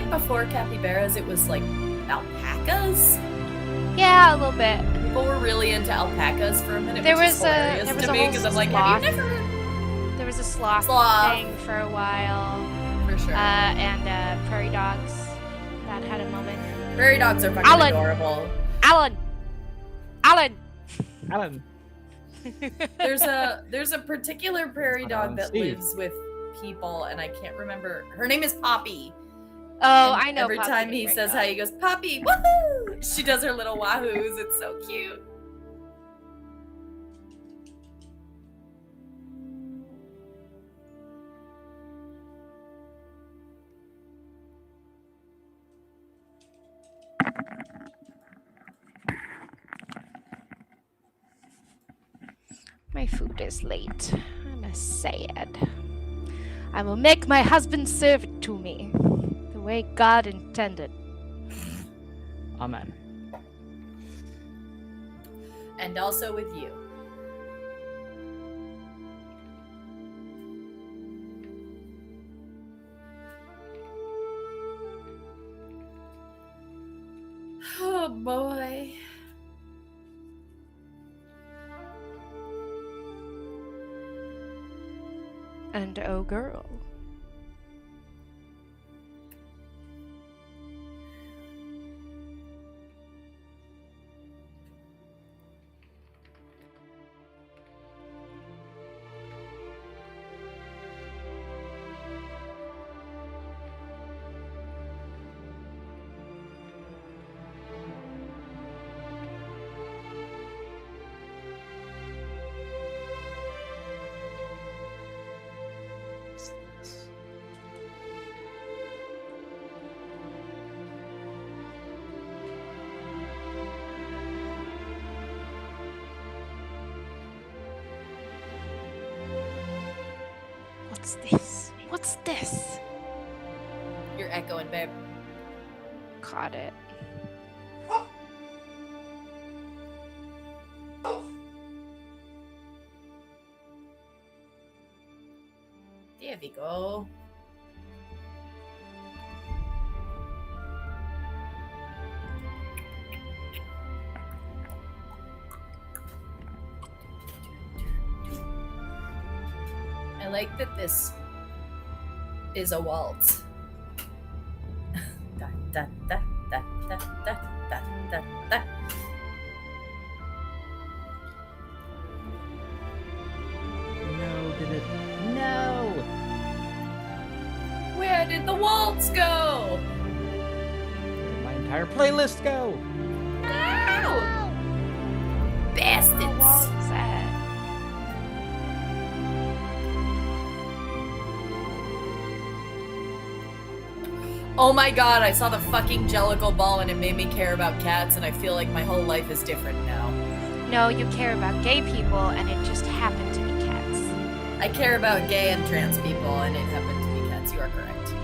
like before capybaras, it was like alpacas. Yeah, a little bit. People were really into alpacas for a minute, There which was is hilarious a to me because I'm like, sloth. have you never? There was a sloth thing for a while. For sure. And prairie dogs. That had a moment. Prairie dogs are fucking adorable. Alan. There's a particular prairie dog that lives with people, and I can't remember. Her name is Poppy. Oh, and I know. Every Poppy time he says hi, he goes, Poppy, woohoo! She does her little wahoos. It's so cute. My food is late. I'm sad. I will make my husband serve it to me, the way God intended. Amen. And also with you. Oh boy. And oh girl. What's this? What's this? You're echoing, babe. Caught it. There we go. I like that this is a waltz. Da, da, da, da, da, da, da, da, da. No, did it? No! Where did the waltz go? Where did my entire playlist go? No! Bastards! Oh my god, I saw the fucking Jellicle ball and it made me care about cats, and I feel like my whole life is different now. No, you care about gay people, and it just happened to be cats. I care about gay and trans people, and it happened to be cats. You are correct.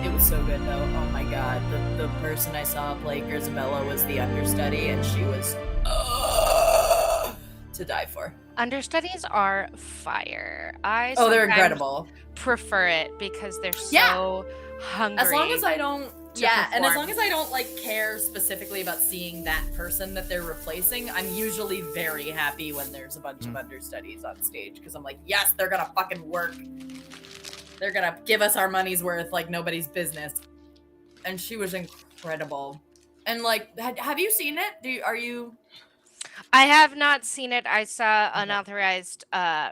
It was so good though. Oh my god, the person I saw play Grisabella was the understudy, and she was to die for. Understudies are fire. They're incredible. Prefer it because they're so hungry. As long as I don't and as long as I don't like care specifically about seeing that person that they're replacing, I'm usually very happy when there's a bunch of understudies on stage, because I'm like, yes, they're gonna fucking work. They're gonna give us our money's worth like nobody's business. And she was incredible. And like, have you seen it? Are you? I have not seen it. I saw unauthorized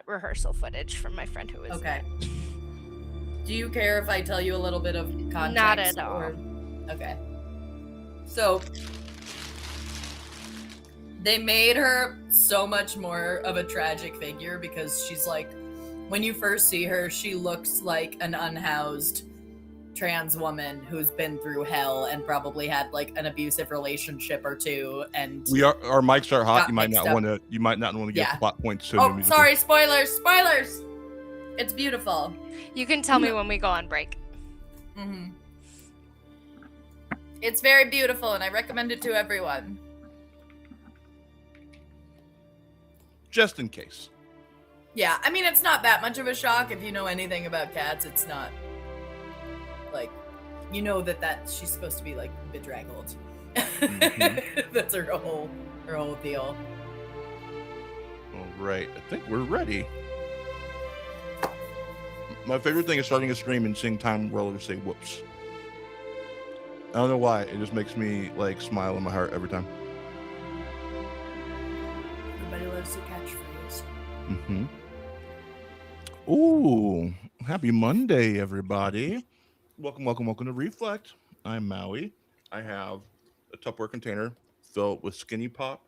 rehearsal footage from my friend who was okay. Do you care if I tell you a little bit of context? Not at all. Okay. So they made her so much more of a tragic figure, because she's like, when you first see her, she looks like an unhoused trans woman who's been through hell and probably had like an abusive relationship or two. And our mics are hot. You might not want to get plot points to Oh, sorry, spoilers. It's beautiful. You can tell me when we go on break. Mm-hmm. It's very beautiful, and I recommend it to everyone. Just in case. Yeah, I mean, it's not that much of a shock if you know anything about cats. It's not like you know that she's supposed to be like bedraggled. Mm-hmm. That's her whole deal. All right, I think we're ready. My favorite thing is starting a stream and seeing Time Roller say "whoops." I don't know why. It just makes me like smile in my heart every time. Everybody loves your catchphrase. Mm-hmm. Ooh, happy Monday, everybody. Welcome to Reflect. I'm Maui. I have a Tupperware container filled with Skinny Pop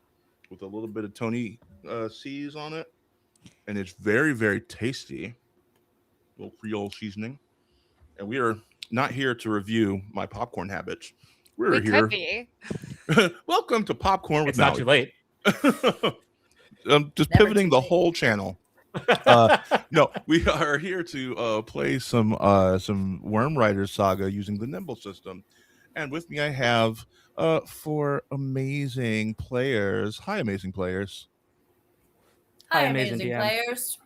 with a little bit of Tony C's on it. And it's very, very tasty. A little Creole seasoning. And we are not here to review my popcorn habits. We're We here. could be. Welcome to Popcorn with It's not Maui. too late. I'm just Never pivoting too the late. whole channel. No, we are here to play some Wyrmriders Saga using the Nimble system. And with me I have 4 amazing players. Hi, amazing players. Hi, Hi, amazing amazing DM. players.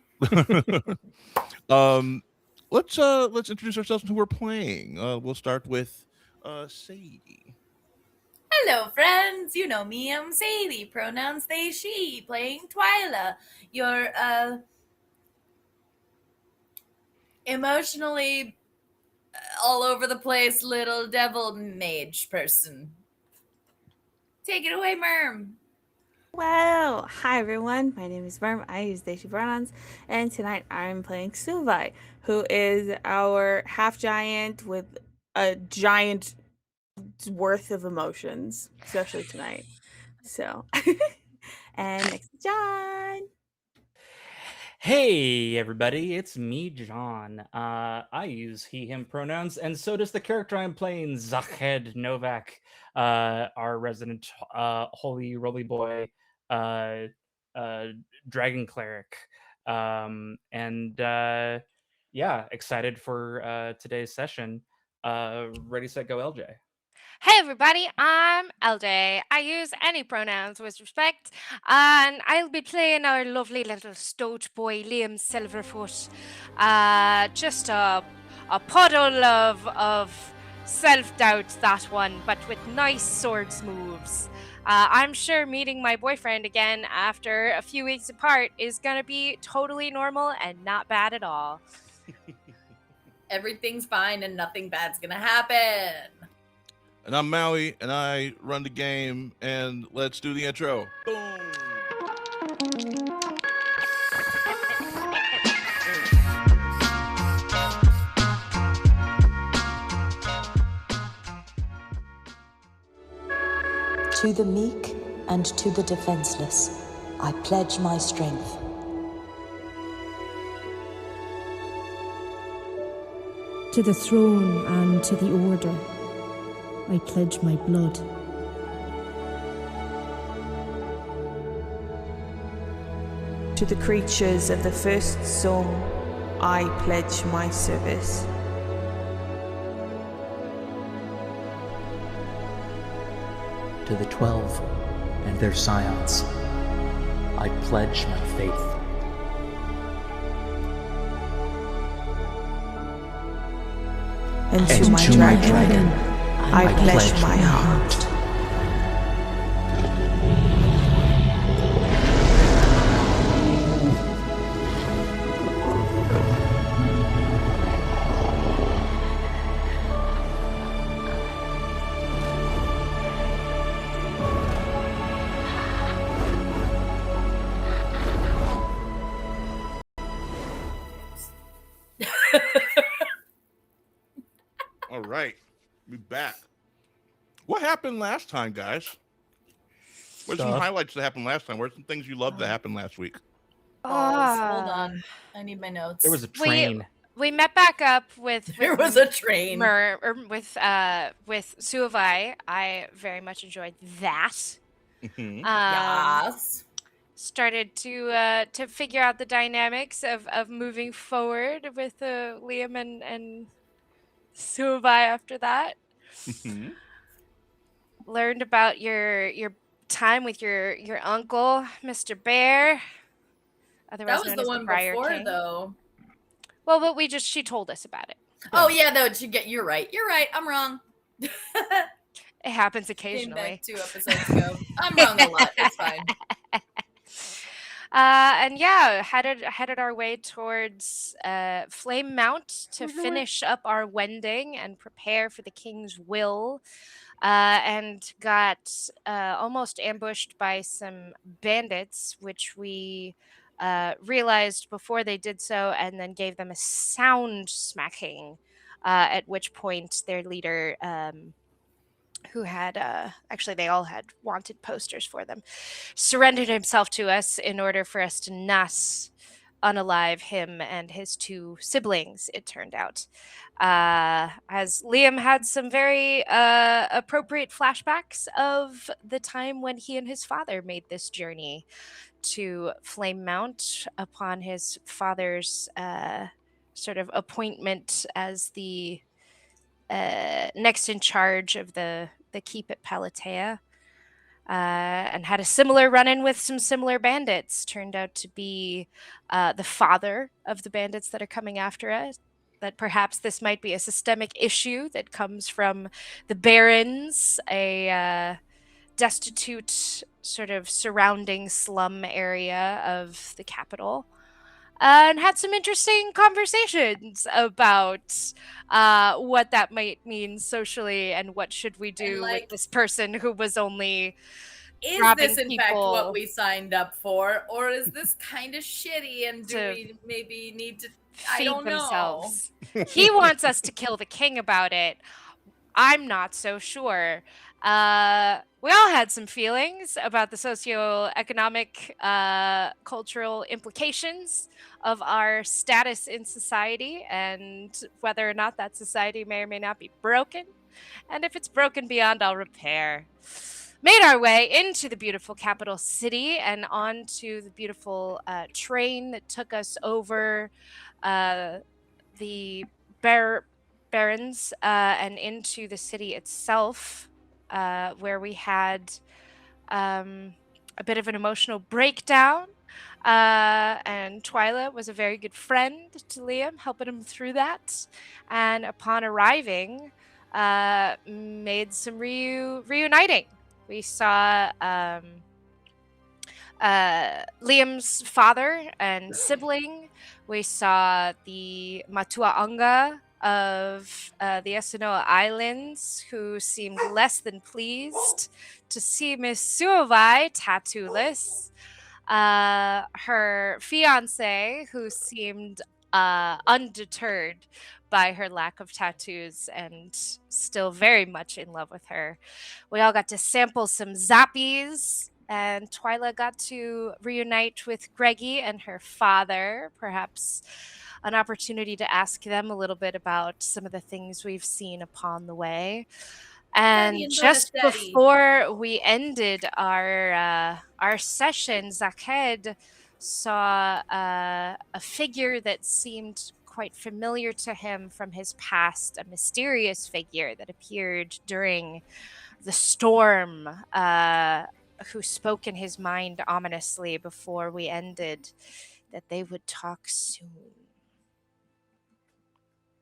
Let's introduce ourselves and who we're playing. We'll start with Sadie. Hello, friends. You know me. I'm Sadie. Pronouns they, she. Playing Twyla. Your emotionally all over the place little devil mage person. Take it away, Merm. Well, hi everyone. My name is Merm. I use they, she pronouns, and tonight I'm playing Suvai, who is our half giant with a giant worth of emotions, especially tonight. So, and next to John. Hey everybody, it's me, John. I use he, him pronouns, and so does the character I'm playing, Zakhed Novak, our resident holy roly boy dragon cleric. Yeah, excited for today's session. Ready, set, go, LJ. Hey everybody, I'm LJ. I use any pronouns with respect, and I'll be playing our lovely little stoat boy Liam Silverfoot. Just a puddle of self-doubt, that one, but with nice swords moves. I'm sure meeting my boyfriend again after a few weeks apart is gonna be totally normal and not bad at all. Everything's fine and nothing bad's gonna happen. And I'm Maui, and I run the game, and let's do the intro. Boom! To the meek and to the defenseless, I pledge my strength. To the throne and to the order, I pledge my blood. To the creatures of the first song, I pledge my service. To the 12 and their scions, I pledge my faith. And to my dragon, I pledge my heart. All right, we back. What happened last time, guys? Where's some highlights that happened last time? Where's some things you loved that happened last week? Hold on. I need my notes. There was a train. We met back up with There was a train. with Suvai. I very much enjoyed that. Yes. Started to figure out the dynamics of moving forward with Liam and Suvai after that. Learned about your time with your uncle, Mr. Bear. That was the one before, though. Well, but she told us about it. Oh yeah, though you're right. You're right. I'm wrong. It happens Came occasionally. back 2 episodes ago. I'm wrong a lot. It's fine. And yeah, headed our way towards Flame Mount to finish up our wending and prepare for the king's will. And got almost ambushed by some bandits, which we realized before they did so, and then gave them a sound smacking. At which point, their leader, who had actually they all had wanted posters for them, surrendered himself to us in order for us to not unalive him and his 2 siblings, it turned out. As Liam had some very appropriate flashbacks of the time when he and his father made this journey to Flame Mount upon his father's sort of appointment as the next in charge of the keep at Palatea. And had a similar run-in with some similar bandits. Turned out to be the father of the bandits that are coming after us. That perhaps this might be a systemic issue that comes from the Barrens, a destitute sort of surrounding slum area of the capital. And had some interesting conversations about what that might mean socially and what should we do with this person who was only is robbing this in people. fact what we signed up for, or is this kind of shitty and do To we maybe need to feed I don't themselves. know. He wants us to kill the king about it. I'm not so sure. We all had some feelings about the socioeconomic, cultural implications of our status in society and whether or not that society may or may not be broken. And if it's broken beyond all repair. Made our way into the beautiful capital city and onto the beautiful train that took us over the Barrens and into the city itself, where we had a bit of an emotional breakdown. And Twyla was a very good friend to Liam, helping him through that. And upon arriving, made some reuniting. We saw Liam's father and sibling. We saw the Matuaanga of the Esanoa Islands, who seemed less than pleased to see Miss Suovai tattooless. Her fiance, who seemed undeterred by her lack of tattoos and still very much in love with her. We all got to sample some zappies, and Twyla got to reunite with Greggy and her father, perhaps an opportunity to ask them a little bit about some of the things we've seen upon the way. And just before we ended our session, Zakhed saw a figure that seemed quite familiar to him from his past, a mysterious figure that appeared during the storm, who spoke in his mind ominously before we ended that they would talk soon.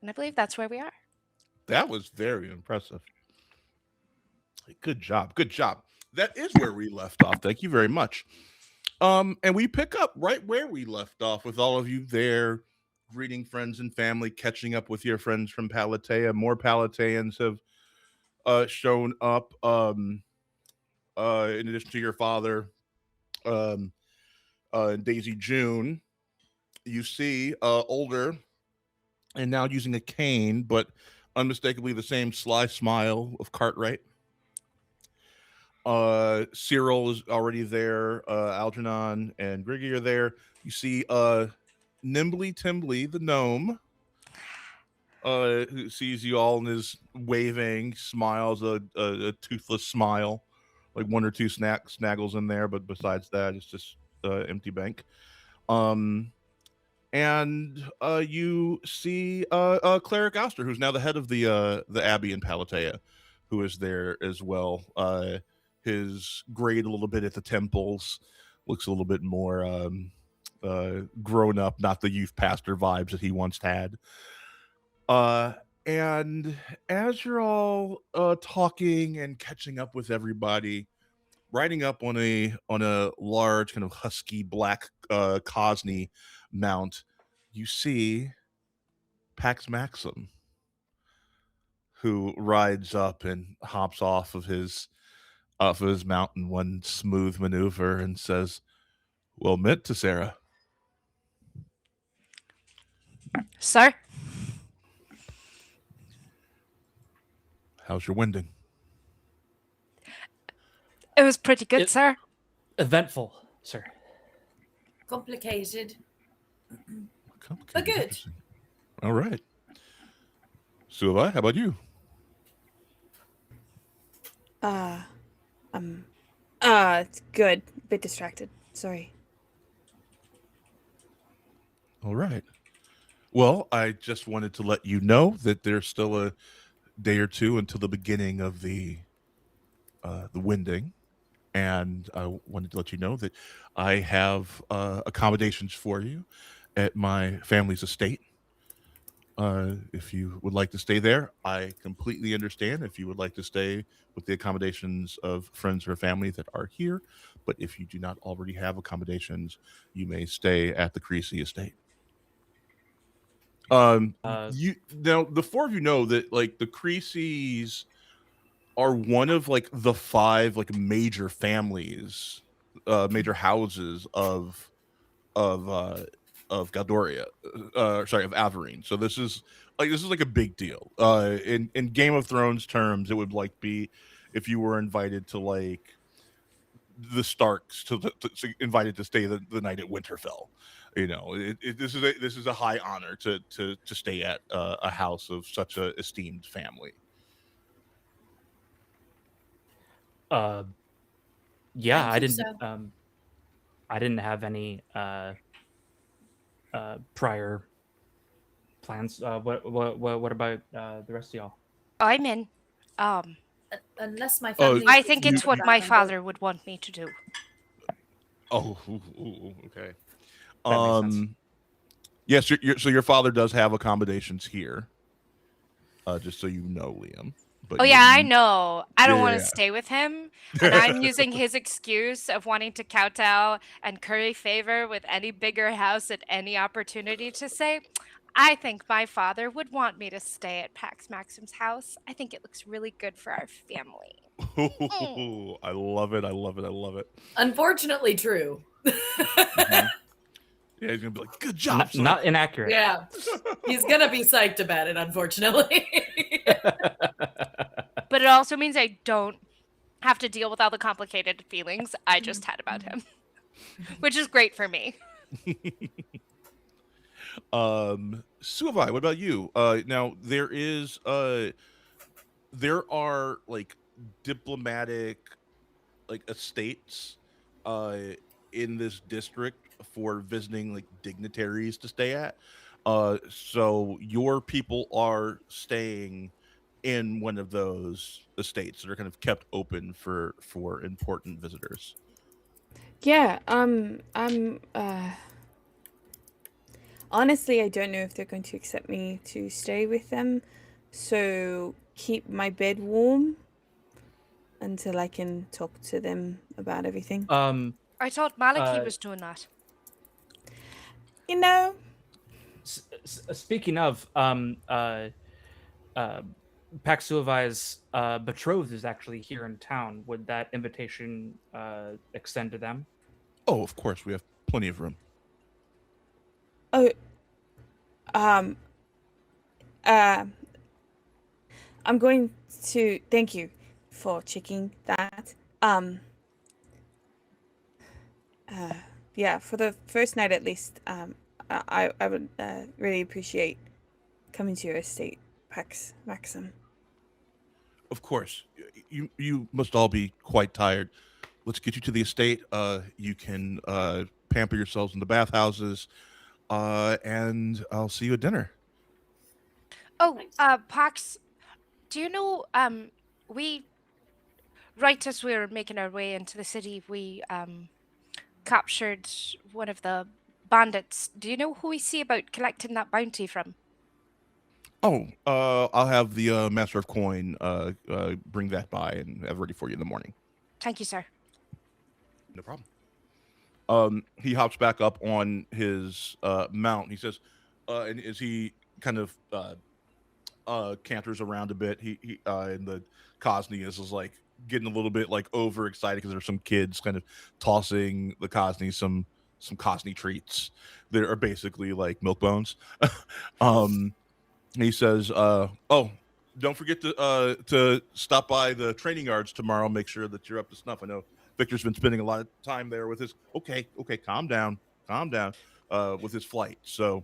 And I believe that's where we are. That was very impressive. Good job. Good job. That is where we left off. Thank you very much. And we pick up right where we left off with all of you there, greeting friends and family, catching up with your friends from Palatea. More Palateans have shown up, in addition to your father, Daisy June. You see older and now using a cane, but unmistakably the same sly smile of Cartwright. Cyril is already there. Algernon and Griggy are there. You see Nimbly Timbly, the gnome, who sees you all and is waving, smiles a toothless smile, like one or two snaggles in there, but besides that, it's just empty bank. And you see Cleric Oster, who's now the head of the Abbey in Palatea, who is there as well. His grade a little bit at the temples, looks a little bit more grown up, not the youth pastor vibes that he once had. And as you're all talking and catching up with everybody, riding up on a large kind of husky black Cosney mount, you see Pax Maxim, who rides up and hops off of his mount in one smooth maneuver and says, "Well met to Sarah. Sir? How's your winding?" It was pretty good, It- sir. Eventful, sir. Complicated. Complicated, But good. interesting. All right. Suavai, how about you? It's good. Bit distracted. Sorry. All right. Well, I just wanted to let you know that there's still a day or two until the beginning of the winding, and I wanted to let you know that I have accommodations for you at my family's estate. If you would like to stay there, I completely understand. If you would like to stay with the accommodations of friends or family that are here, but if you do not already have accommodations, you may stay at the Creasy estate. You now the four of you know that like the Creasy's are one of like the five like major families, major houses of uh of Galdoria, sorry, of Averine. So this is like a big deal. In Game of Thrones terms, it would like be if you were invited to like the Starks invited to stay the night at Winterfell. You know, this is a high honor to stay at a house of such a esteemed family. Yeah, Thank you, I didn't have any prior plans. What about the rest of y'all? I'm in. Unless my family. I think is it's what back my on board. father would want me to do. Oh, okay. That makes sense. Yes, so your father does have accommodations here. Just so you know, Liam. But Oh yeah, I know. I don't want to yeah. stay with him, and I'm using his excuse of wanting to kowtow and curry favor with any bigger house at any opportunity to say, I think my father would want me to stay at Pax Maxim's house. I think it looks really good for our family. I love it. I love it. I love it. Unfortunately, true. Mhm. Yeah, he's gonna be like, "Good job, son." Not inaccurate. Yeah, he's gonna be psyched about it. Unfortunately. But it also means I don't have to deal with all the complicated feelings I just had about him, which is great for me. Suavai, what about you? Now there are like diplomatic like estates in this district for visiting like dignitaries to stay at. So your people are staying in one of those estates that are kind of kept open for important visitors. Yeah, honestly, I don't know if they're going to accept me to stay with them, so keep my bed warm until I can talk to them about everything. I thought Maliki was doing that. You know, Speaking of, Pax Suavai's betrothed is actually here in town. Would that invitation extend to them? Oh, of course, we have plenty of room. oh, I'm going to thank you for checking that. Yeah, for the first night at least, I would really appreciate coming to your estate, Pax Maxim. Of course, you must all be quite tired. Let's get you to the estate. You can pamper yourselves in the bathhouses, and I'll see you at dinner. Oh, Pax, do you know, we, right as we were making our way into the city, we captured one of the bandits. Do you know who we see about collecting that bounty from? Oh, I'll have the Master of Coin bring that by and have it ready for you in the morning. Thank you, sir. No problem. He hops back up on his mount. He says, and as he kind of canters around a bit, he and the Cosney is like getting a little bit like overexcited because there's some kids kind of tossing the Cosney some Cosney treats that are basically like milk bones. He says, "Oh, don't forget to stop by the training yards tomorrow. Make sure that you're up to snuff. I know Victor's been spending a lot of time there with his. Okay, calm down, with his flight. So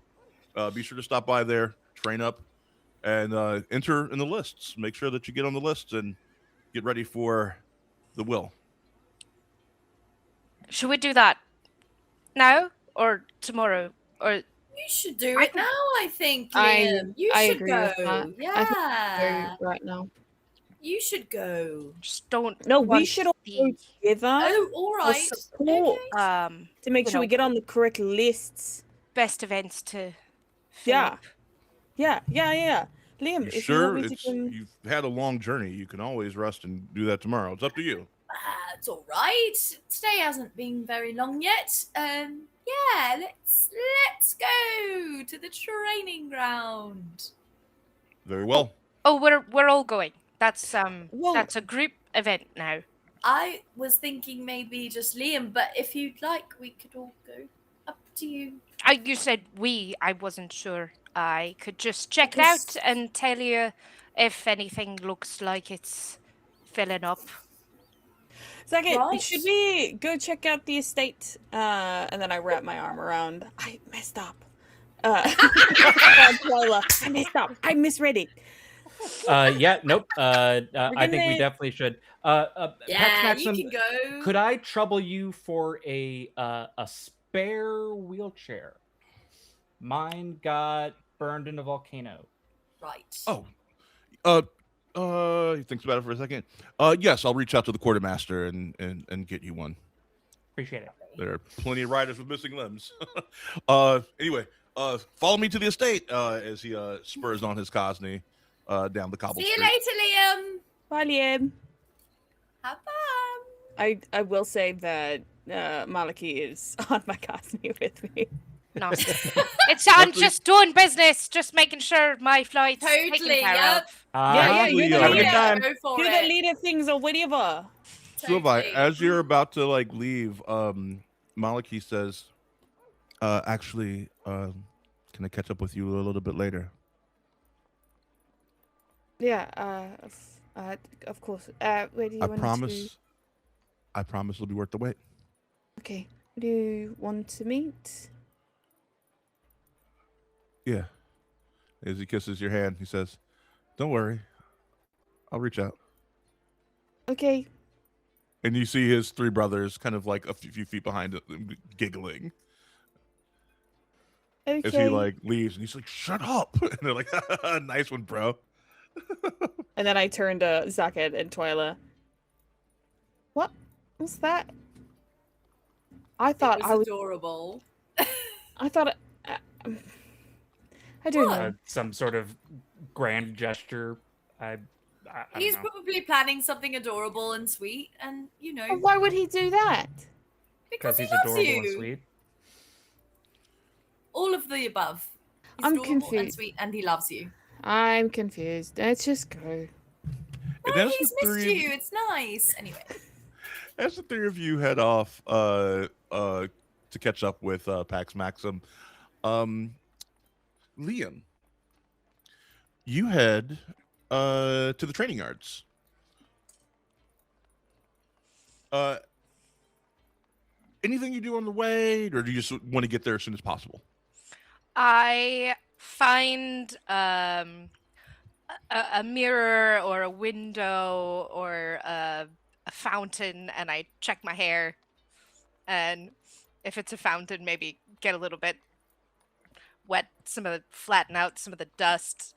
be sure to stop by there, train up, and enter in the lists. Make sure that you get on the lists and get ready for the Wyll. Should we do that now or tomorrow? Or You should do it now, I think, Liam. I should agree go. with that. Yeah. Right now. You should go. just don't. No, we want should all the, go together Oh, all right. support. Okay. to make you sure we know. get on the correct lists. best events to. fill Yeah. up. Yeah. Liam, You if sure? you want me to You've had a long journey. You can always rest and do that tomorrow. It's up to you. It's all right. Today hasn't been very long yet. Yeah, let's go to the training ground. Very well. Oh, we're all going. That's Well- that's a group event now. I was thinking maybe just Liam, but if you'd like, we could all go. Up to you. You said we. I wasn't sure. I could just check it Because- out and tell you if anything looks like it's filling up. Second, Right. should we go check out the estate? And then I wrap my arm around. I messed up. Twyla, I messed up. I misread it. Yeah, nope. I think we gonna- definitely should. Yeah, Pax you Maxim, can go. could I trouble you for a spare wheelchair? Mine got burned in a volcano. Right. Oh, he thinks about it for a second. Yes, I'll reach out to the quartermaster and get you one. Appreciate it. There are plenty of riders with missing limbs. Anyway, follow me to the estate as he spurs on his Cosney down the cobble See you street. later, Liam. Bye, Liam. Have fun. I will say that Maliki is on my Cosney with me. No, I'm just doing business, just making sure my flight's taken Totally, care yep. of. Yeah, Actually, you're have the a good leader. time. Go for You're it. the leader things or whatever. Sylvi, Totally. as you're about to like leave, Maliki says, actually, can I catch up with you a little bit later? Yeah, of course. Where do you I want promise. to... I promise it'll be worth the wait. Okay. Where do you want to meet? Yeah. As he kisses your hand, he says, "Don't worry, I'll reach out." Okay. And you see his three brothers kind of like a few feet behind him, giggling Okay. as he like leaves, and he's like, "Shut up!" And they're like, "Nice one, bro." And then I turn to Zaked and Twyla. What's that? I thought It I was. adorable. I thought. I don't know. Some sort of grand gesture. I He's don't know. probably planning something adorable and sweet, and you know, Why would he do that? because he He's loves adorable you. and sweet. All of the above. He's I'm adorable and confused. sweet, and he loves you. I'm confused. Let's just go. And Oh, as he's the missed three of you. It's nice. Anyway, as the three of you head off to catch up with Pax Maxim, Liam, you head to the training yards. Anything you do on the way, or do you just want to get there as soon as possible? I find a mirror or a window or a fountain, and I check my hair. And if it's a fountain, maybe get a little bit wet, flatten out some of the dust.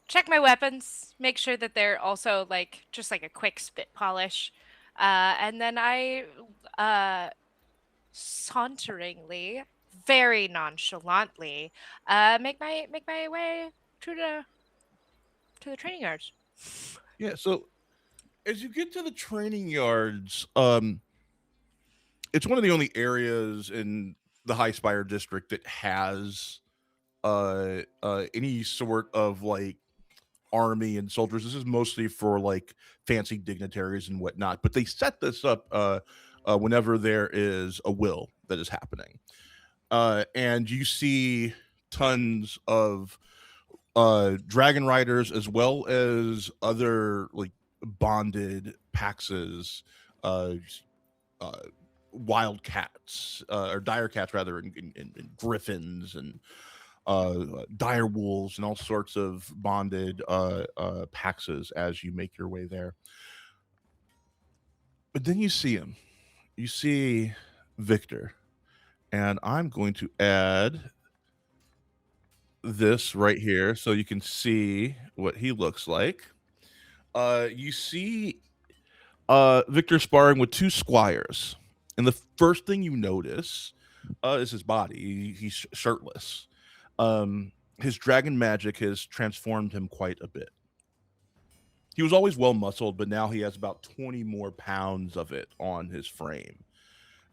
Check my weapons, make sure that they're also just like a quick spit polish. And then I saunteringly, very nonchalantly, make my way to the training yards. Yeah. So as you get to the training yards, it's one of the only areas in the High Spire district that has any sort of like army and soldiers. This is mostly for like fancy dignitaries and whatnot, but they set this up whenever there is a will that is happening, and you see tons of dragon riders as well as other like bonded paxes, uh, uh, wild cats or dire cats rather, and griffins and dire wolves and all sorts of bonded paxes as you make your way there. But then you see him. You see Victor, and I'm going to add this right here so you can see what he looks like. You see Victor sparring with two squires, and the first thing you notice is his body. He's shirtless. His dragon magic has transformed him quite a bit. He was always well muscled, but now he has about 20 more pounds of it on his frame.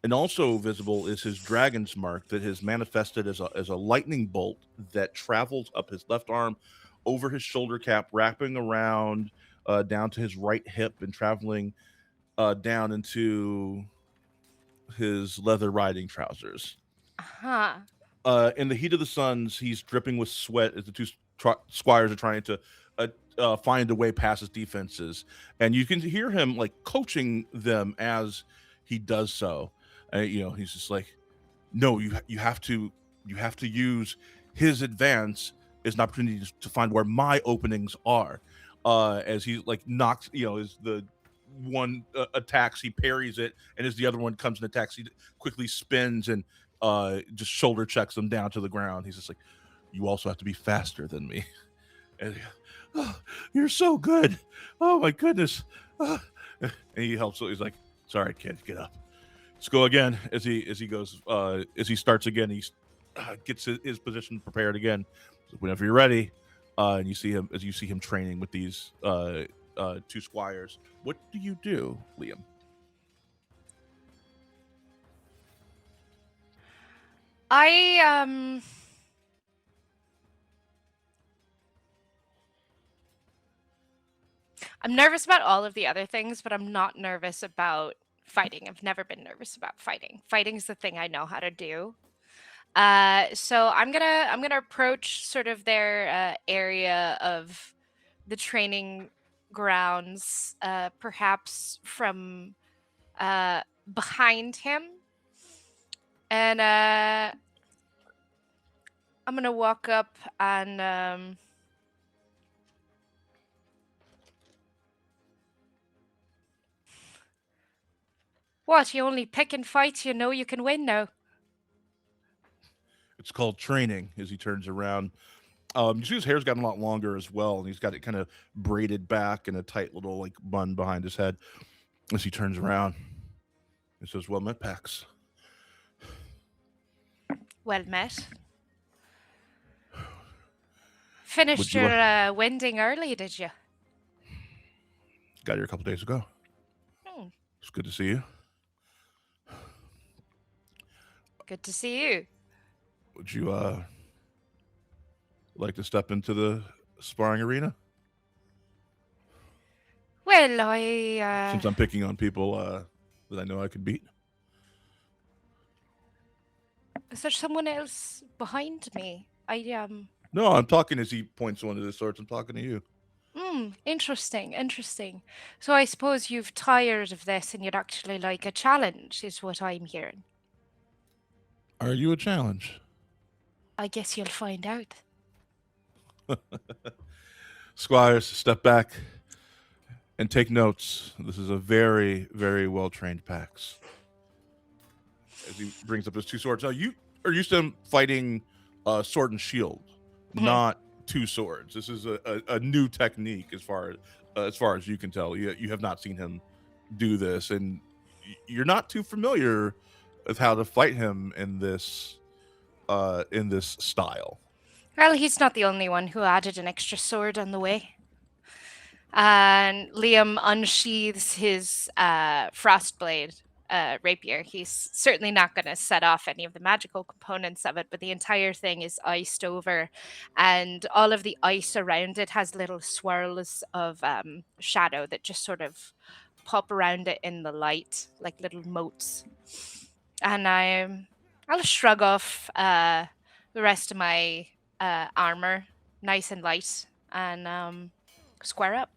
And also visible is his dragon's mark that has manifested as a lightning bolt that travels up his left arm, over his shoulder cap, wrapping around down to his right hip and traveling down into his leather riding trousers. Huh. In the heat of the suns, he's dripping with sweat as the two squires are trying to find a way past his defenses, and you can hear him like coaching them as he does so. He's just like, "No, you have to use his advance as an opportunity to find where my openings are." As he like knocks, as the one attacks, he parries it, and as the other one comes and attacks, he quickly spins and just shoulder checks them down to the ground. He's just like, "You also have to be faster than me." And "Oh, you're so good. Oh my goodness." And he helps. So he's like, "Sorry, kid, get up. Let's go again." As he goes, as he starts again, he gets his position prepared again. So whenever you're ready, and you see him training with these two squires. What do you do, Liam? I'm nervous about all of the other things, but I'm not nervous about fighting. I've never been nervous about fighting. Fighting's the thing I know how to do. So I'm gonna approach sort of their area of the training grounds, perhaps from behind him, and I'm gonna walk up and what? You only pick and fight you know you can win now. It's called training. As he turns around, you see his hair's gotten a lot longer as well, and he's got it kind of braided back in a tight little like bun behind his head. As he turns around, he says, "Well met, Pax." Well met. Finished you your wending early, did you? Got here a couple days ago. Hmm. It's good to see you. Good to see you. Would you like to step into the sparring arena? Well, I Since I'm picking on people that I know I could beat. is there someone else behind me? No, I'm talking as he points one of his swords. I'm talking to you. Interesting. So I suppose you've tired of this and you'd actually like a challenge, is what I'm hearing. Are you a challenge? I guess you'll find out. Squires, step back and take notes. This is a very, very well-trained Pax. As he brings up his two swords. Now, you are used to him fighting sword and shield, not two swords. This is a new technique as far as you can tell. You have not seen him do this, and you're not too familiar of how to fight him in this style. Well, he's not the only one who added an extra sword on the way. And Liam unsheathes his frostblade rapier. He's certainly not going to set off any of the magical components of it, but the entire thing is iced over, and all of the ice around it has little swirls of shadow that just sort of pop around it in the light, like little motes. And I'll shrug off the rest of my armor, nice and light, and square up.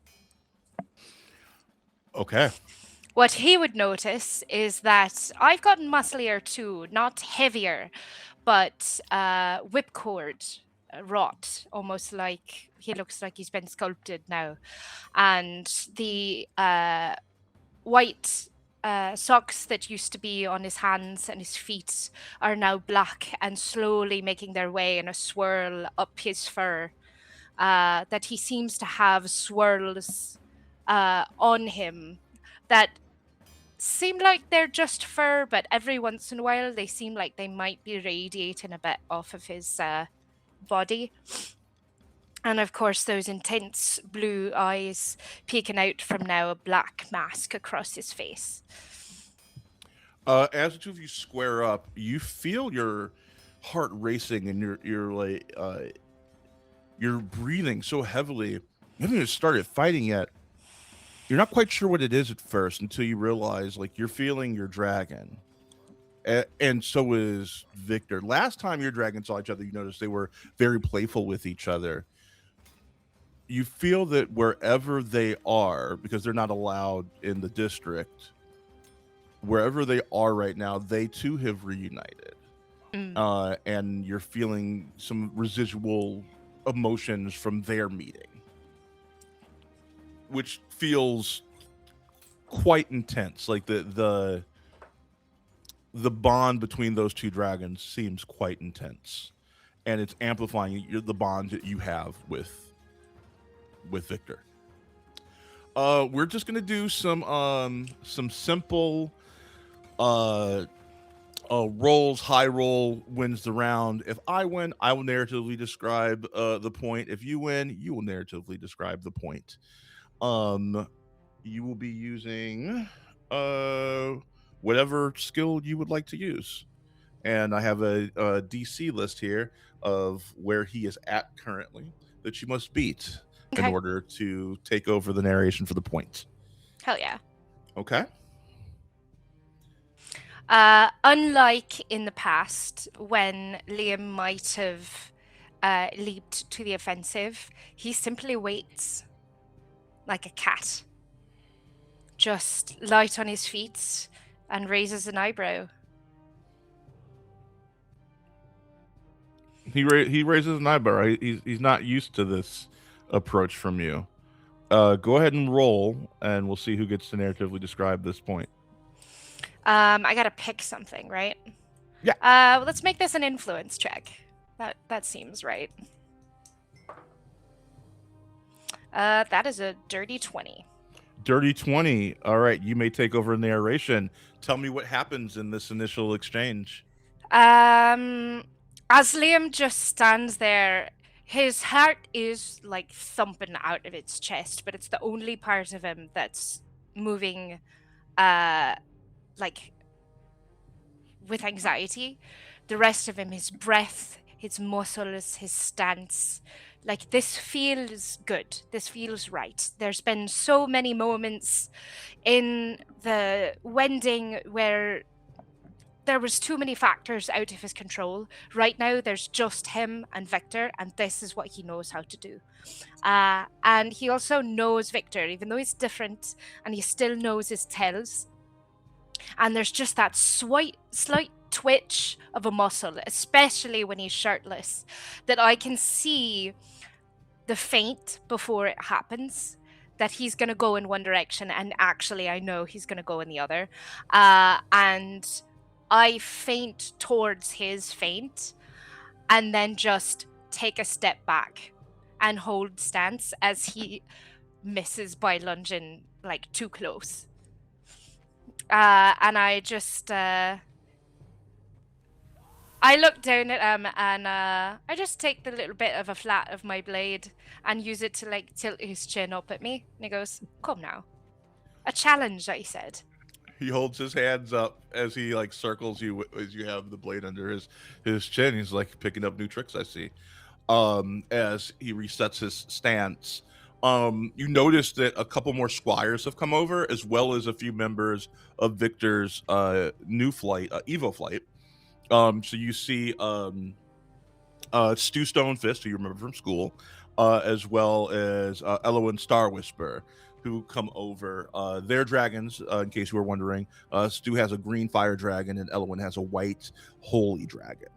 Okay. What he would notice is that I've gotten musclier too, not heavier, but whipcord wrought, almost like he looks like he's been sculpted now. And the white socks that used to be on his hands and his feet are now black and slowly making their way in a swirl up his fur. That he seems to have swirls on him that seem like they're just fur, but every once in a while they seem like they might be radiating a bit off of his body. And of course, those intense blue eyes peeking out from now a black mask across his face. As the two of you square up, you feel your heart racing and you're breathing so heavily. You haven't even started fighting yet. You're not quite sure what it is at first until you realize, like, you're feeling your dragon. And so is Victor. Last time your dragons saw each other, you noticed they were very playful with each other. You feel that wherever they are, because they're not allowed in the district, wherever they are right now, they too have reunited. And you're feeling some residual emotions from their meeting, which feels quite intense. Like the bond between those two dragons seems quite intense, and it's amplifying the bond that you have with Victor. We're just gonna do some simple rolls. High roll wins the round. If I win, I will narratively describe the point. If you win, you will narratively describe the point. You will be using whatever skill you would like to use, and I have a DC list here of where he is at currently that you must beat in order to take over the narration for the point. Hell yeah. Okay. Unlike in the past, when Liam might have leaped to the offensive, he simply waits like a cat. Just light on his feet and raises an eyebrow. He raises an eyebrow. He's not used to this approach from you. Go ahead and roll, and we'll see who gets to narratively describe this point. I gotta pick something, right? Yeah. Let's make this an influence check. That seems right. That is a dirty 20. Dirty 20. All right, you may take over narration. Tell me what happens in this initial exchange. As Liam just stands there, his heart is like thumping out of its chest, but it's the only part of him that's moving like with anxiety. The rest of him, his breath, his muscles, his stance, like, this feels good. This feels right. There's been so many moments in the Wending where there was too many factors out of his control. Right now, there's just him and Victor, and this is what he knows how to do. And he also knows Victor, even though he's different, and he still knows his tells. And there's just that slight twitch of a muscle, especially when he's shirtless, that I can see the feint before it happens, that he's going to go in one direction, and actually I know he's going to go in the other. And I feint towards his feint, and then just take a step back and hold stance as he misses by lunging like too close. And I just I look down at him and I just take the little bit of a flat of my blade and use it to like tilt his chin up at me. And he goes, "Come now, a challenge," I said. He holds his hands up as he like circles you as you have the blade under his chin. He's like picking up new tricks, I see. As he resets his stance. You notice that a couple more squires have come over, as well as a few members of Victor's new flight, Evo flight. So you see Stu Stonefist, who you remember from school, as well as Elowin Star Whisper, who come over. They're dragons, in case you were wondering. Stu has a green fire dragon, and Elowin has a white holy dragon.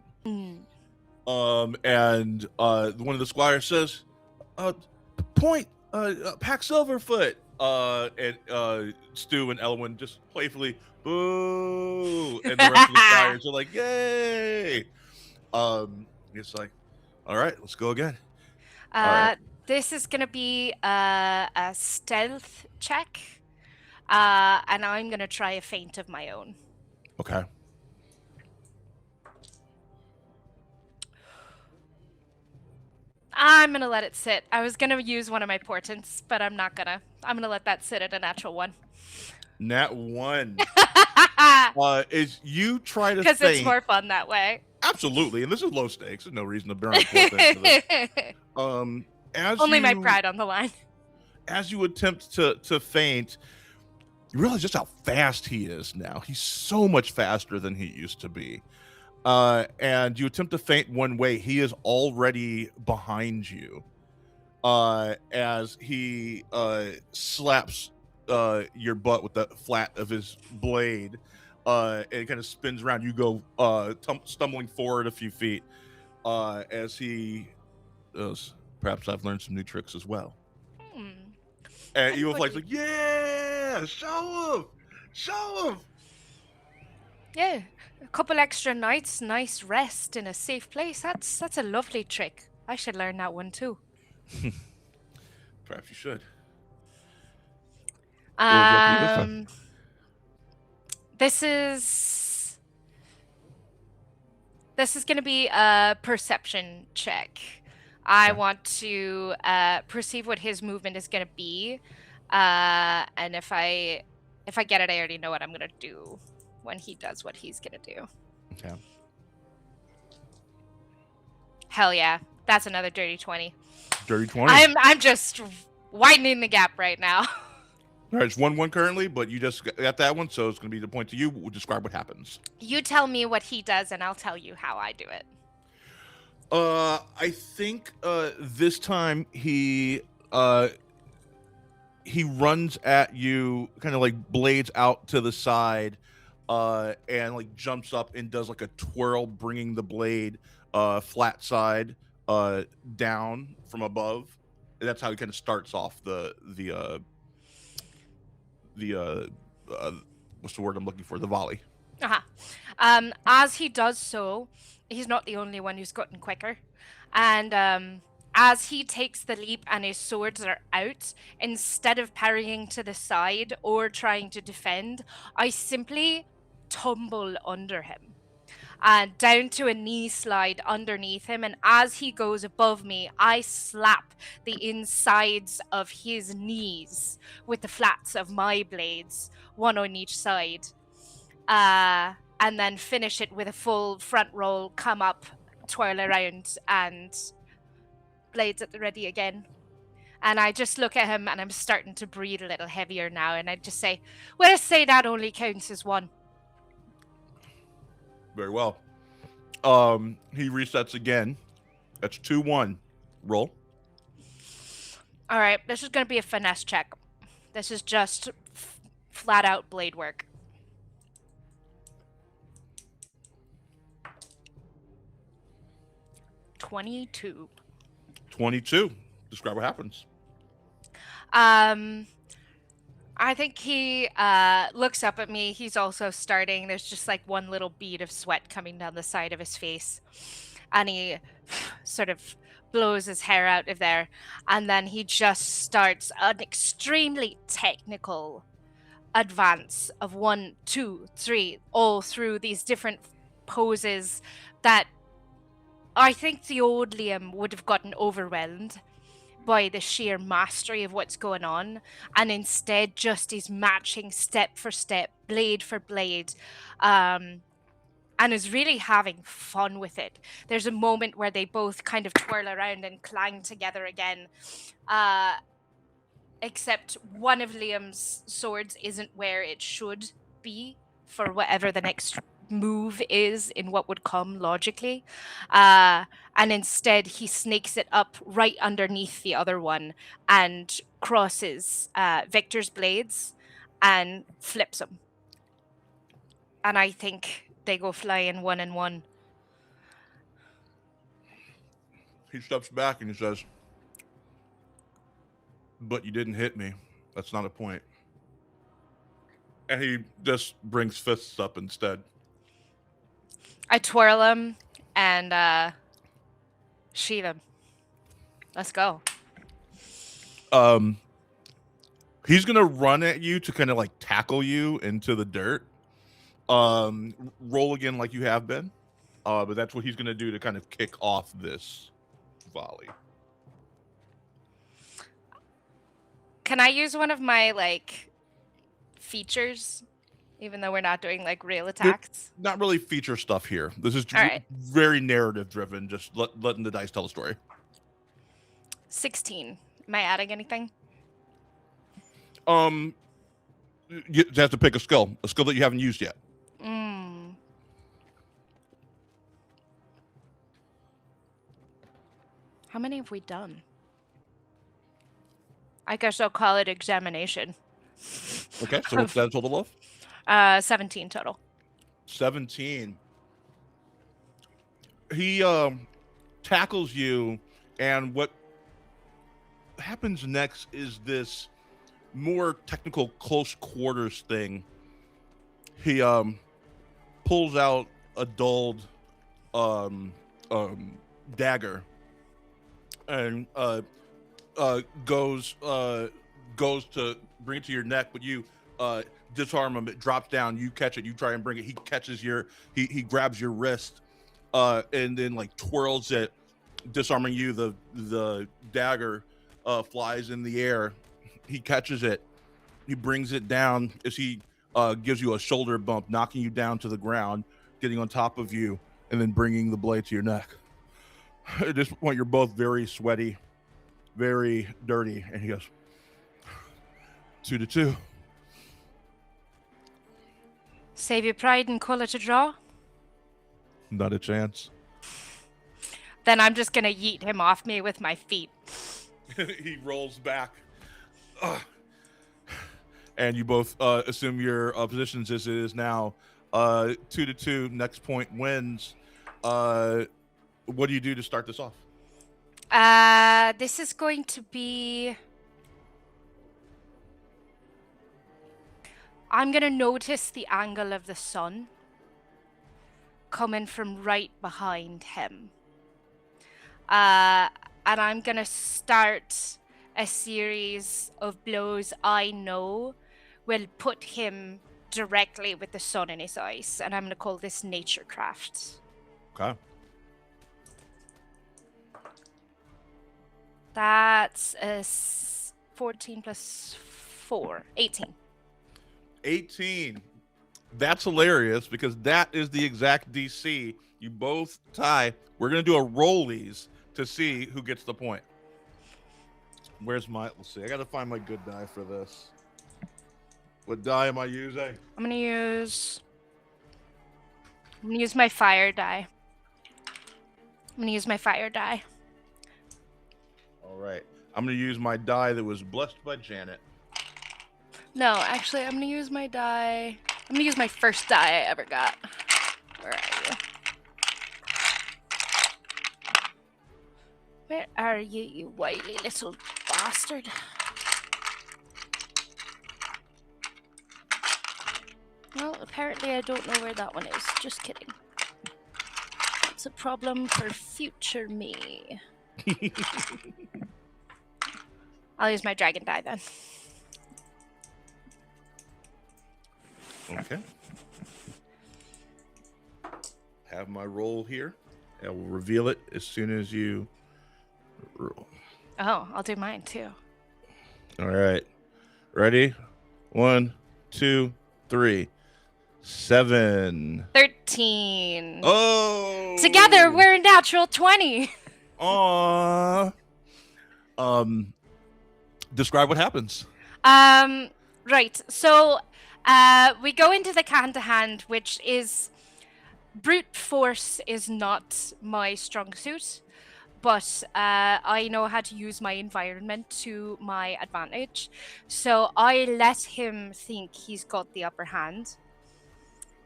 And one of the squires says, "Point, Pack Silverfoot." And Stu and Elwyn just playfully, "Boo!" And the rest of the squires are like, "Yay!" It's like, all right, let's go again. Right. This is gonna be a stealth check, and I'm gonna try a feint of my own. Okay. I'm gonna let it sit. I was gonna use one of my portents, but I'm not gonna. I'm gonna let that sit at a natural 1. Nat 1. Is you try to because feint. it's more fun that way. Absolutely, and this is low stakes. There's no reason to burn a portent for this. As Only my pride on the line. As you attempt to feint, you realize just how fast he is now. He's so much faster than he used to be. And you attempt to feint one way, he is already behind you. As he slaps your butt with the flat of his blade, and it kind of spins around. You go stumbling forward a few feet, as he goes, "Perhaps I've learned some new tricks as well." And Evil Flight's like, "Yeah, show him!" Yeah, a couple extra nights, nice rest in a safe place. That's a lovely trick. I should learn that one too. Perhaps you should. This is going to be a perception check. I want to perceive what his movement is going to be, and if I get it, I already know what I'm going to do when he does what he's going to do. Okay. Hell yeah, that's another dirty 20. Dirty 20. I'm just widening the gap right now. All right, it's 1-1 currently, but you just got that one, so it's going to be the point to you. We'll describe what happens. You tell me what he does, and I'll tell you how I do it. I think this time he runs at you, kind of like blades out to the side, and like jumps up and does like a twirl, bringing the blade flat side down from above. And that's how he kind of starts off the what's the word I'm looking for? The volley. As he does so, he's not the only one who's gotten quicker. And as he takes the leap and his swords are out, instead of parrying to the side or trying to defend, I simply tumble under him. Down to a knee slide underneath him, and as he goes above me, I slap the insides of his knees with the flats of my blades, one on each side, and then finish it with a full front roll, come up, twirl around, and blades at the ready again. And I just look at him, and I'm starting to breathe a little heavier now, and I just say, "Well, say that only counts as 1." Very well. He resets again. That's 2-1. Roll. All right, this is going to be a finesse check. This is just flat out blade work. 22. 22. Describe what happens. I think he looks up at me. He's also starting. There's just like one little bead of sweat coming down the side of his face. And he sort of blows his hair out of there. And then he just starts an extremely technical advance of 1, 2, 3, all through these different poses, that I think the old Liam would have gotten overwhelmed by the sheer mastery of what's going on, and instead just is matching step for step, blade for blade, and is really having fun with it. There's a moment where they both kind of twirl around and clang together again, except one of Liam's swords isn't where it should be for whatever the next move is in what would come logically. And instead, he snakes it up right underneath the other one and crosses Victor's blades and flips them. And I think they go flying 1 and 1. He steps back and he says, "But you didn't hit me. That's not a point." And he just brings fists up instead. I twirl them and sheath him. Let's go. He's gonna run at you to kind of like tackle you into the dirt. Roll again like you have been. But that's what he's gonna do to kind of kick off this volley. Can I use one of my like features, even though we're not doing like real attacks? Not really feature stuff here. This is All right. very narrative driven. Just letting the dice tell a story. 16. Am I adding anything? You have to pick a skill that you haven't used yet. How many have we done? I guess I'll call it examination. Okay, so what's that total of? 17 total. 17. He tackles you, and what happens next is this more technical close quarters thing. He pulls out a dulled dagger and goes to bring it to your neck, but you disarm him. It drops down. You catch it. You try and bring it. He catches he grabs your wrist and then like twirls it, disarming you. The dagger flies in the air. He catches it. He brings it down as he gives you a shoulder bump, knocking you down to the ground, getting on top of you, and then bringing the blade to your neck. At this point, you're both very sweaty, very dirty, and he goes, 2-2. Save your pride and call it a draw? Not a chance. Then I'm just going to yeet him off me with my feet. He rolls back. And you both assume your positions as it is now. 2-2. Next point wins. What do you do to start this off? This is going to be... I'm going to notice the angle of the sun coming from right behind him. And I'm going to start a series of blows I know will put him directly with the sun in his eyes. And I'm going to call this Naturecraft. Okay. That's a 14 plus 4, 18. 18. That's hilarious because that is the exact DC. You both tie. We're going to do a rollies to see who gets the point. Let's see. I got to find my good die for this. What die am I using? I'm going to use my fire die. All right. I'm going to use my die that was blessed by Janet. No, actually, I'm going to use my die. I'm going to use my first die I ever got. Where are you? Where are you, you wily little bastard? Well, apparently I don't know where that one is. Just kidding. That's a problem for future me. I'll use my dragon die then. Okay. have my roll here. I will reveal it as soon as you roll. Oh, I'll do mine too. All right. Ready? 1, 2, 3. 7. 13. Oh. Together, we're a natural 20. Aww. Describe what happens. Right. So, we go into the hand-to-hand, which is brute force is not my strong suit, but I know how to use my environment to my advantage. So I let him think he's got the upper hand,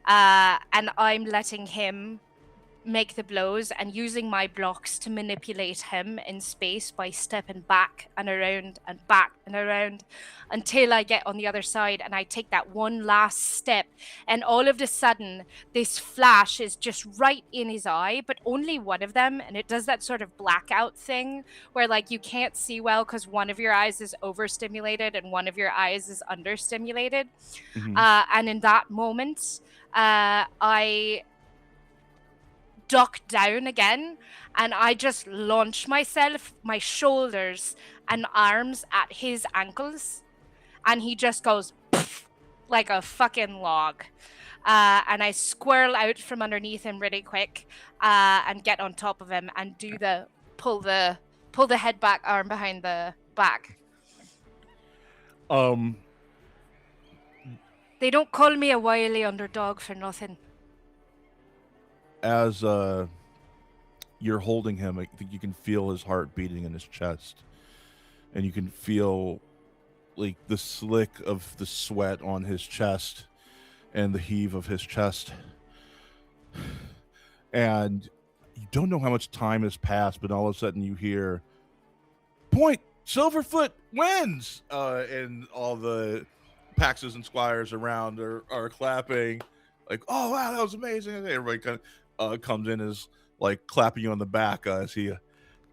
and I'm letting him make the blows and using my blocks to manipulate him in space by stepping back and around until I get on the other side and I take that one last step, and all of a sudden this flash is just right in his eye, but only one of them, and it does that sort of blackout thing where like you can't see well because one of your eyes is overstimulated and one of your eyes is understimulated. And in that moment I duck down again and I just launch myself, my shoulders and arms at his ankles, and he just goes like a fucking log. And I squirrel out from underneath him really quick and get on top of him and do the pull the head back, arm behind the back. They don't call me a wily underdog for nothing. As you're holding him, I think you can feel his heart beating in his chest, and you can feel like the slick of the sweat on his chest and the heave of his chest. And you don't know how much time has passed, but all of a sudden you hear, "Point! Silverfoot wins!" And all the Paxes and Squires around are clapping, like, "Oh wow, that was amazing!" And everybody kind of comes in as like clapping you on the back as he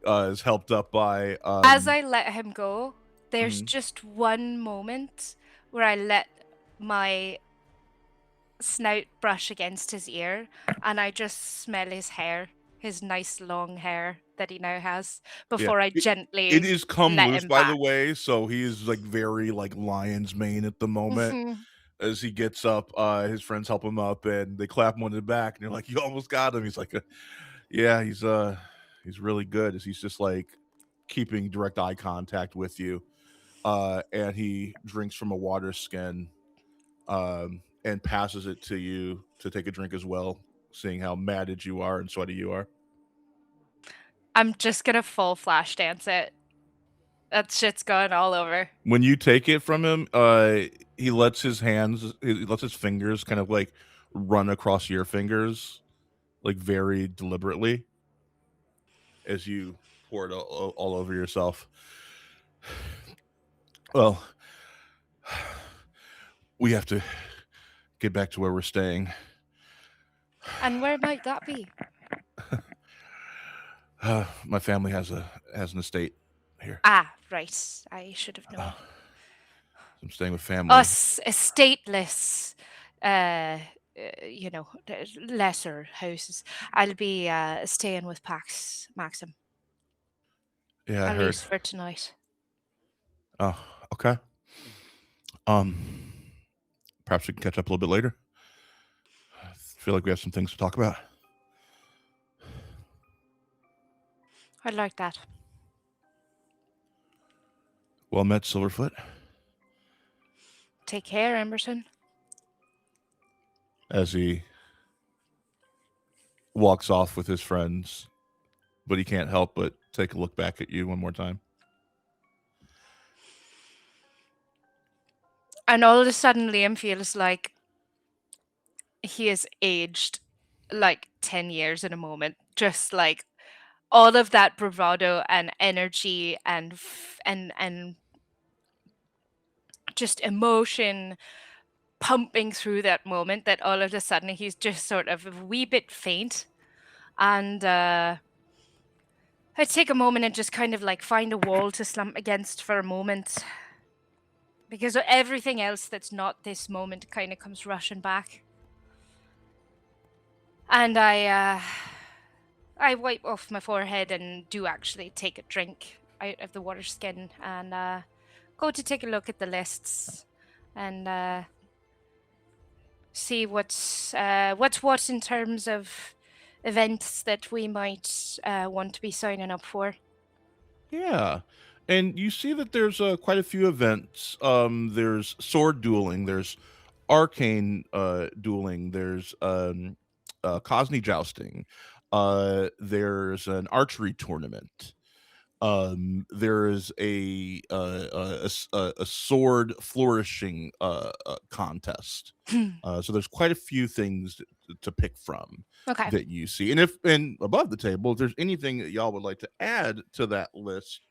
is helped up by. As I let him go, there's just one moment where I let my snout brush against his ear, and I just smell his hair, his nice long hair that he now has, before I gently It is come let loose, him by back. the way, so he is like very like lion's mane at the moment. As he gets up, his friends help him up and they clap him on the back, and they're like, "You almost got him." He's like, "Yeah, he's really good." As he's just like keeping direct eye contact with you, and he drinks from a water skin, and passes it to you to take a drink as well, seeing how matted you are and sweaty you are. I'm just gonna full flash dance it. That shit's going all over. When you take it from him, he lets his fingers kind of like run across your fingers, like very deliberately, as you pour it all over yourself. Well, we have to get back to where we're staying. And where might that be? My family has an estate here. Ah, right. I should have known. I'm staying with family. Us estateless, lesser houses. I'll be staying with Maxim. Yeah, I At heard. least for tonight. Oh, okay. Perhaps we can catch up a little bit later. I feel like we have some things to talk about. I'd like that. Well met, Silverfoot. Take care, Emerson. As he walks off with his friends, but he can't help but take a look back at you one more time. And all of a sudden, Liam feels like he has aged like 10 years in a moment. Just like all of that bravado and energy and just emotion pumping through that moment, that all of a sudden he's just sort of a wee bit faint. And I take a moment and just kind of like find a wall to slump against for a moment, because everything else that's not this moment kind of comes rushing back. And I wipe off my forehead and do actually take a drink out of the water skin and go to take a look at the lists and see what's what in terms of events that we might want to be signing up for. Yeah. And you see that there's quite a few events. There's sword dueling, there's arcane dueling, there's Cosney jousting, there's an archery tournament. There is a sword flourishing contest. So there's quite a few things to pick from Okay. that you see. And above the table, if there's anything that y'all would like to add to that list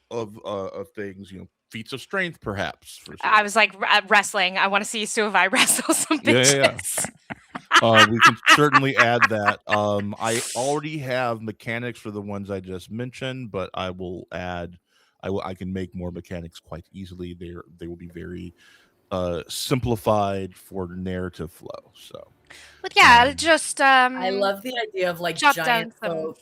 of things, feats of strength, perhaps. I was like wrestling. I want to see Suvi wrestle some Yeah. bitches. We can certainly add that. I already have mechanics for the ones I just mentioned, but I will add. I can make more mechanics quite easily. They will be very simplified for narrative flow. So, But yeah, I'll just I love the idea of like jot giant down some- folk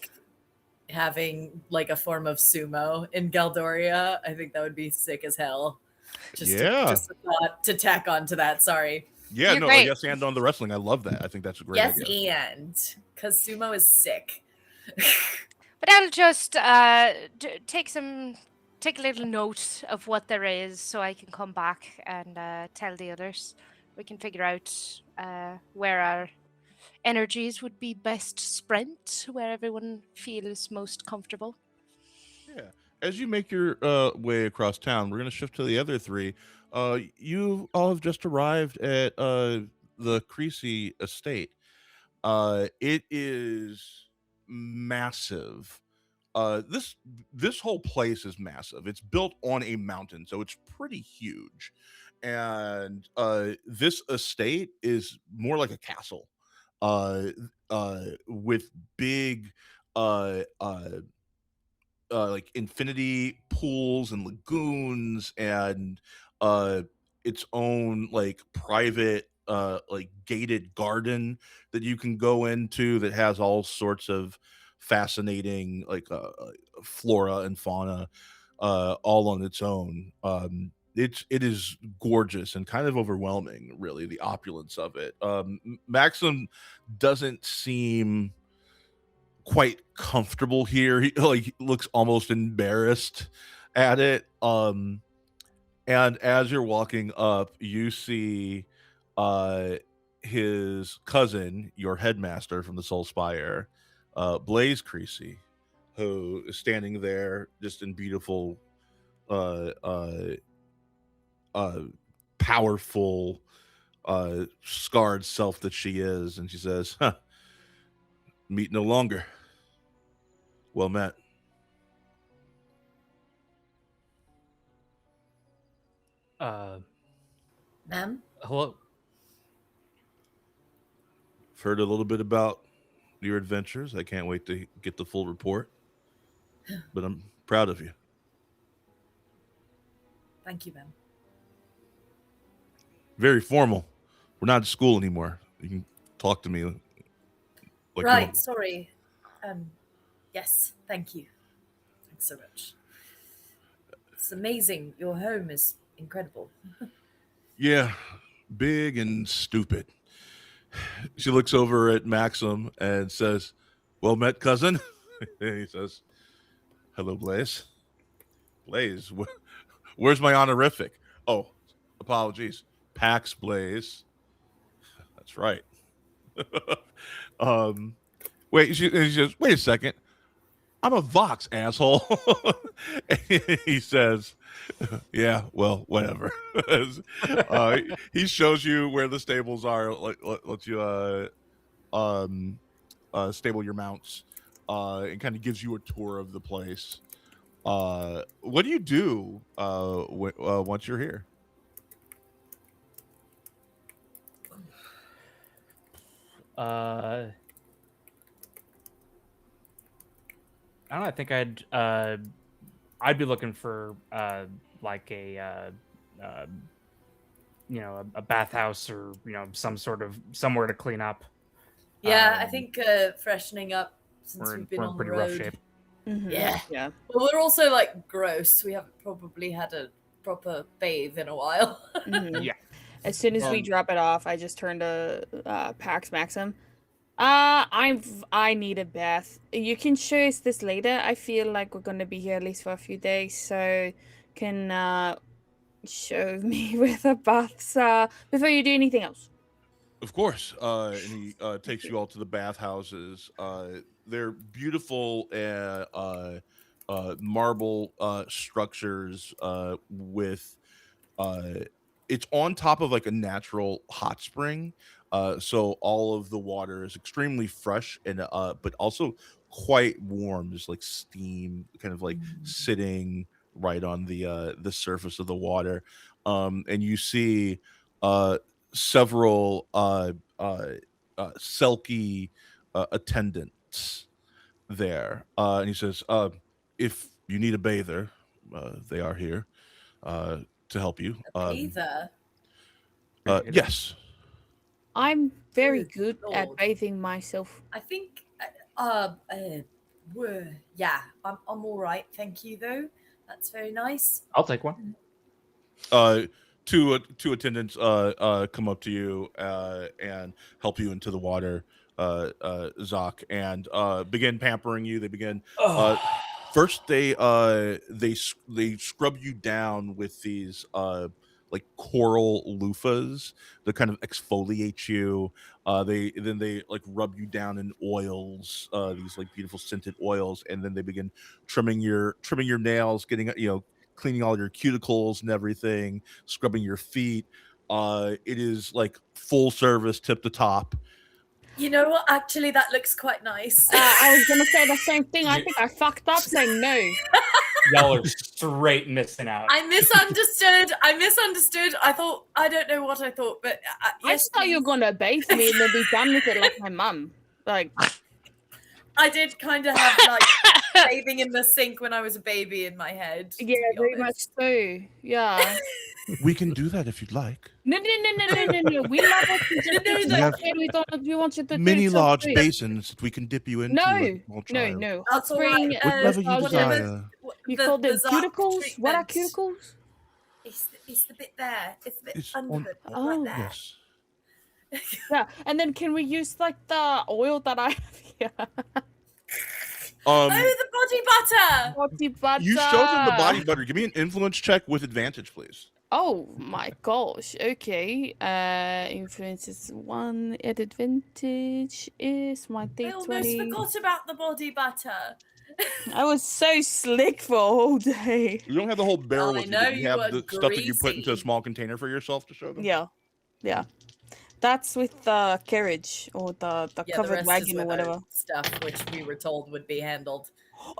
having like a form of sumo in Galdoria. I think that would be sick as hell. Just a thought to tack onto that. Sorry. Yeah, You're no, great. yes, and on the wrestling, I love that. I think that's a great Yes, idea. and because sumo is sick. But I'll just take a little note of what there is, so I can come back and tell the others. We can figure out where our energies would be best spent, where everyone feels most comfortable. Yeah. As you make your way across town, we're going to shift to the other three. You all have just arrived at the Creasy estate. It is massive. This whole place is massive. It's built on a mountain, so it's pretty huge. And this estate is more like a castle, with big like infinity pools and lagoons and its own like private like gated garden that you can go into that has all sorts of fascinating like flora and fauna all on its own. It is gorgeous and kind of overwhelming, really, the opulence of it. Maxim doesn't seem quite comfortable here. He like looks almost embarrassed at it. And as you're walking up, you see his cousin, your headmaster from the Soul Spire, Blaze Creasy, who is standing there just in beautiful powerful scarred self that she is, and she says, huh, meet no longer. Well met. Ma'am? Hello. I've heard a little bit about your adventures. I can't wait to get the full report, but I'm proud of you. Thank you, ma'am. Very formal. We're not at school anymore. You can talk to me like Right, normal. sorry. Yes, thank you. Thanks so much. It's amazing. Your home is incredible. Yeah, big and stupid. She looks over at Maxim and says, well met, cousin. And he says, hello, Blaze. Blaze, where's my honorific? Oh, apologies. Pax Blaze. That's right. Wait, she says, wait a second. I'm a Vox, asshole. He says, yeah, well, whatever. He shows you where the stables are, lets you stable your mounts, and kind of gives you a tour of the place. What do you do once you're here? I don't know. I think I'd be looking for like a a bathhouse or some sort of somewhere to clean up. Yeah, I think freshening up since We're we've been in on the pretty rough road. shape. Yeah. Yeah. Well, we're also like gross. We haven't probably had a proper bathe in a while. Mhm. Yeah. As soon as we Um, drop it off, I just turn to Pax Maxim. I need a bath. You can show us this later. I feel like we're gonna be here at least for a few days, so can show me where the baths are before you do anything else. Of course. And he takes you all to the bathhouses. They're beautiful marble structures with it's on top of like a natural hot spring. So all of the water is extremely fresh and but also quite warm, just like steam kind of like sitting right on the surface of the water. And you see uh several Selkie attendants there. And he says, if you need a bather, they are here to help you. Either. Yes. I'm very Good good at lord. bathing myself. I think. Yeah, I'm all right. Thank you, though. That's very nice. I'll take one. Two attendants come up to you and help you into the water, Zoc, and begin pampering you. They begin first they scrub you down with these like coral loofahs that kind of exfoliate you. They like rub you down in oils, these like beautiful scented oils, and then they begin trimming your nails, getting cleaning all your cuticles and everything, scrubbing your feet. It is like full service, tip to top. You know what? Actually, that looks quite nice. I was gonna say the same thing. I think I fucked up saying no. Y'all are straight missing out. I misunderstood. I don't know what I thought, but I yes, just thought you were please. gonna bathe me and then be done with it like my mum. Like, I did kind of have like bathing in the sink when I was a baby in my head. to yeah, be very much honest. so. Yeah. We can do that if you'd like. No. We love what you just No, did. no, We have We don't. We want you to do Many it so large quick. basins that we can dip you into. No, like a small child. no. That's all right. Spring, Whatever you whatever. desire. You call them Zoc cuticles? What are treatment. cuticles? It's the bit there. It's the bit It's under on- it, like Oh. that. Yes. Yeah, and then can we use like the oil that I have here? Oh, the body butter. Body butter. You showed them the body butter. Give me an influence check with advantage, please. Oh my gosh. Okay. Influence is 1. Advantage is my I almost D20. forgot about the body butter. I was so slick for a whole day. You don't have the whole barrel I with you, know but you you have were the stuff that you put into a greasy. small container for yourself to show them. Yeah. That's with the carriage or the Yeah, the covered rest is wagon or with whatever. our stuff, which we were told would be handled.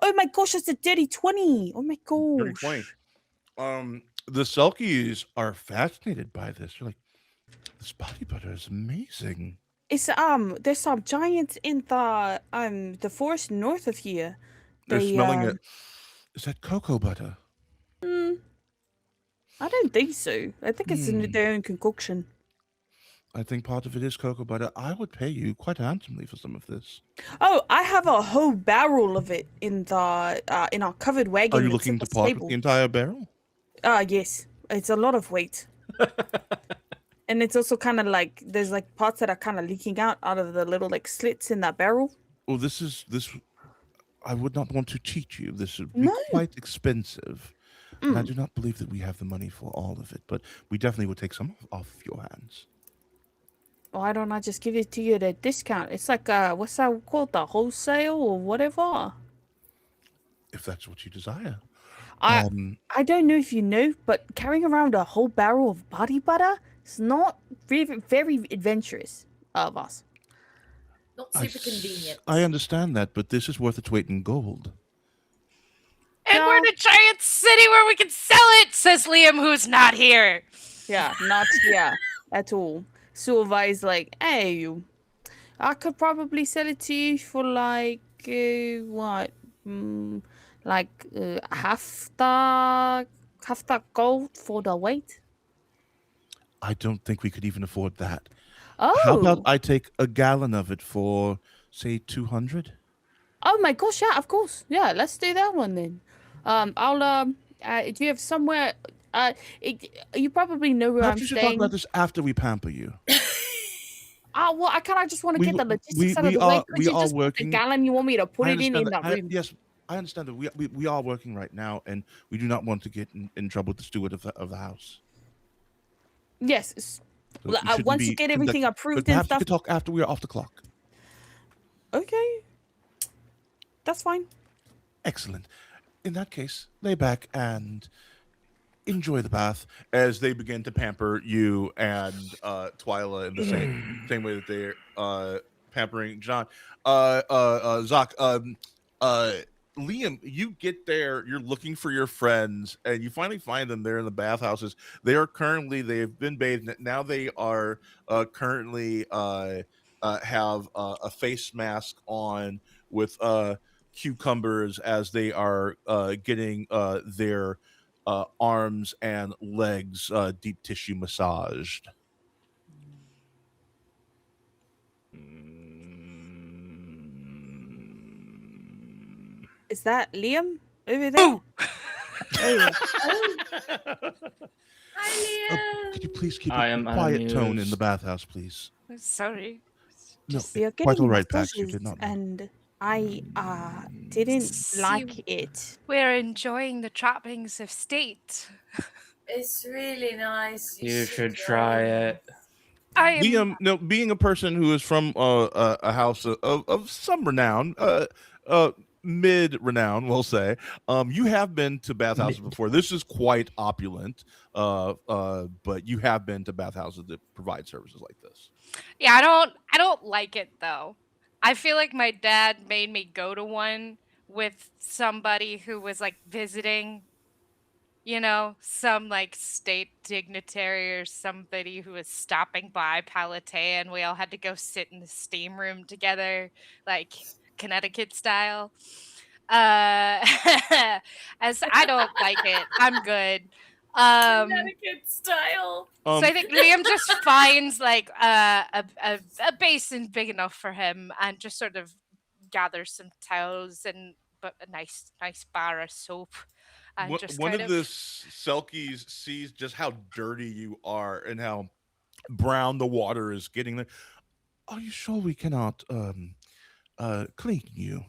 Oh my gosh, it's a dirty 20. Oh my Dirty gosh. 20. The Selkies are fascinated by this. They're like, this body butter is amazing. It's there's some giants in the forest north of here. They're They, smelling it. Is that cocoa butter? I don't think so. I think it's in their own concoction. I think part of it is cocoa butter. I would pay you quite handsomely for some of this. Oh, I have a whole barrel of it in our covered wagon. Are you that's looking in to the part stable. with the entire barrel? Yes. It's a lot of weight. And it's also kind of like there's like parts that are kind of leaking out of the little like slits in that barrel. Oh, this. I would not want to cheat you. This would be No. quite expensive. And I do not believe that we have the money for all of it, but we definitely would take some off your hands. Why don't I just give it to you at a discount? It's like what's that called? The wholesale or whatever. If that's what you desire. I don't know if you know, but carrying around a whole barrel of body butter is not very, very adventurous of us. Not super convenient. I understand that, but this is worth its weight in gold. And we're in a giant city where we can sell it, says Liam, who's not here. Yeah, not at all. Sylvi's like, hey, I could probably sell it to you for like what, like half the gold for the weight. I don't think we could even afford that. How about Oh. I take a gallon of it for, say, 200? Oh my gosh, yeah, of course. Yeah, let's do that one then. I'll do you have somewhere you probably know where Perhaps I'm we should talk staying. about this after we pamper you. Well, I kind of just want to get the logistics out of We the way. are Could you just get the working. gallon you want me to put I it in understand that room? yes, I understand that we are working right now, and we do not want to get in trouble with the steward of the house. Yes. So we shouldn't Once you be get everything but approved and perhaps we stuff. could talk after we are off the clock. Okay. That's fine. Excellent. In that case, lay back and enjoy the bath as they begin to pamper you and Twyla in the same way that they're pampering John. Zach, Liam, you get there, you're looking for your friends, and you finally find them there in the bathhouses. They've been bathed. Now they are currently have a face mask on with cucumbers as they are getting their arms and legs deep tissue massaged. Is that Liam over there? Hi, Could you Liam. please keep I a am quiet tone in the unamused. bathhouse, please? Sorry. No, Just- We are quite all getting right, Pax. You massages, did not know. and I didn't See, like it. We're enjoying the trappings of state. It's really nice. You should try it. I am. Liam, no, being a person who is from a house of some renown, mid renown, we'll say, you have been to bathhouses before. This is quite opulent, but you have been to bathhouses that provide services like this. Yeah, I don't like it though. I feel like my dad made me go to one with somebody who was like visiting, you know, some like state dignitary or somebody who was stopping by Palatine, and we all had to go sit in the steam room together, like Connecticut style. As I don't like it. I'm good. Connecticut style. So I think Liam just finds like a basin big enough for him and just sort of gathers some towels and but a nice bar of soap and just One kind of the Selkies sees just how dirty you are and how brown the water is getting there. Are you sure we cannot clean you?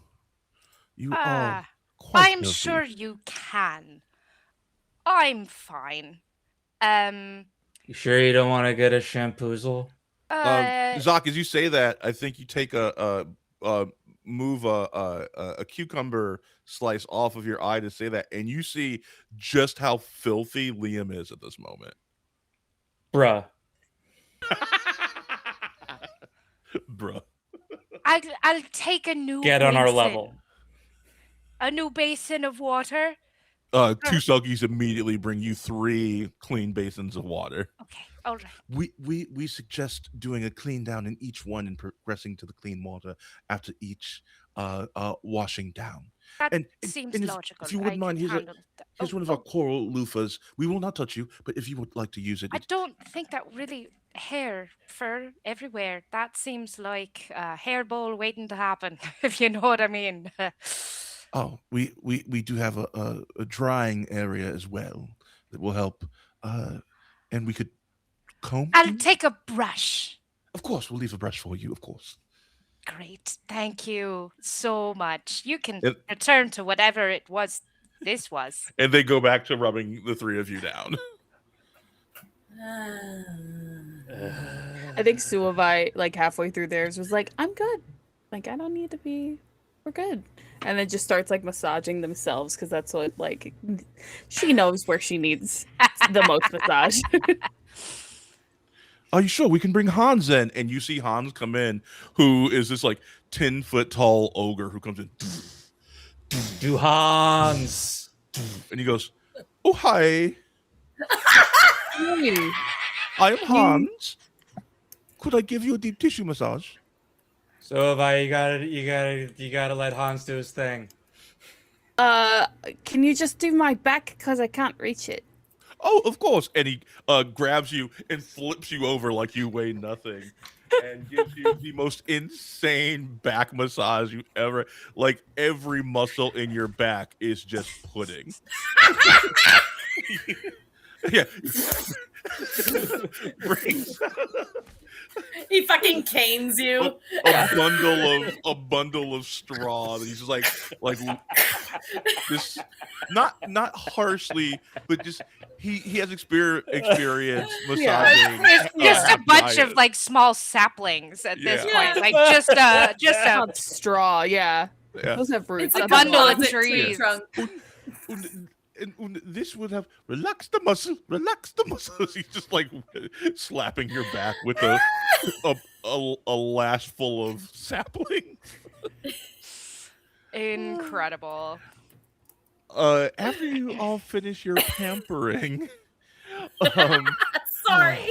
You are quite I'm filthy. sure you can. I'm fine. You sure you don't want to get a shampoozle? Zach, as you say that, I think you take move a cucumber slice off of your eye to say that, and you see just how filthy Liam is at this moment. Bruh. Bruh. I'll take a new Get on our basin. level. A new basin of water. Two Selkies immediately bring you 3 clean basins of water. Okay, all right. We suggest doing a clean down in each one and progressing to the clean water after each washing down. That And seems logical. If you wouldn't mind, here's one of our coral loofahs. We will not touch you, but if you would like to use it, I don't think that really fur everywhere. That seems like a hairball waiting to happen, if you know what I mean. oh, we do have a drying area as well that will help, and we could comb. I'll take a brush. Of course, we'll leave a brush for you. Of course. Great, thank you so much. You can return to whatever it was. This was. And they go back to rubbing the 3 of you down. I think Suavai, like halfway through theirs, was like, I'm good. Like, I don't need to be. We're good. And then just starts like massaging themselves because that's what like she knows where she needs the most massage. Are you sure we can bring Hans in? And you see Hans come in, who is this like 10-foot tall ogre who comes in. Do Hans. And he goes, oh, hi. Hey. I am Hans. Could I give you a deep tissue massage? So you gotta let Hans do his thing. Can you just do my back because I can't reach it? Oh, of course. And he grabs you and flips you over like you weigh nothing. and gives you the most insane back massage you ever. Like every muscle in your back is just pudding. Yeah. Brings He fucking canes you. a bundle of straw. He's just like this, not harshly, but just he has experience massaging. It's just a bunch of giant. like small saplings at this Yeah. point, like just a Not straw, yeah. Yeah. Those have roots. It's A a bundle of composite tree trees. trunk. And this would have relaxed the muscle. He's just like slapping your back with a lash full of sapling. Incredible. After you all finish your pampering, Sorry.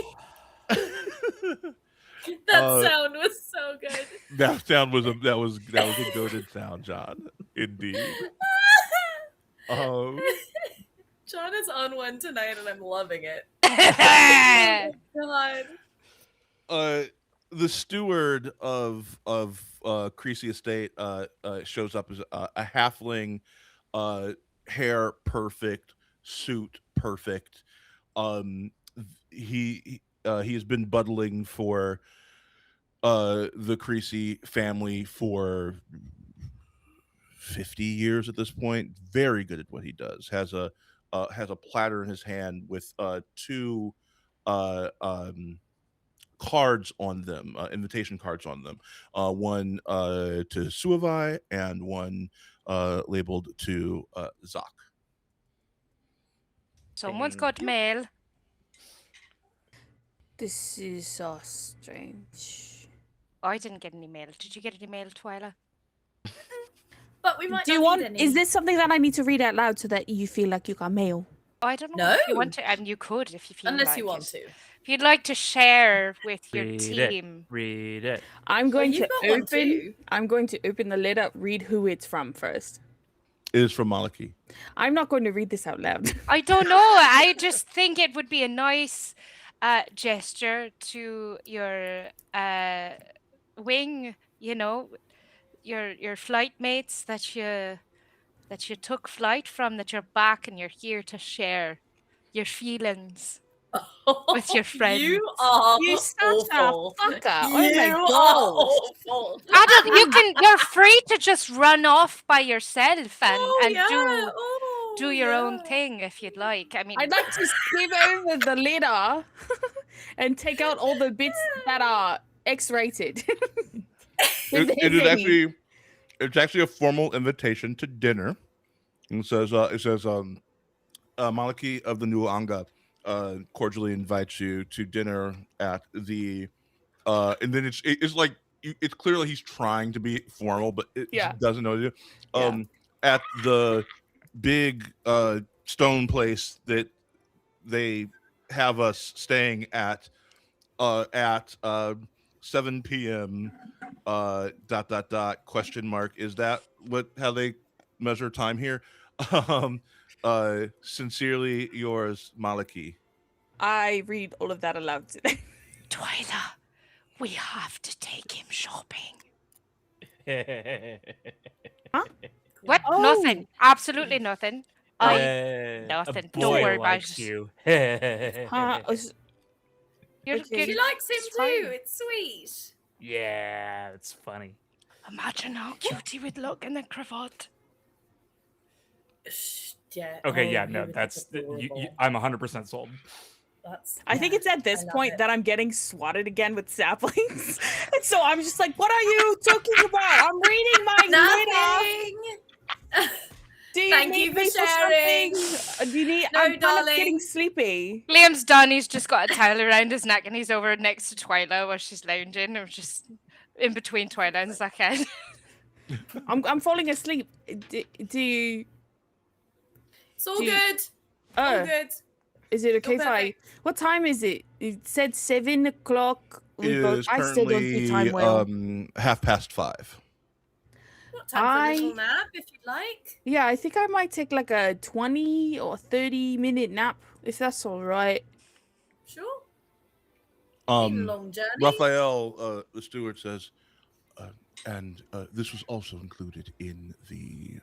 That sound was so good. that sound was a goated sound, John. Indeed. John is on one tonight, and I'm loving it. God. The steward of Creasy Estate shows up as a halfling, hair perfect, suit perfect. He has been buddling for the Creasy family for 50 years at this point. Very good at what he does. Has a platter in his hand with two cards on them, invitation cards on them. One to Suavai and one labeled to Zak. Someone's got mail. This is so strange. I didn't get any mail. Did you get any mail, Twyla? But we might Do you not want? need any. Is this something that I need to read out loud so that you feel like you got mail? I don't know if you No. want to, and you could if you feel Unless like you want it. to. If you'd like to share with your Read team. Read it. I'm going you've to got one open. too. I'm going to open the letter. Read who it's from first. It is from Maliki. I'm not going to read this out loud. I don't know. I just think it would be a nice gesture to your wing, you know, your flight mates that you took flight from, that you're back and you're here to share your feelings with your friends. You are You're such awful. a fucker. Oh You my are god. awful. Adam, you're free to just run off by yourself and, do your own thing if you'd like. I mean, I'd like to skip over the letter and take out all the bits that are X-rated. It's actually a formal invitation to dinner. And it says Maliki of the New Anga cordially invites you to dinner at the and then it's like it's clearly he's trying to be formal, but it doesn't know what to do. At the big stone place that they have us staying at 7 p.m. ... question mark. Is that how they measure time here? Sincerely yours, Maliki. I read all of that aloud today. Twyla, we have to take him shopping. What? Oh. Nothing. Absolutely nothing. A Nothing. Don't boy worry about likes it. you. You're Okay. good. She likes him It's too. fine. It's sweet. Yeah, it's funny. Imagine how cute he would look in the cravat. Yeah. Okay, oh, yeah, he no, would look that's adorable. I'm 100% sold. I think it's at this I love point it. that I'm getting swatted again with saplings. And so I'm just like, what are you talking about? I'm reading my letter. Nothing. Do you Thank need you for me sharing. something? Do you need? No, I'm kind of darling. getting sleepy. Liam's done. He's just got a towel around his neck and he's over next to Twyla while she's lounging. Or just in between Twyla and Zackhead. I'm falling asleep. Do you? It's all Do you- good. All Oh, good. is it okay if I? perfect. What time is it? It said 7 o'clock. It is I still don't see time well. currently 5:30. Got time for a little nap if you'd like. Yeah, I think I might take like a 20 or 30-minute nap if that's all right. Sure. Long journey. Raphael, the steward says, and this was also included in the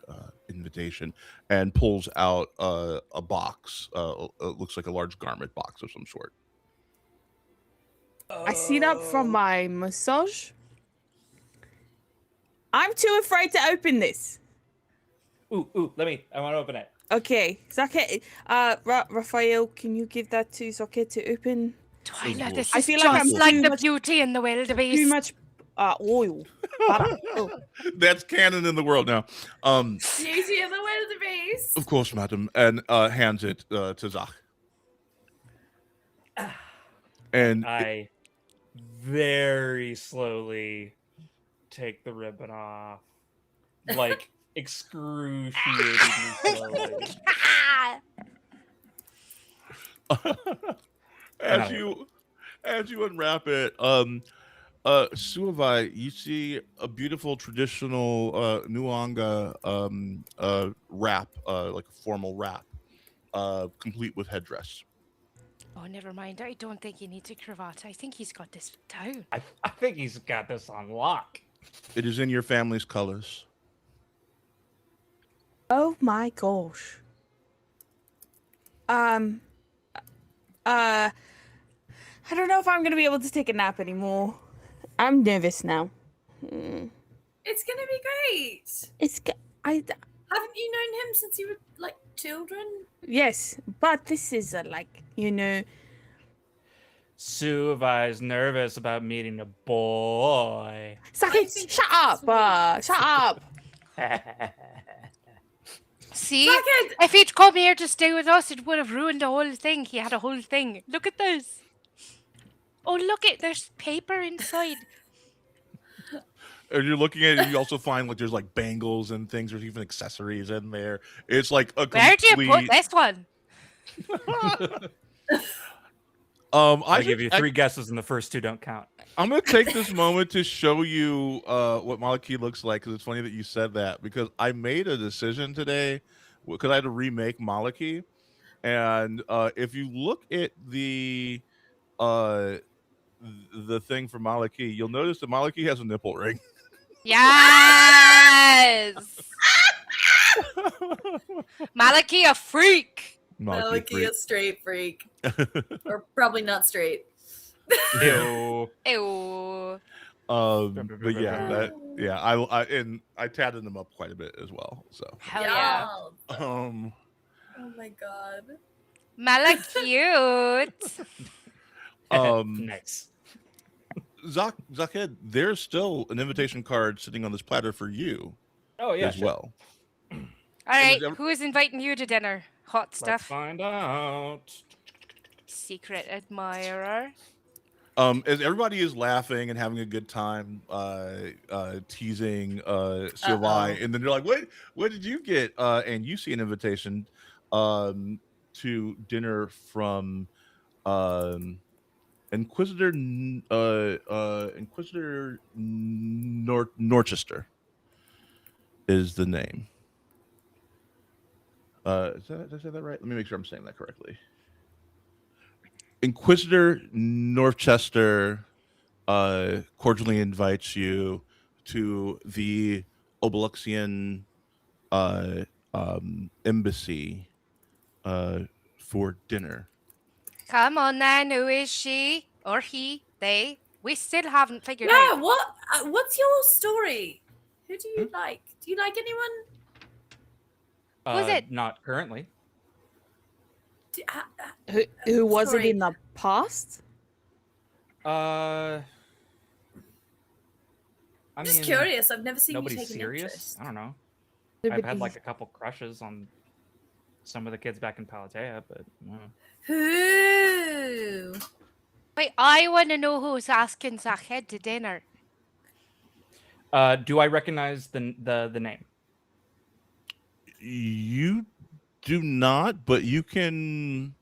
invitation, and pulls out a box. It looks like a large garment box of some sort. I sit up from my massage. I'm too afraid to open this. Ooh, I want to open it. Okay, Zaket, Raphael, can you give that to Zaket to open? Twyla, this I is feel like I'm just like too the much- Beauty and the Too Wildebeest. much oil. Butter. Oh. That's canon in the world now. Beauty of the Wildebeest. Of course, madam, and hands it to Zach. And I very slowly take the ribbon off, like excruciatingly slowly. as you unwrap it, Suavai, you see a beautiful traditional Nuanga wrap, like a formal wrap, complete with headdress. Oh, never mind. I don't think he needs a cravat. I think he's got this down. I think he's got this on lock. It is in your family's colors. Oh my gosh. I don't know if I'm gonna be able to take a nap anymore. I'm nervous now. It's gonna be great. I Haven't you known him since you were like children? yes, but this is Suavai's nervous about meeting a boy. Zaket, shut up! Shut up! See? Zaket! If he'd come here to stay with us, it would have ruined the whole thing. He had a whole thing. Look at this. Oh, look it. There's paper inside. And you're looking at it, you also find like there's like bangles and things. There's even accessories in there. It's like a complete... Where do you put this one? I give you 3 guesses, and the first 2 don't count. I'm gonna take this moment to show you what Maliki looks like, because it's funny that you said that, because I made a decision today because I had to remake Maliki, and if you look at the thing for Maliki, you'll notice that Maliki has a nipple ring. Yes! Maliki, a freak! Maliki, a straight freak. Or probably not straight. Ew. Ew. But I tatted them up quite a bit as well. So Hell yeah. Oh my god. Malakute. Nice. Zakhed, there's still an invitation card sitting on this platter for you Oh yeah. as well. All right, ever- who is inviting you to dinner? Hot Let's stuff. find out. Secret admirer. As everybody is laughing and having a good time, teasing Sylvie, and then they're like, what did you get? And you see an invitation to dinner from Inquisitor Norchester is the name. Did I say that right? Let me make sure I'm saying that correctly. Inquisitor Norchester cordially invites you to the Obluxian embassy for dinner. Come on then, who is she? Or he? They? We still haven't figured Yeah, out. what's your story? Who do you like? Do you like anyone? Was it- Not currently. Who was it Sorry. in the past? I I'm just mean, curious. I've never seen you nobody's take an serious. interest. I don't know. I've had like a couple crushes on some of the kids back in Palatea, but Who? Wait, I want to know who's asking Zakhed to dinner. do I recognize the name? You do not, but you can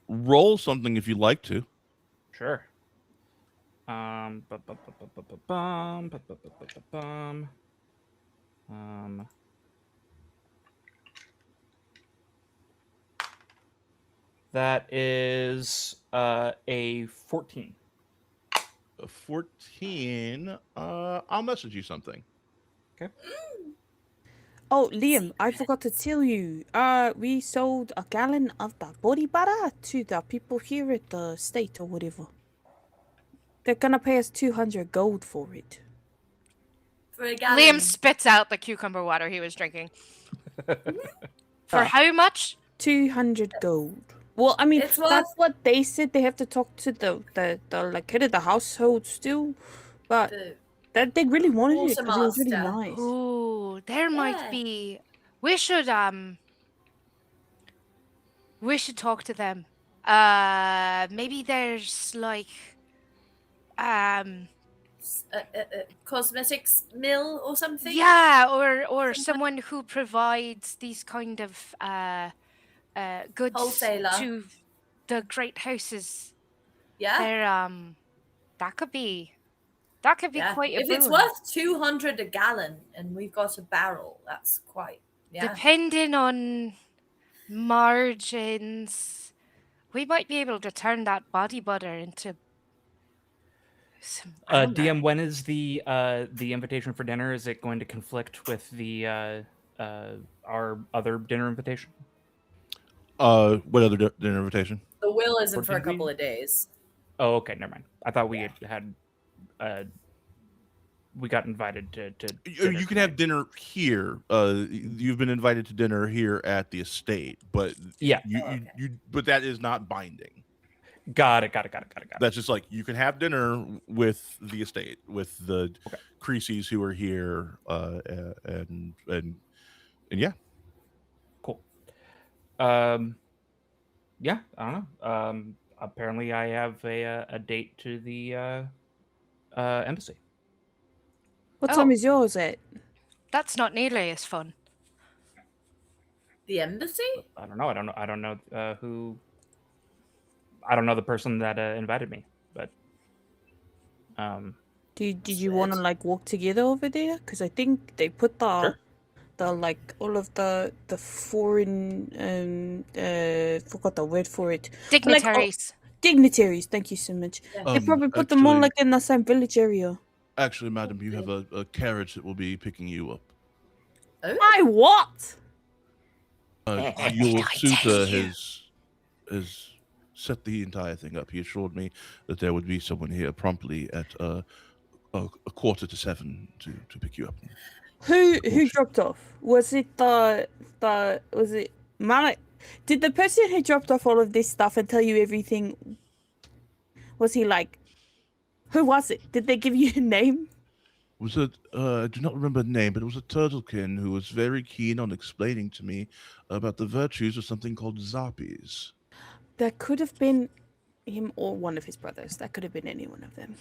roll something if you'd like to. Sure. That is a 14. 14. I'll message you something. Oh, Liam, I forgot to tell you. We sold a gallon of the body butter to the people here at the state or whatever. They're gonna pay us 200 gold for it. For a gallon. Liam spits out the cucumber water he was drinking. For how much? 200 gold. Well, I mean, It's worth- that's what they said. They have to talk to the like head of the household still, but that they really wanted it because it was really Quartermaster. nice. Ooh, there might Yeah. be. We should talk to them. Maybe there's like Cosmetics mill or something. yeah, or someone who provides these kind of goods Wholesaler. to the great houses. Yeah. They're that could be quite a If it's boon. worth 200 a gallon and we've got a barrel, that's quite Depending on margins, we might be able to turn that body butter into some. I don't know. DM, when is the invitation for dinner? Is it going to conflict with the our other dinner invitation? What other dinner invitation? The Wyll isn't Or for a did we- couple of days. Oh, okay, never mind. I thought we had we got invited to dinner You can have dinner here. You've been invited to dinner here at the estate, but yeah, but that is not binding. Got it. That's just like you can have dinner with the estate, with the Creases who are here, and yeah. Cool. Yeah, I don't know. Apparently, I have a date to the embassy. What time is yours at? That's not nearly as fun. The embassy? I don't know. I don't know who. I don't know the person that invited me, but Did you want to like walk together over there? Because I think they put the like all of the foreign forgot the word for it. Dignitaries. Dignitaries. Thank you so much. They probably put them all like in the same village area. Actually, madam, you have a carriage that will be picking you up. My what? Your suitor has set the entire thing up. He assured me that there would be someone here promptly at a 6:45 to pick you up. Who dropped off? Was it was it Malik? Did the person who dropped off all of this stuff and tell you everything? Was he like? Who was it? Did they give you a name? Was it? I do not remember the name, but it was a turtlekin who was very keen on explaining to me about the virtues of something called zappies. That could have been him or one of his brothers. That could have been any one of them.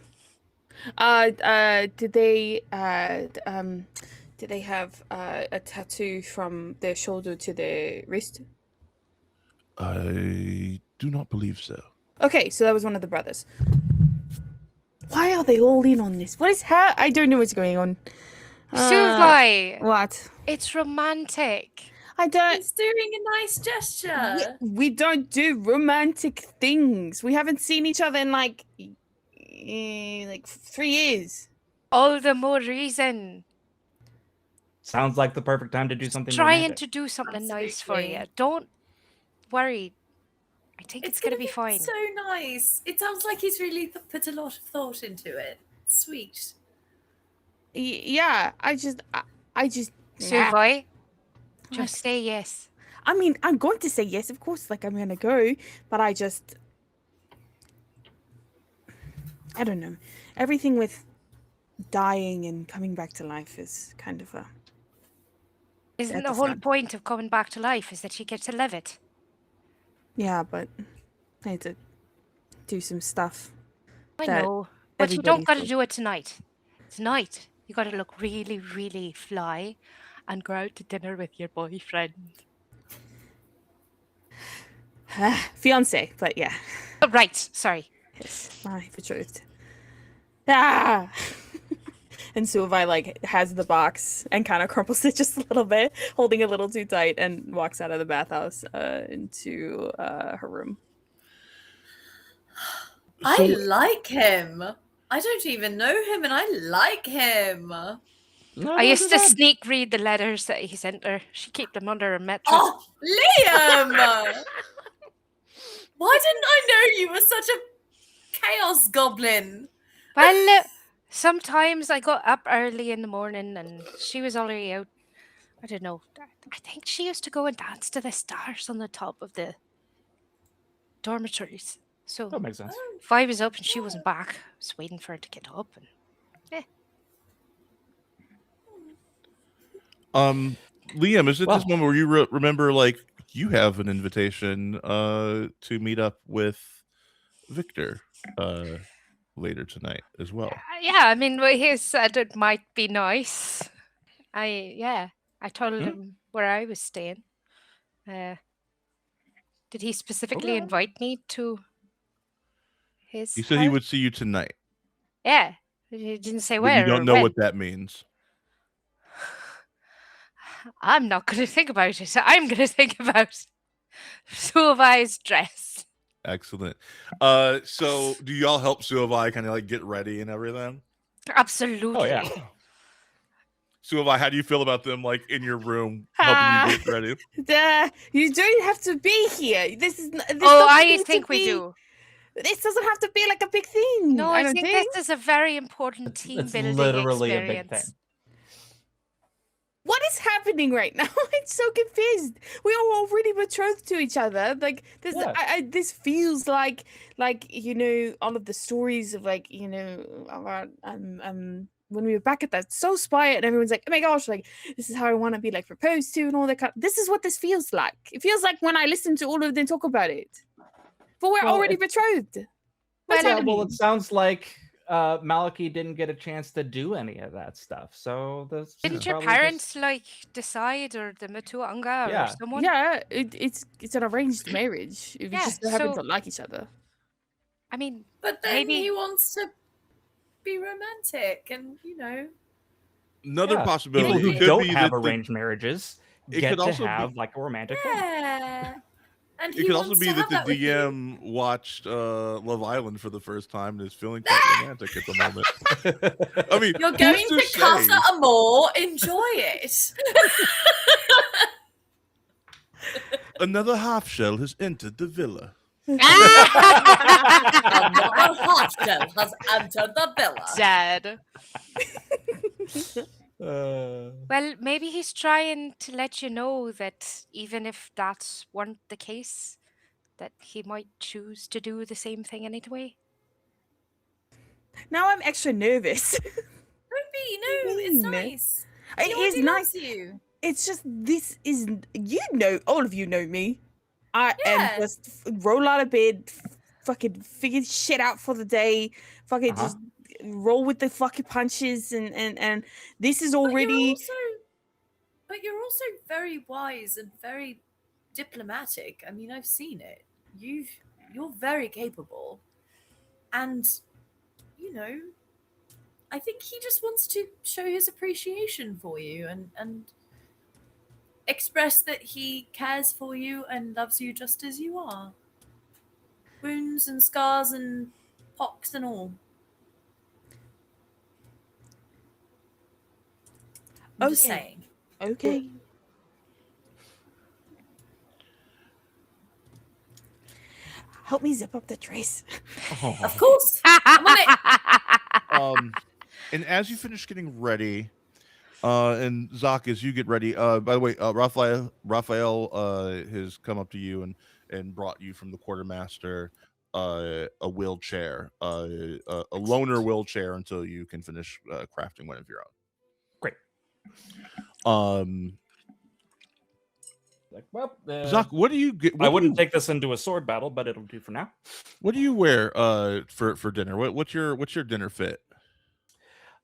Did they have a tattoo from their shoulder to their wrist? I do not believe so. Okay, so that was one of the brothers. Why are they all in on this? What is I don't know what's going on. Suvai. What? It's romantic. I don't. He's doing a nice gesture. We don't do romantic things. We haven't seen each other in like 3 years. All the more reason. Sounds like the perfect time to do something. Trying romantic. to do something nice for you. Don't worry. I think it's gonna be fine. So nice. It sounds like he's really put a lot of thought into it. Sweet. Yeah, I just. Suvai, just say yes. I mean, I'm going to say yes, of course. Like I'm gonna go, but I don't know. Everything with dying and coming back to life is kind of a. Isn't the whole point of coming back to life is that you get to live it? Yeah, but I had to do some stuff. I know, but you don't got to do it tonight. Tonight, you got to look really, really fly and go out to dinner with your boyfriend. Fiance, but yeah. Oh, right, sorry. Yes, my betrothed. Ah! And Suvai like has the box and kind of crumples it just a little bit, holding it a little too tight, and walks out of the bathhouse into her room. I like him. I don't even know him, and I like him. No, I don't used do to that. sneak read the letters that he sent her. She kept them under her mattress. Oh, Liam! Why didn't I know you were such a chaos goblin? Well, sometimes I got up early in the morning and she was already out. I don't know. I think she used to go and dance to the stars on the top of the dormitories. So That makes sense. if I was up and she wasn't back, I was waiting for her to get up. And Liam, is it this Well. moment where you remember, like, you have an invitation to meet up with Victor later tonight as well? yeah, I mean, he said it might be nice. I told him where I was staying. Did he specifically invite me to his He said he house? would see you tonight. Yeah. He didn't say But where. you don't or know when. what that means. I'm not going to think about it. I'm going to think about Suavai's dress. Excellent. So do y'all help Suavai kind of like get ready and everything? Absolutely. Oh yeah. Suavai, how do you feel about them like in your room helping you get ready? You don't have to be here. This I think we do. This doesn't have to be like a big thing. No, I think this is a very important team It's building literally experience. a big thing. What is happening right now? I'm so confused. We are already betrothed to each other. Like this, Yeah. this feels like all of the stories of about when we were back at that so spy and everyone's like, oh my gosh, like this is how I want to be like proposed to and all that kind. This is what this feels like. It feels like when I listen to all of them talk about it. But we're already betrothed. What's happening? Well, it sounds like Maliki didn't get a chance to do any of that stuff. So didn't your parents decide, or the Matuanga or someone? Yeah, it's an arranged marriage. If you just happen to like each other. I mean, but then maybe he wants to be romantic, and another possibility. People who could don't be have that arranged marriages it get could to also have be, like a romantic thing. Yeah. And it could also be that the DM watched Love Island for the first time and is feeling quite romantic at the moment. I mean, you're going to Casa Amor. Enjoy it. Another half shell has entered the villa. Another half shell has entered the villa. Dead. Well, maybe he's trying to let you know that even if that weren't the case, that he might choose to do the same thing anyway. Now I'm extra nervous. Don't be. No, it's nice. It is nice. You. It's just all of you know me. I am just roll out of bed, fucking figure shit out for the day, fucking just roll with the fucking punches, and this is already. But you're also very wise and very diplomatic. I mean, I've seen it. You're very capable, and I think he just wants to show his appreciation for you and express that he cares for you and loves you just as you are. Wounds and scars and pox and all. I'm just saying. Okay. Help me zip up the dress. Of course. I'm on it. And as you finish getting ready, and Zach, as you get ready, by the way, Raphael has come up to you and brought you from the quartermaster a wheelchair, a loaner wheelchair until you can finish crafting one of your own. Great. Zach, what do you get? I wouldn't take this into a sword battle, but it'll do for now. What do you wear for dinner? What's your dinner fit?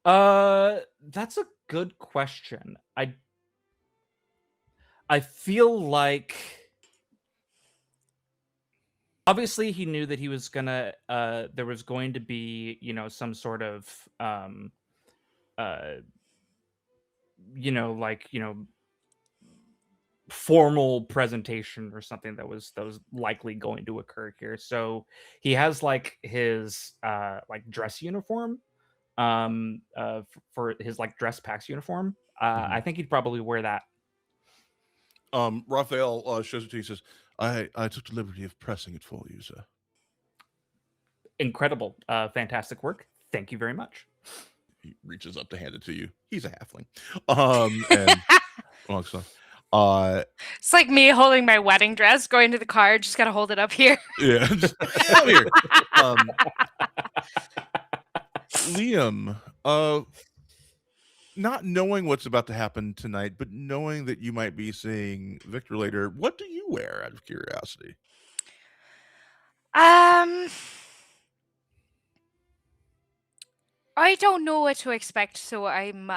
That's a good question. I feel like obviously he knew that he was gonna there was going to be, some sort of formal presentation or something that was likely going to occur here. So he has like his like dress uniform, for his like dress packs uniform. I think he'd probably wear that. Raphael shows it to you. He says, I took the liberty of pressing it for you, sir. Incredible, fantastic work. Thank you very much. He reaches up to hand it to you. He's a halfling. And long stuff. It's like me holding my wedding dress, going to the car, just gotta hold it up here. Yeah, just out here. Liam, not knowing what's about to happen tonight, but knowing that you might be seeing Victor later, what do you wear out of curiosity? I don't know what to expect, so I'm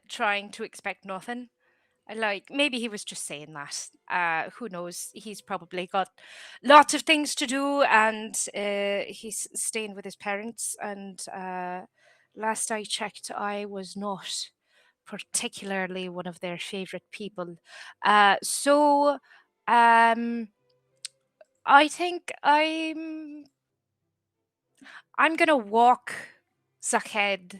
trying to expect nothing. Like, maybe he was just saying that. Who knows? He's probably got lots of things to do, and he's staying with his parents. And last I checked, I was not particularly one of their favorite people. So I think I'm gonna walk Zakhed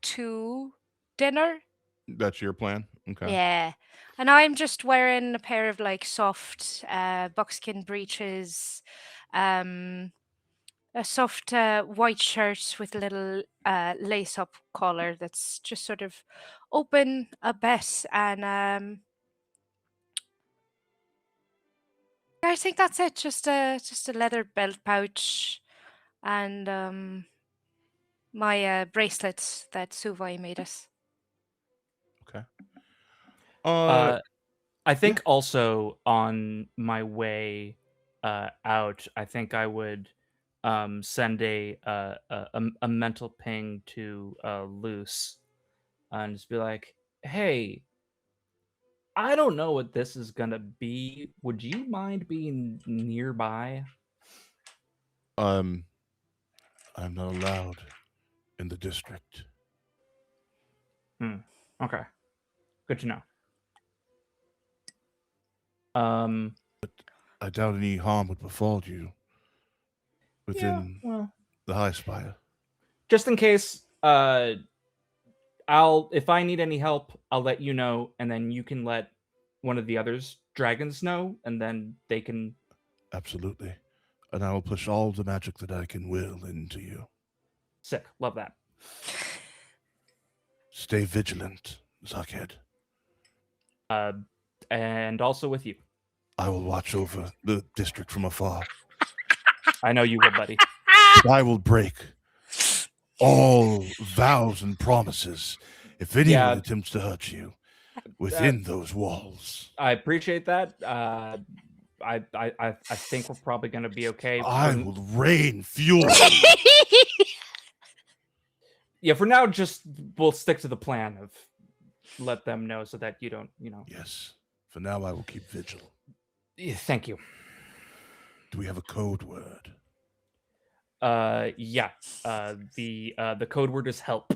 to dinner. That's your plan? Okay. Yeah. And I'm just wearing a pair of like soft buckskin breeches, a soft white shirt with a little lace up collar that's just sort of open a bit. And I think that's it. Just a leather belt pouch and my bracelet that Suvai made us. Okay. I think also on my way out, I think I would send a mental ping to Luce and just be like, "Hey, I don't know what this is gonna be. Would you mind being nearby?" I'm not allowed in the district. Okay. Good to know. But I doubt any harm would befall you within the High Spire. Just in case, if I need any help, I'll let you know, and then you can let one of the others dragons know, and then they can. Absolutely. And I will push all the magic that I can will into you. Sick. Love that. Stay vigilant, Zakhed. And also with you. I will watch over the district from afar. I know you will, buddy. But I will break all vows and promises if anyone attempts to hurt you within those walls. I appreciate that. I think we're probably going to be okay. I will rain fury. Yeah, for now, just we'll stick to the plan of let them know so that you don't, Yes. For now, I will keep vigil. Yeah, thank you. Do we have a code word? Yeah. The code word is help.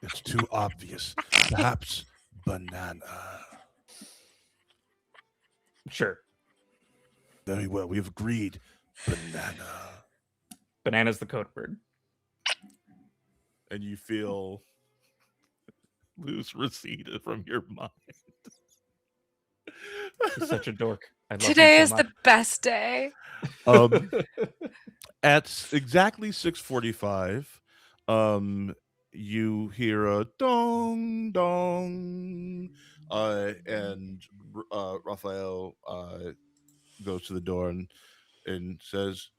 It's too obvious. Perhaps banana. Sure. Very well. We've agreed. Banana. Banana's the code word. And you feel loose receded from your mind. He's such a dork. I love Today him is so the best day. At exactly 6:45, you hear a dong dong, and Raphael goes to the door and says,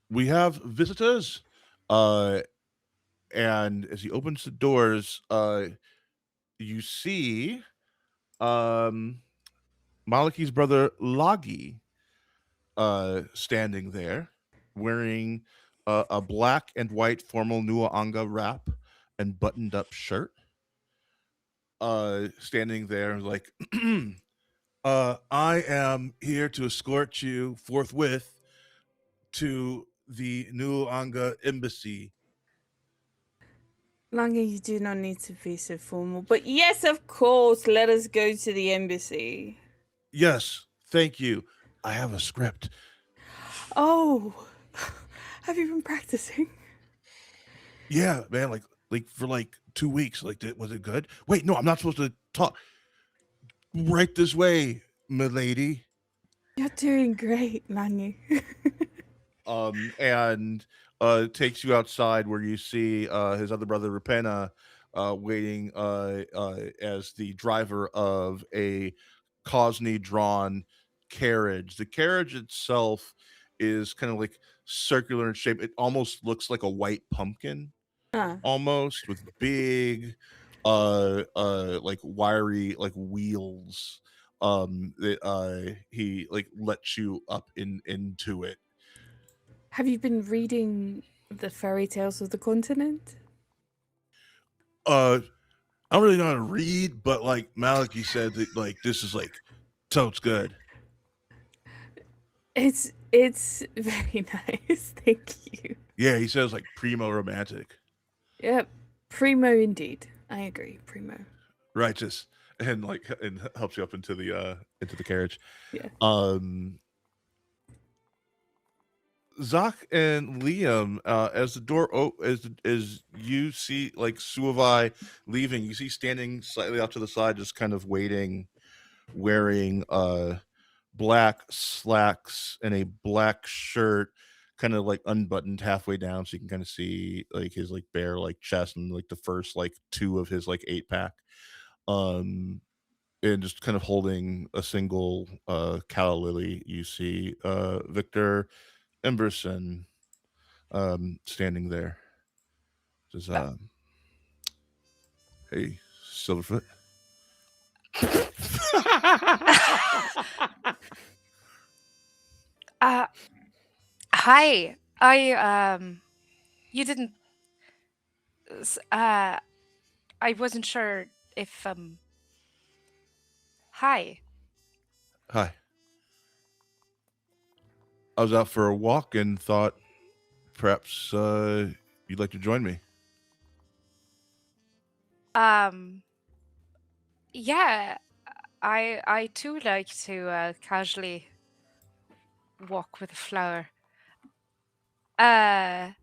"We have visitors." And as he opens the doors, you see Malachi's brother Lagi standing there, wearing a black and white formal Nuaanga wrap and buttoned up shirt. Standing there like, I am here to escort you forthwith to the Nuaanga embassy. Longer, you do not need to be so formal. But yes, of course, let us go to the embassy. Yes, thank you. I have a script. Oh, have you been practicing? Yeah, man, like for like 2 weeks. Like, was it good? Wait, no, I'm not supposed to talk. Right this way, milady. You're doing great, Manny. And takes you outside where you see his other brother Rapena waiting as the driver of a Cosney drawn carriage. The carriage itself is kind of like circular in shape. It almost looks like a white pumpkin, almost, with big like wiry like wheels. That he like lets you up into it. Have you been reading the fairy tales of the continent? I don't really know how to read, but like Maliki said that like this is like totes good. It's very nice, thank you. Yeah, he says like primo romantic. Yep, primo indeed. I agree, primo. Righteous. And like and helps you up into the carriage. Yeah. Zach and Liam, as the door as you see like Suavai leaving, you see standing slightly off to the side, just kind of waiting, wearing black slacks and a black shirt, kind of like unbuttoned halfway down, so you can kind of see like his like bare like chest and like the first like 2 of his like 8-pack. And just kind of holding a single calla lily, you see Victor Emberson standing there. Says, hey, Silverfoot. Hi. You didn't. I wasn't sure if Hi. Hi. I was out for a walk and thought perhaps you'd like to join me. Yeah. I too like to casually walk with a flower. I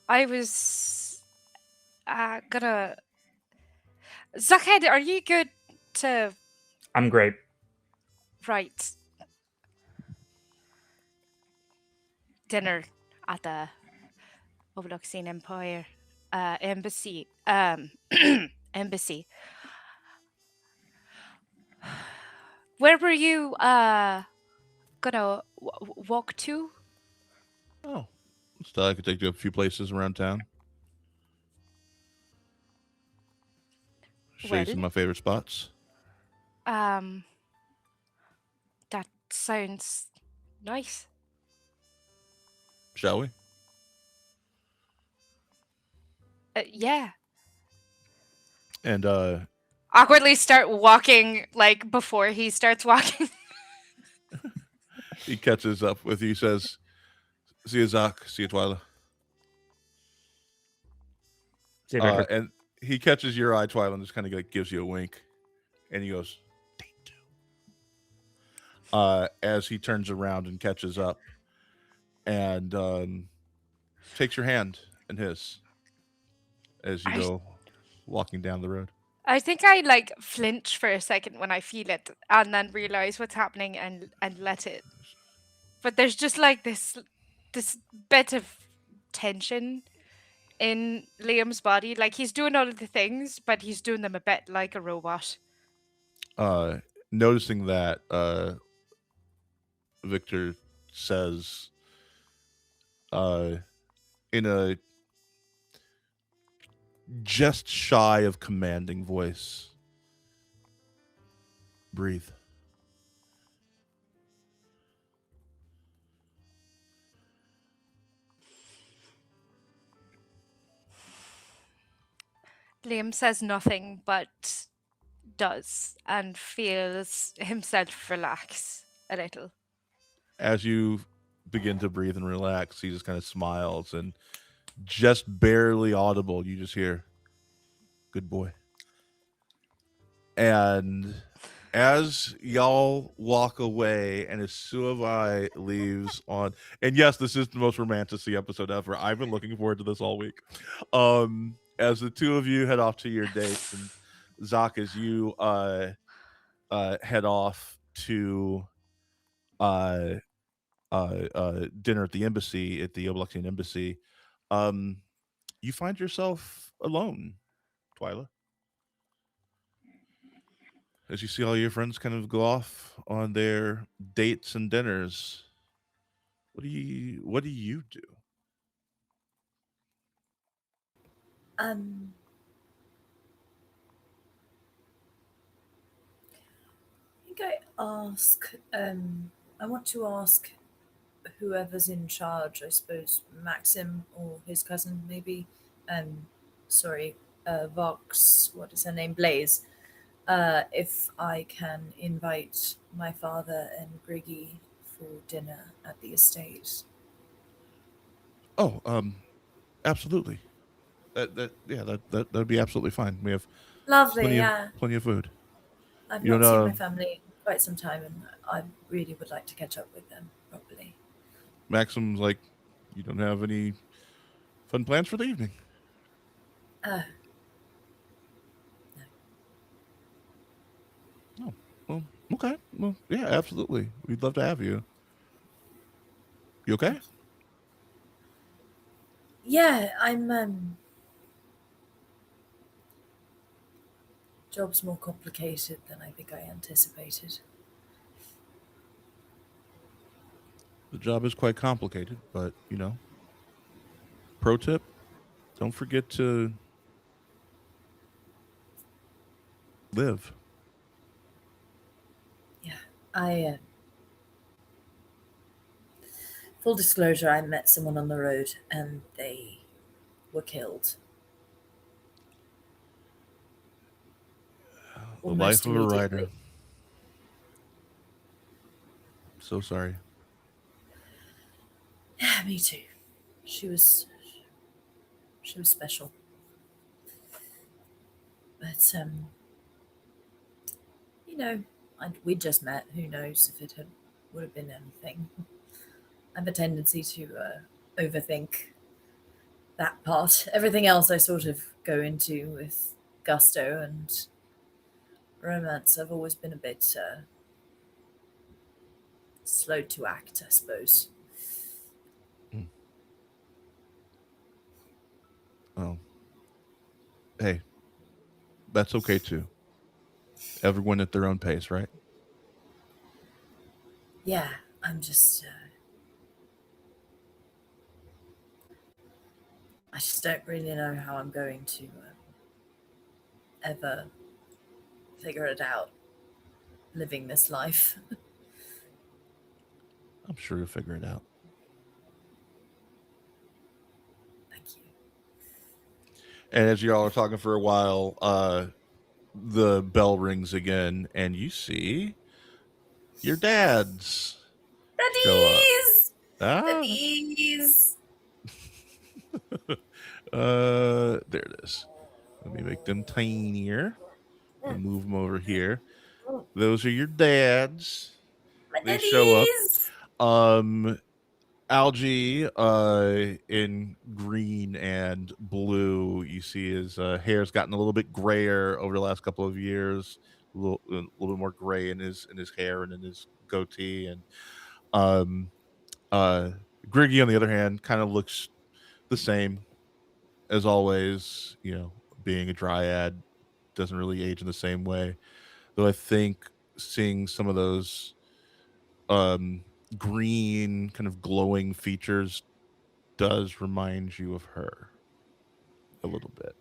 was gonna. Zuckhead, are you good to I'm great. write dinner at the Overlooking Empire embassy? Embassy. Where were you gonna walk to? Oh, so I could take you a few places around town. Show you some of my favorite spots. That sounds nice. Shall we? Yeah. And Awkwardly start walking like before he starts walking. he catches up with you, says, see you, Zach. See you, Twyla. See you, Victor. And he catches your eye, Twyla, and just kind of like gives you a wink. And he goes, as he turns around and catches up and takes your hand in his as you go walking down the road. I think I like flinch for a second when I feel it and then realize what's happening and let it. But there's just like this bit of tension in Liam's body. Like he's doing all of the things, but he's doing them a bit like a robot. Noticing that, Victor says in a just shy of commanding voice, breathe. Liam says nothing but does and feels himself relax a little. As you begin to breathe and relax, he just kind of smiles and just barely audible. You just hear, "Good boy." And as y'all walk away, and as Suavai leaves on, and yes, this is the most romantic episode ever. I've been looking forward to this all week. As the two of you head off to your dates, and Zach, as you head off to uh dinner at the embassy, at the Obluxian embassy, um, you find yourself alone, Twyla, as you see all your friends kind of go off on their dates and dinners. What do you do? Um, I think I want to ask whoever's in charge, I suppose Maxim or his cousin, maybe. Um, sorry, Vox, what is her name? Blaze. If I can invite my father and Griggy for dinner at the estate. Oh, absolutely. That'd be absolutely fine. We have Lovely, yeah. plenty of food. I've You don't not seen my know, family in quite some time, and I really would like to catch up with them properly. Maxim's like, you don't have any fun plans for the evening. Uh, Oh, well, okay. Well, yeah, absolutely. We'd love to have you. You okay? yeah, job's more complicated than I think I anticipated. The job is quite complicated, but pro tip: don't forget to live. Yeah, I. Full disclosure, I met someone on the road and they were killed. The Almost life of a immediately. writer. So sorry. Yeah, me too. She was special. But we just met. Who knows if it would have been anything. I have a tendency to overthink that part. Everything else I sort of go into with gusto, and romance I've always been a bit slow to act, I suppose. Oh, hey, that's okay too. Everyone at their own pace, right? Yeah, I'm just I just don't really know how I'm going to ever figure it out living this life. I'm sure you'll figure it out. Thank you. And as y'all are talking for a while, the bell rings again, and you see your dads show up. Daddies! Ah, Daddies! there it is. Let me make them tinier and move them over here. Those are your dads. My They show up. daddies! Algae, in green and blue. You see his hair's gotten a little bit grayer over the last couple of years. A little bit more gray in his hair and in his goatee. And um, Griggy, on the other hand, kind of looks the same as always. Being a dryad, doesn't really age in the same way. Though I think seeing some of those green kind of glowing features does remind you of her a little bit.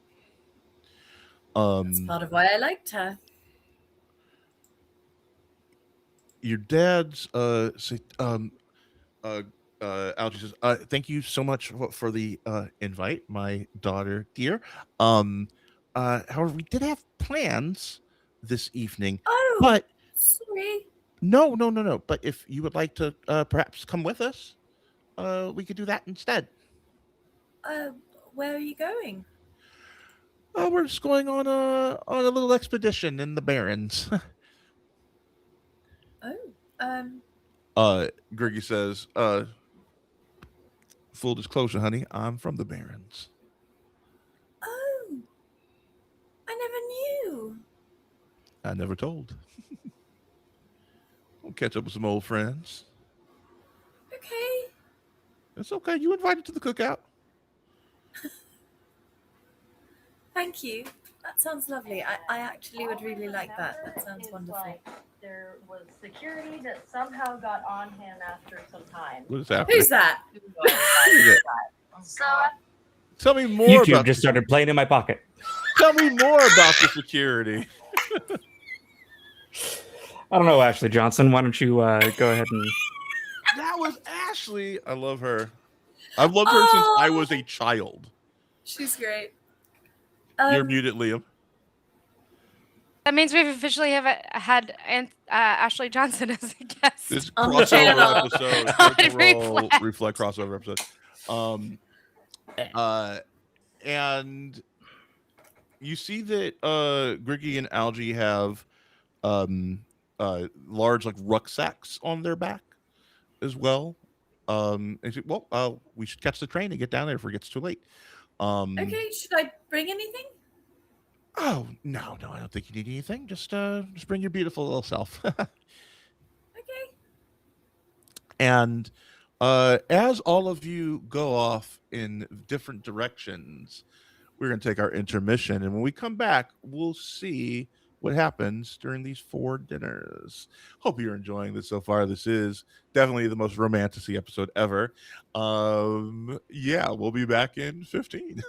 That's part of why I liked her. Your dad's say Algie says, thank you so much for the invite, my daughter dear. However, we did have plans this evening. Oh, but sorry. no. But if you would like to perhaps come with us, we could do that instead. Where are you going? We're just going on a little expedition in the Barrens. Gurgi says, full disclosure, honey, I'm from the Barrens. Oh, I never knew. I never told. We'll catch up with some old friends. Okay. It's okay. You invited to the cookout. Thank you. That sounds lovely. I actually would really like that. That sounds wonderful. There was security that somehow got on him after some time. What is happening? Who's that? So Tell me more YouTube about just started playing in my pocket. Tell me more about the security. I don't know, Ashley Johnson. Why don't you go ahead and... That was Ashley. I love her. I've loved her since I was a child. She's great. You're muted, Liam. That means we've officially had Ashley Johnson as a guest. This On the crossover channel. episode. On Critical Role Reflect. Reflect crossover episode. And you see that Griggy and Algie have large like rucksacks on their back as well. And you say, well, we should catch the train and get down there before it gets too late. Okay, should I bring anything? Oh no, I don't think you need anything. Just bring your beautiful little self. Okay. And as all of you go off in different directions, we're going to take our intermission. And when we come back, we'll see what happens during these 4 dinners. Hope you're enjoying this so far. This is definitely the most romantic-y episode ever. Yeah, we'll be back in 15.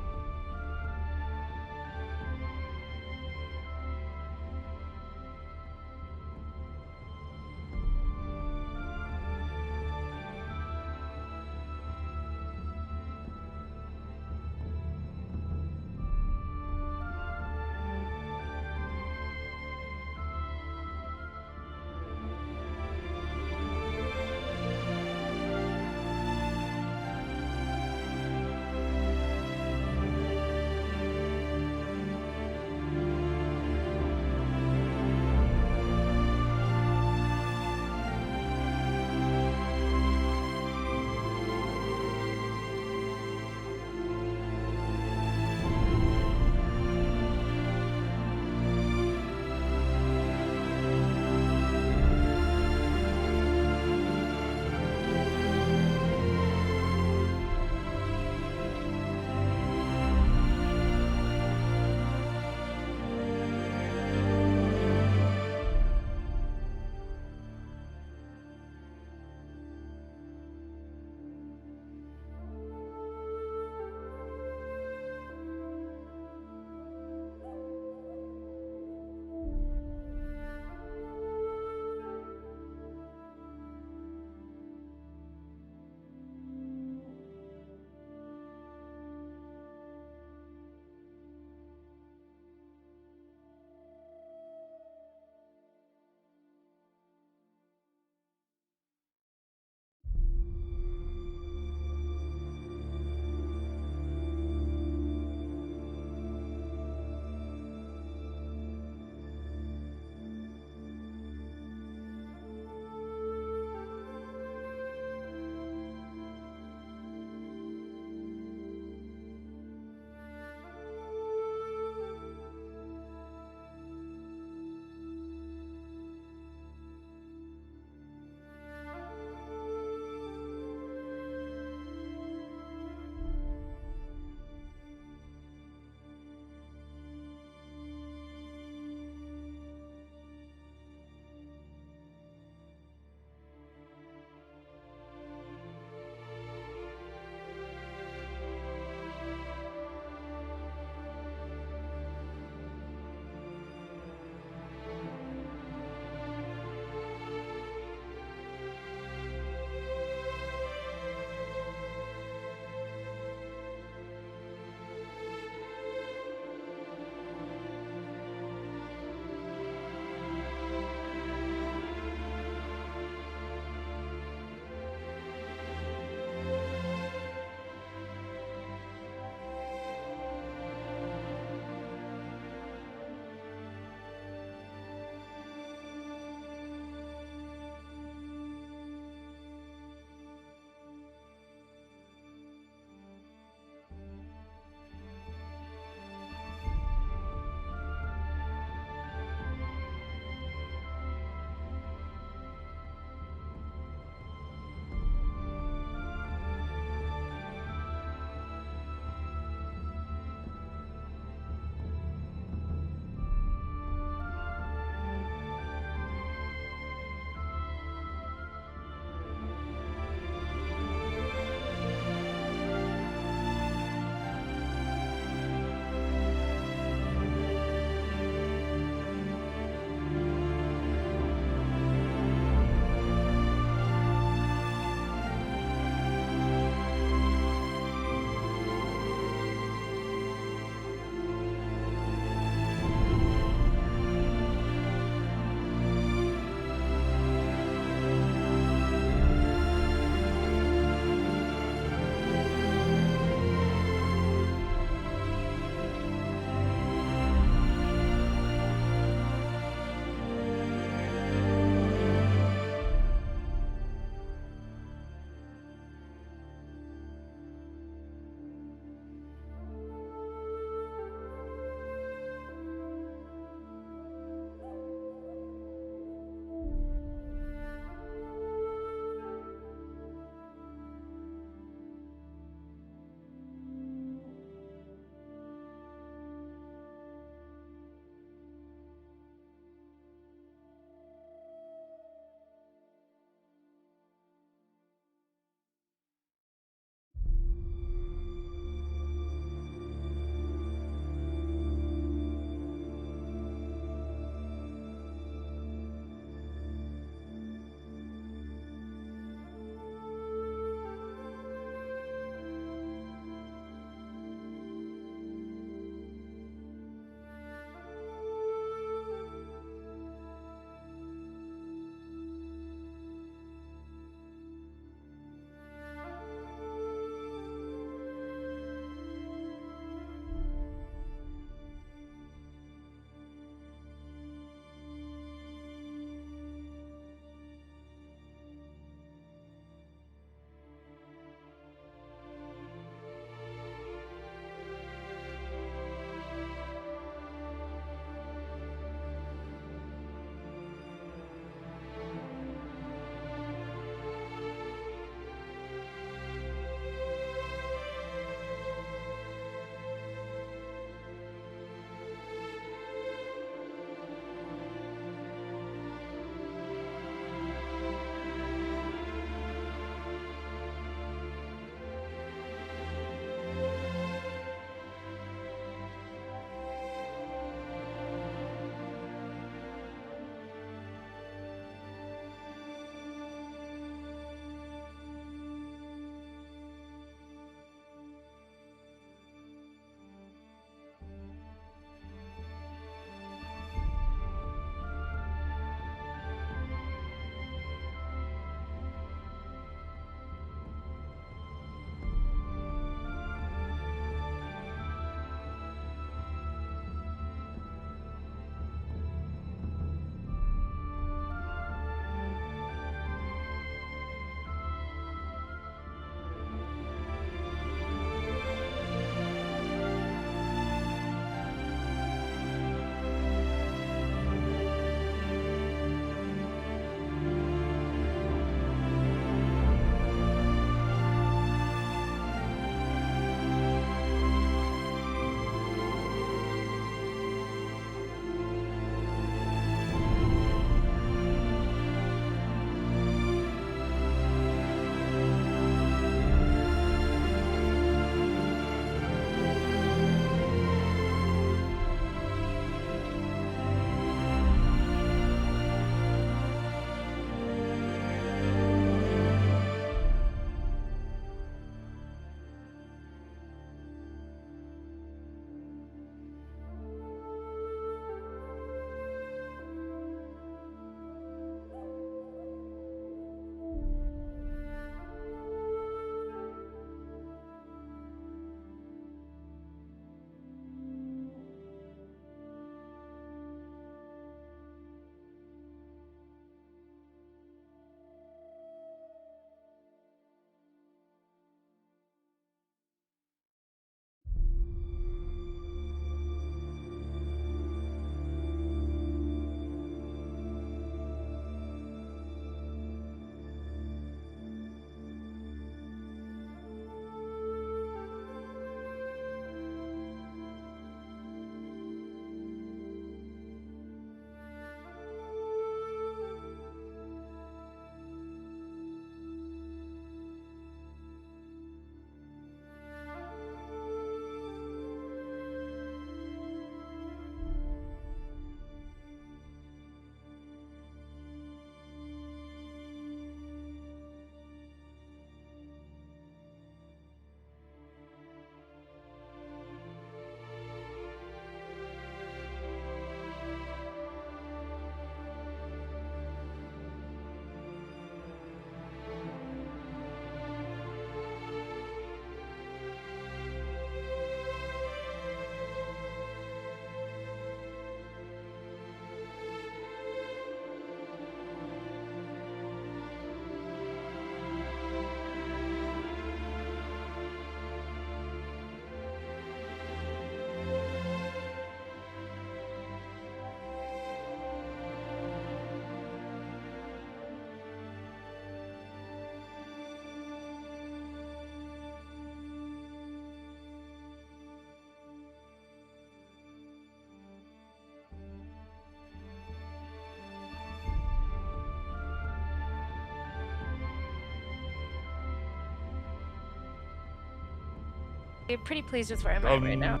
pretty pleased with where I'm at right now.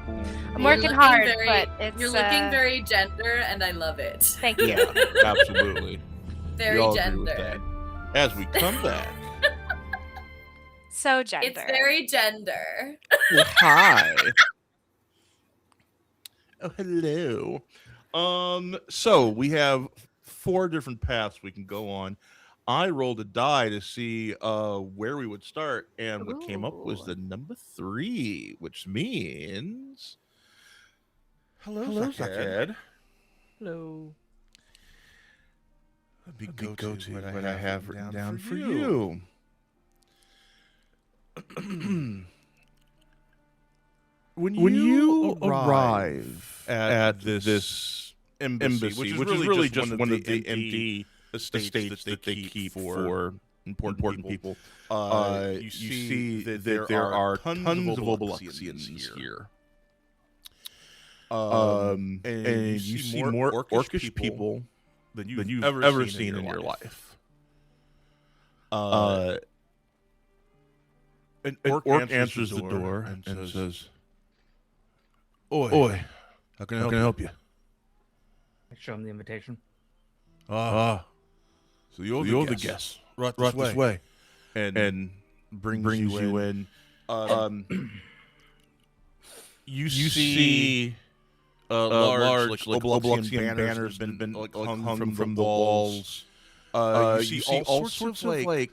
I'm You're working looking hard, very- but it's You're looking very gender, and I love it. Thank you. Yeah, absolutely. Very we all gender. agree with that. As we come back. So gender. It's very gender. Well, hi. Oh, hello. So we have 4 different paths we can go on. I rolled a die to see where we would start, and what came up was the number 3, which means hello, Sackhead. Hello. Let me go to what I have written down for you. When you arrive at this embassy, which is really just one of the empty estates that they keep for important people, you see that there are tons of Oblaxians here. And you see more orcish people than you've ever seen in your life. An orc answers the door and says, Oi, how can I help you? I show him the invitation. So you're the guest. Right this way. And brings you in. You see large Oblaxian banners been hung from the walls. You see all sorts of like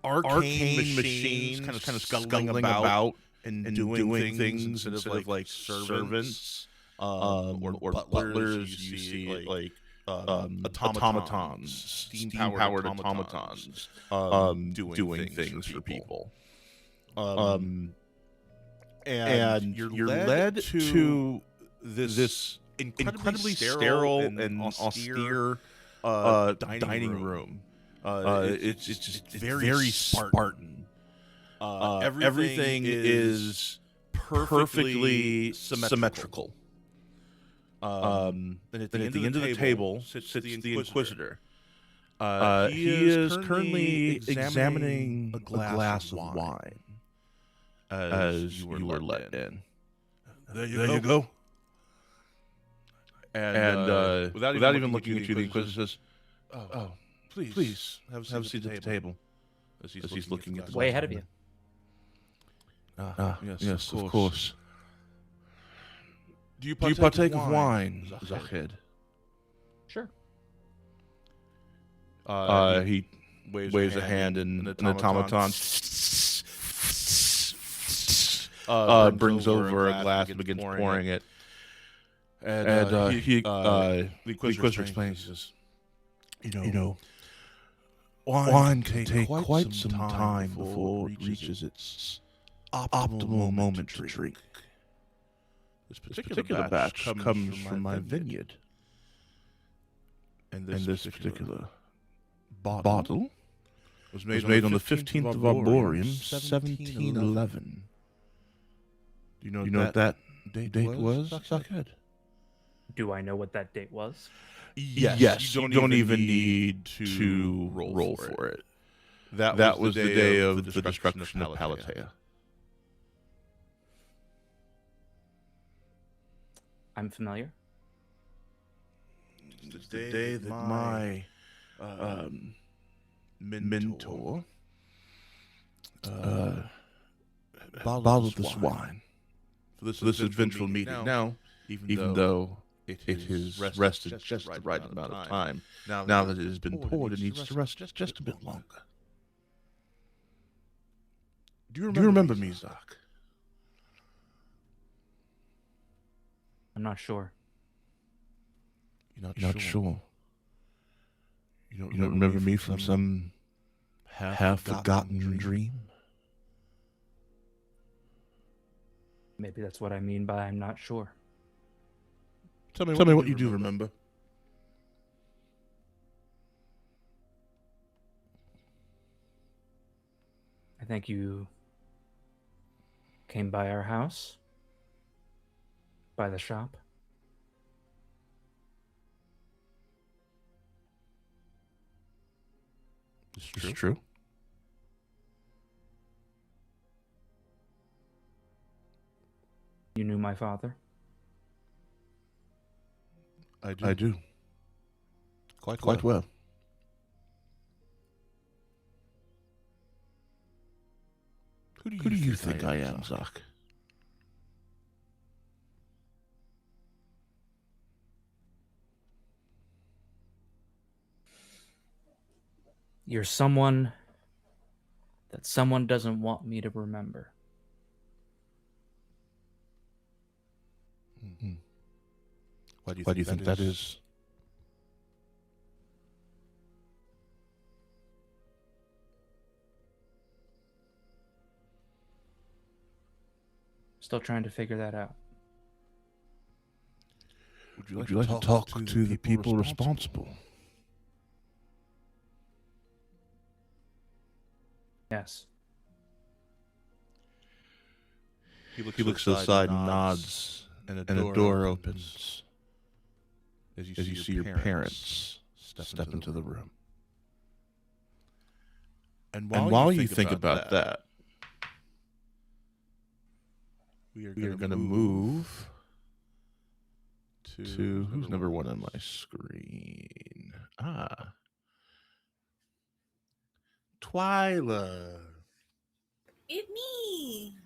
arcane machines kind of scuttling about and doing things instead of like servants or butlers. You see like automatons, steam-powered automatons doing things for people. And you're led to this incredibly sterile and austere dining room. It's just very Spartan. Everything is perfectly symmetrical. And at the end of the table sits the Inquisitor. He is currently examining a glass of wine as you were let in. There you go. And without even looking at you, the Inquisitor says, "Oh, please have a seat at the table." As he's looking at the Way ahead of you. Yes, of course. Do you partake of wine, Zahed? Sure. He waves a hand, and an automaton brings over a glass and begins pouring it. And the Inquisitor explains, he says, You know, wine can take quite some time before it reaches its optimal moment to drink. This particular batch comes from my vineyard. And this particular bottle was made on the 15th of Arboreum, 1711. Do you know what that date was, Sackhead? Do I know what that date was? Yes, you don't even need to roll for it. That was the day of the destruction of Palatea. I'm familiar. It's the day that my mentor bottled this wine for this eventual meeting. Now, even though it has rested just the right amount of time, now that it has been poured, it needs to rest just a bit longer. Do you remember me, Zach? I'm not sure. You're not sure. You don't remember me from some half-forgotten dream? Maybe that's what I mean by I'm not sure. Tell me what you do remember. I think you came by our house, by the shop. It's true. You knew my father? I do. Quite well. Who do you think I am, Zach? You're someone that someone doesn't want me to remember. Why do you think that is? Still trying to figure that out. Would you like to talk to the people responsible? Yes. He looks aside and nods, and a door opens as you see your parents step into the room. And while you think about that, we are going to move to who's number one on my screen? Twyla. It me.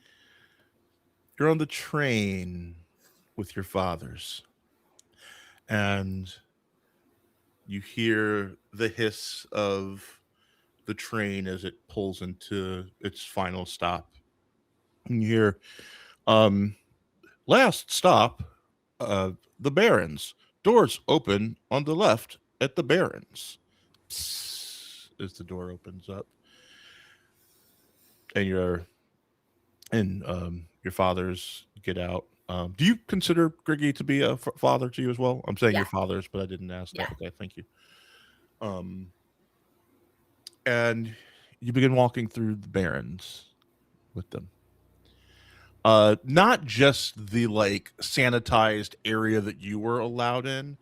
You're on the train with your fathers, and you hear the hiss of the train as it pulls into its final stop. And you hear, last stop, the Barrens. Doors open on the left at the Barrens. Psst, as the door opens up, and your fathers get out. Do you consider Griggy to be a father to you as well? I'm saying your fathers, but I didn't ask that. Okay, thank you. And you begin walking through the Barrens with them. Not just the like sanitized area that you were allowed in,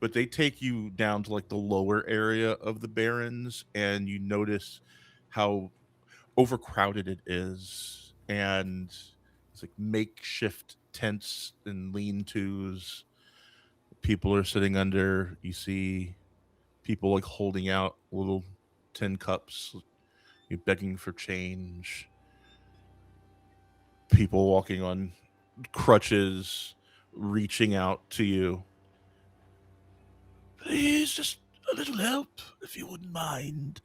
but they take you down to like the lower area of the Barrens, and you notice how overcrowded it is, and it's like makeshift tents and lean-tos. People are sitting under. You see people like holding out little tin cups, you're begging for change. People walking on crutches, reaching out to you. Please, just a little help, if you wouldn't mind.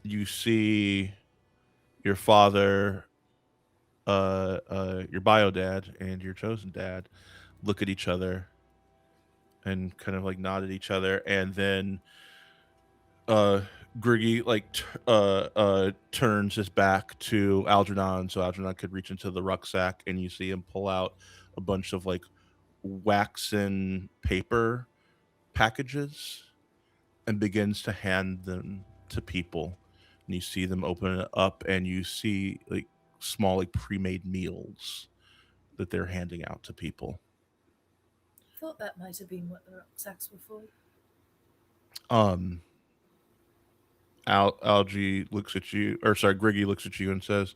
You see your father, your bio dad, and your chosen dad look at each other and kind of like nod at each other, and then Griggy like turns his back to Algernon so Algernon could reach into the rucksack, and you see him pull out a bunch of like waxen paper packages and begins to hand them to people. And you see them open it up, and you see like small like pre-made meals that they're handing out to people. I thought that might have been what the rucksacks were for. Algie looks at you, or sorry, Griggy looks at you and says,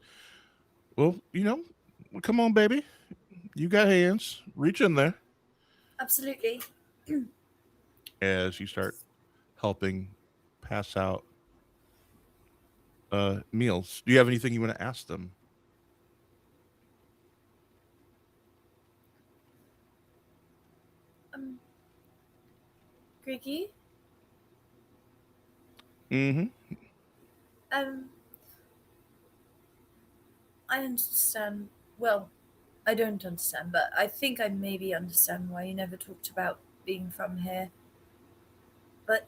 well, you know, come on, baby. You got hands. Reach in there. Absolutely. As you start helping pass out meals. Do you have anything you want to ask them? Griggy? Mm-hmm. I understand. Well, I don't understand, but I think I maybe understand why you never talked about being from here. But,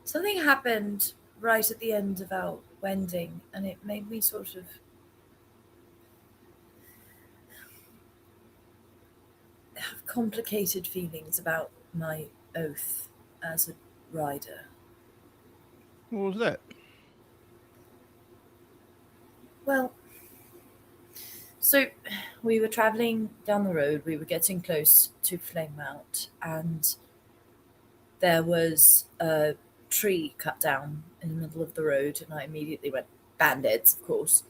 something happened right at the end of our Wending, and it made me sort of have complicated feelings about my oath as a rider. What was that? Well, so we were traveling down the road. We were getting close to Flame Mount, and there was a tree cut down in the middle of the road, and I immediately went, bandits, of course.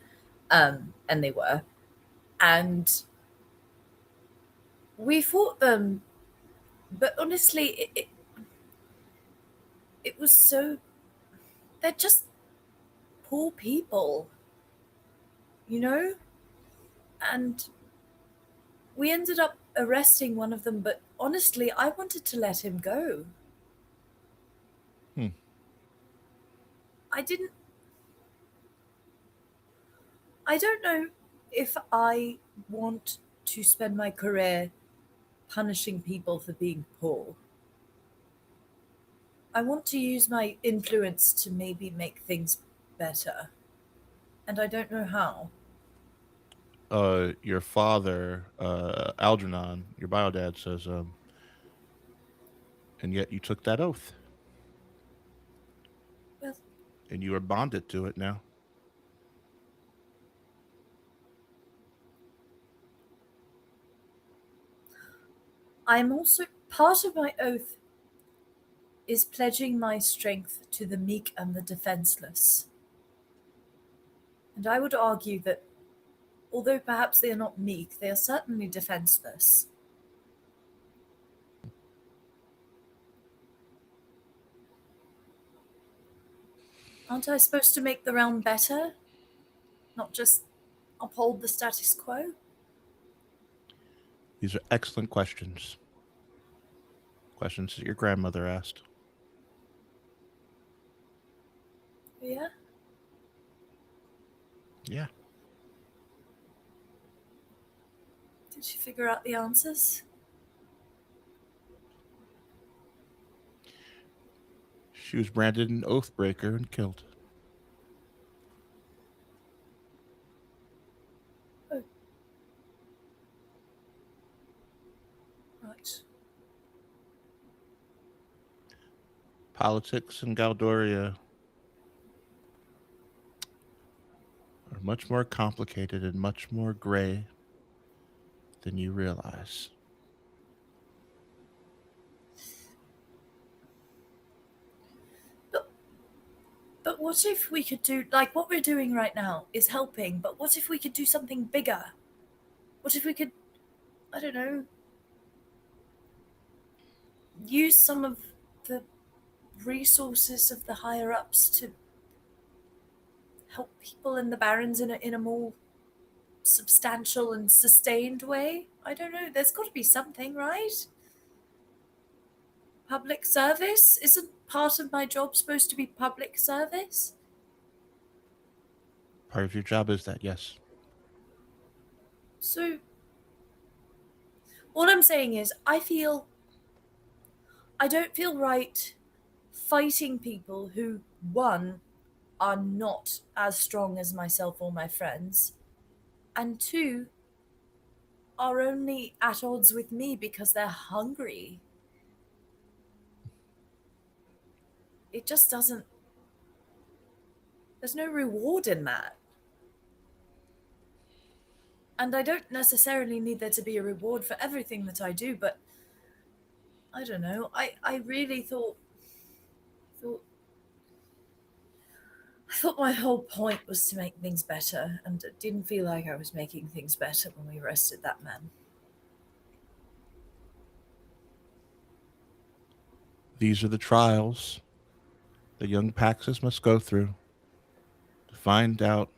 And they were. And we fought them, but honestly, it was so... They're just poor people, you know? And we ended up arresting one of them, but honestly, I wanted to let him go. I don't know if I want to spend my career punishing people for being poor. I want to use my influence to maybe make things better. And I don't know how. Your father, Algernon, your bio dad says, and yet you took that oath. Well, and you are bonded to it now. I'm also... Part of my oath is pledging my strength to the meek and the defenseless. And I would argue that although perhaps they are not meek, they are certainly defenseless. Aren't I supposed to make the realm better? Not just uphold the status quo? These are excellent questions. Questions that your grandmother asked. Yeah? Yeah. Did she figure out the answers? She was branded an oathbreaker and killed. Oh. Right. Politics in Galdoria are much more complicated and much more gray than you realize. But what if we could do, like what we're doing right now is helping, but what if we could do something bigger? What if we could, I don't know, use some of the resources of the higher ups to help people in the barrens in a more substantial and sustained way? I don't know. There's got to be something, right? Public service? Isn't part of my job supposed to be public service? Part of your job is that, yes. So, all I'm saying is, I don't feel right fighting people who, one, are not as strong as myself or my friends, and two, are only at odds with me because they're hungry. It just doesn't... There's no reward in that. And I don't necessarily need there to be a reward for everything that I do, but I don't know. I really thought my whole point was to make things better, and it didn't feel like I was making things better when we arrested that man. These are the trials the young Paxes must go through to find out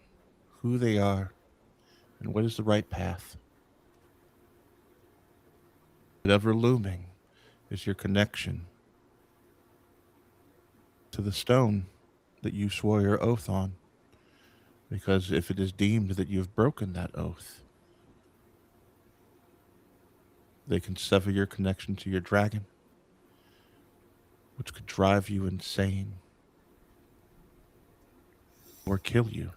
who they are and what is the right path. Ever looming is your connection to the stone that you swore your oath on. Because if it is deemed that you have broken that oath, they can sever your connection to your dragon, which could drive you insane or kill you.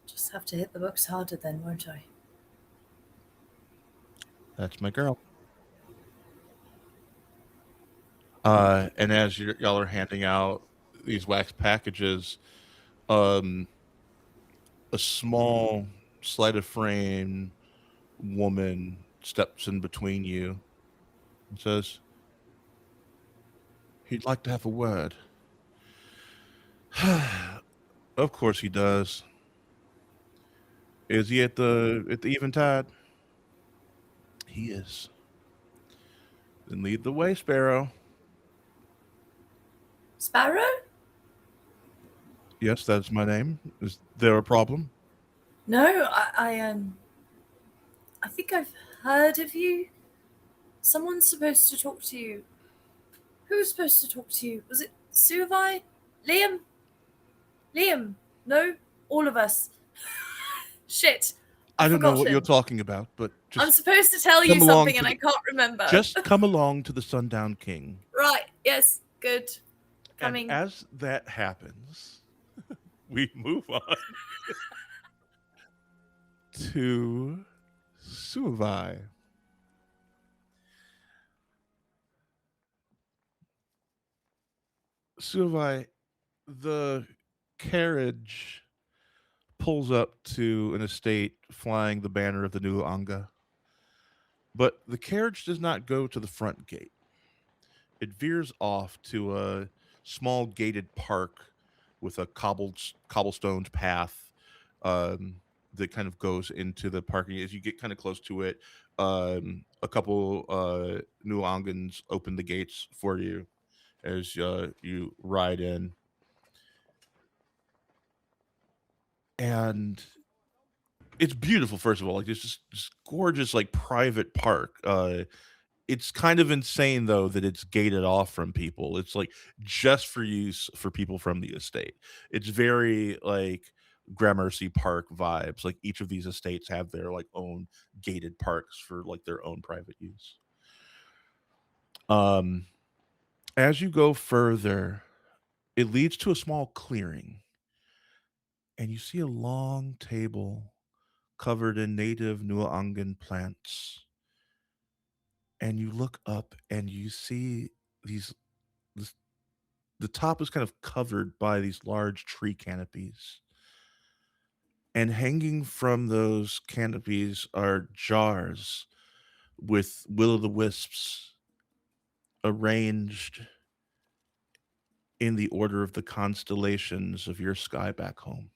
Just have to hit the books harder then, won't I? That's my girl. And as y'all are handing out these wax packages, a small sleight of frame woman steps in between you and says, he'd like to have a word. Of course he does. Is he at the Eventide? He is. Then lead the way, Sparrow. Sparrow? Yes, that's my name. Is there a problem? No, I think I've heard of you. Someone's supposed to talk to you. Who was supposed to talk to you? Was it Suvai? Liam? Liam? No? All of us. Shit. I don't know what forgotten. you're talking about, but just I'm supposed to tell you come along something to and I can't remember. just come along to the Sundown King. Right. Yes. Good. Coming. And as that happens, we move on to Suvai. Suvai, the carriage pulls up to an estate flying the banner of the new Anga. But the carriage does not go to the front gate. It veers off to a small gated park with a cobblestoned path that kind of goes into the parking. As you get kind of close to it, a couple new Angans open the gates for you as you ride in. And it's beautiful, first of all. Like, it's just this gorgeous, like, private park. It's kind of insane, though, that it's gated off from people. It's like just for use for people from the estate. It's very like Gramercy Park vibes. Like, each of these estates have their like own gated parks for like their own private use. As you go further, it leads to a small clearing, and you see a long table covered in native Nuangan plants. And you look up and you see the top is kind of covered by these large tree canopies. And hanging from those canopies are jars with will-o'-the-wisps arranged in the order of the constellations of your sky back home.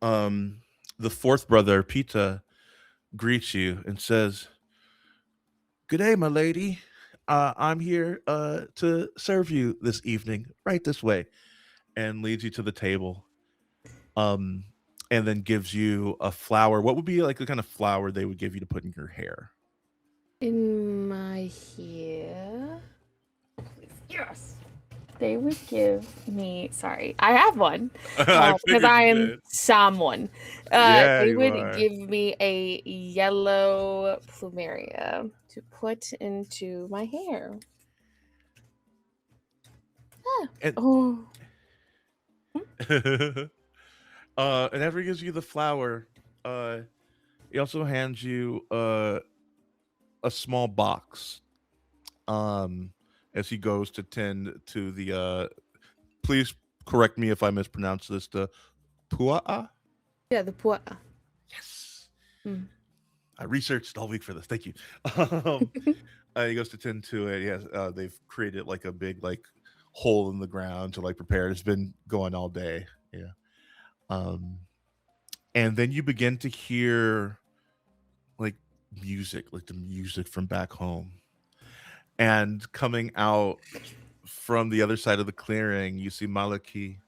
The fourth brother, Pita, greets you and says, "Good day, my lady. I'm here to serve you this evening. Right this way," and leads you to the table. And then gives you a flower. What would be like the kind of flower they would give you to put in your hair? In my hair? Yes. They would give me, sorry, I have one. Because I am someone. They would give me a yellow plumeria to put into my hair. And, and after he gives you the flower, he also hands you a small box. As he goes to tend to the please correct me if I mispronounce this, the pua'a? Yeah, the pua'a. Yes. I researched all week for this. Thank you. He goes to tend to it. Yes, they've created like a big like hole in the ground to like prepare it. It's been going all day. Yeah. And then you begin to hear like music, like the music from back home. And coming out from the other side of the clearing, you see Malaki,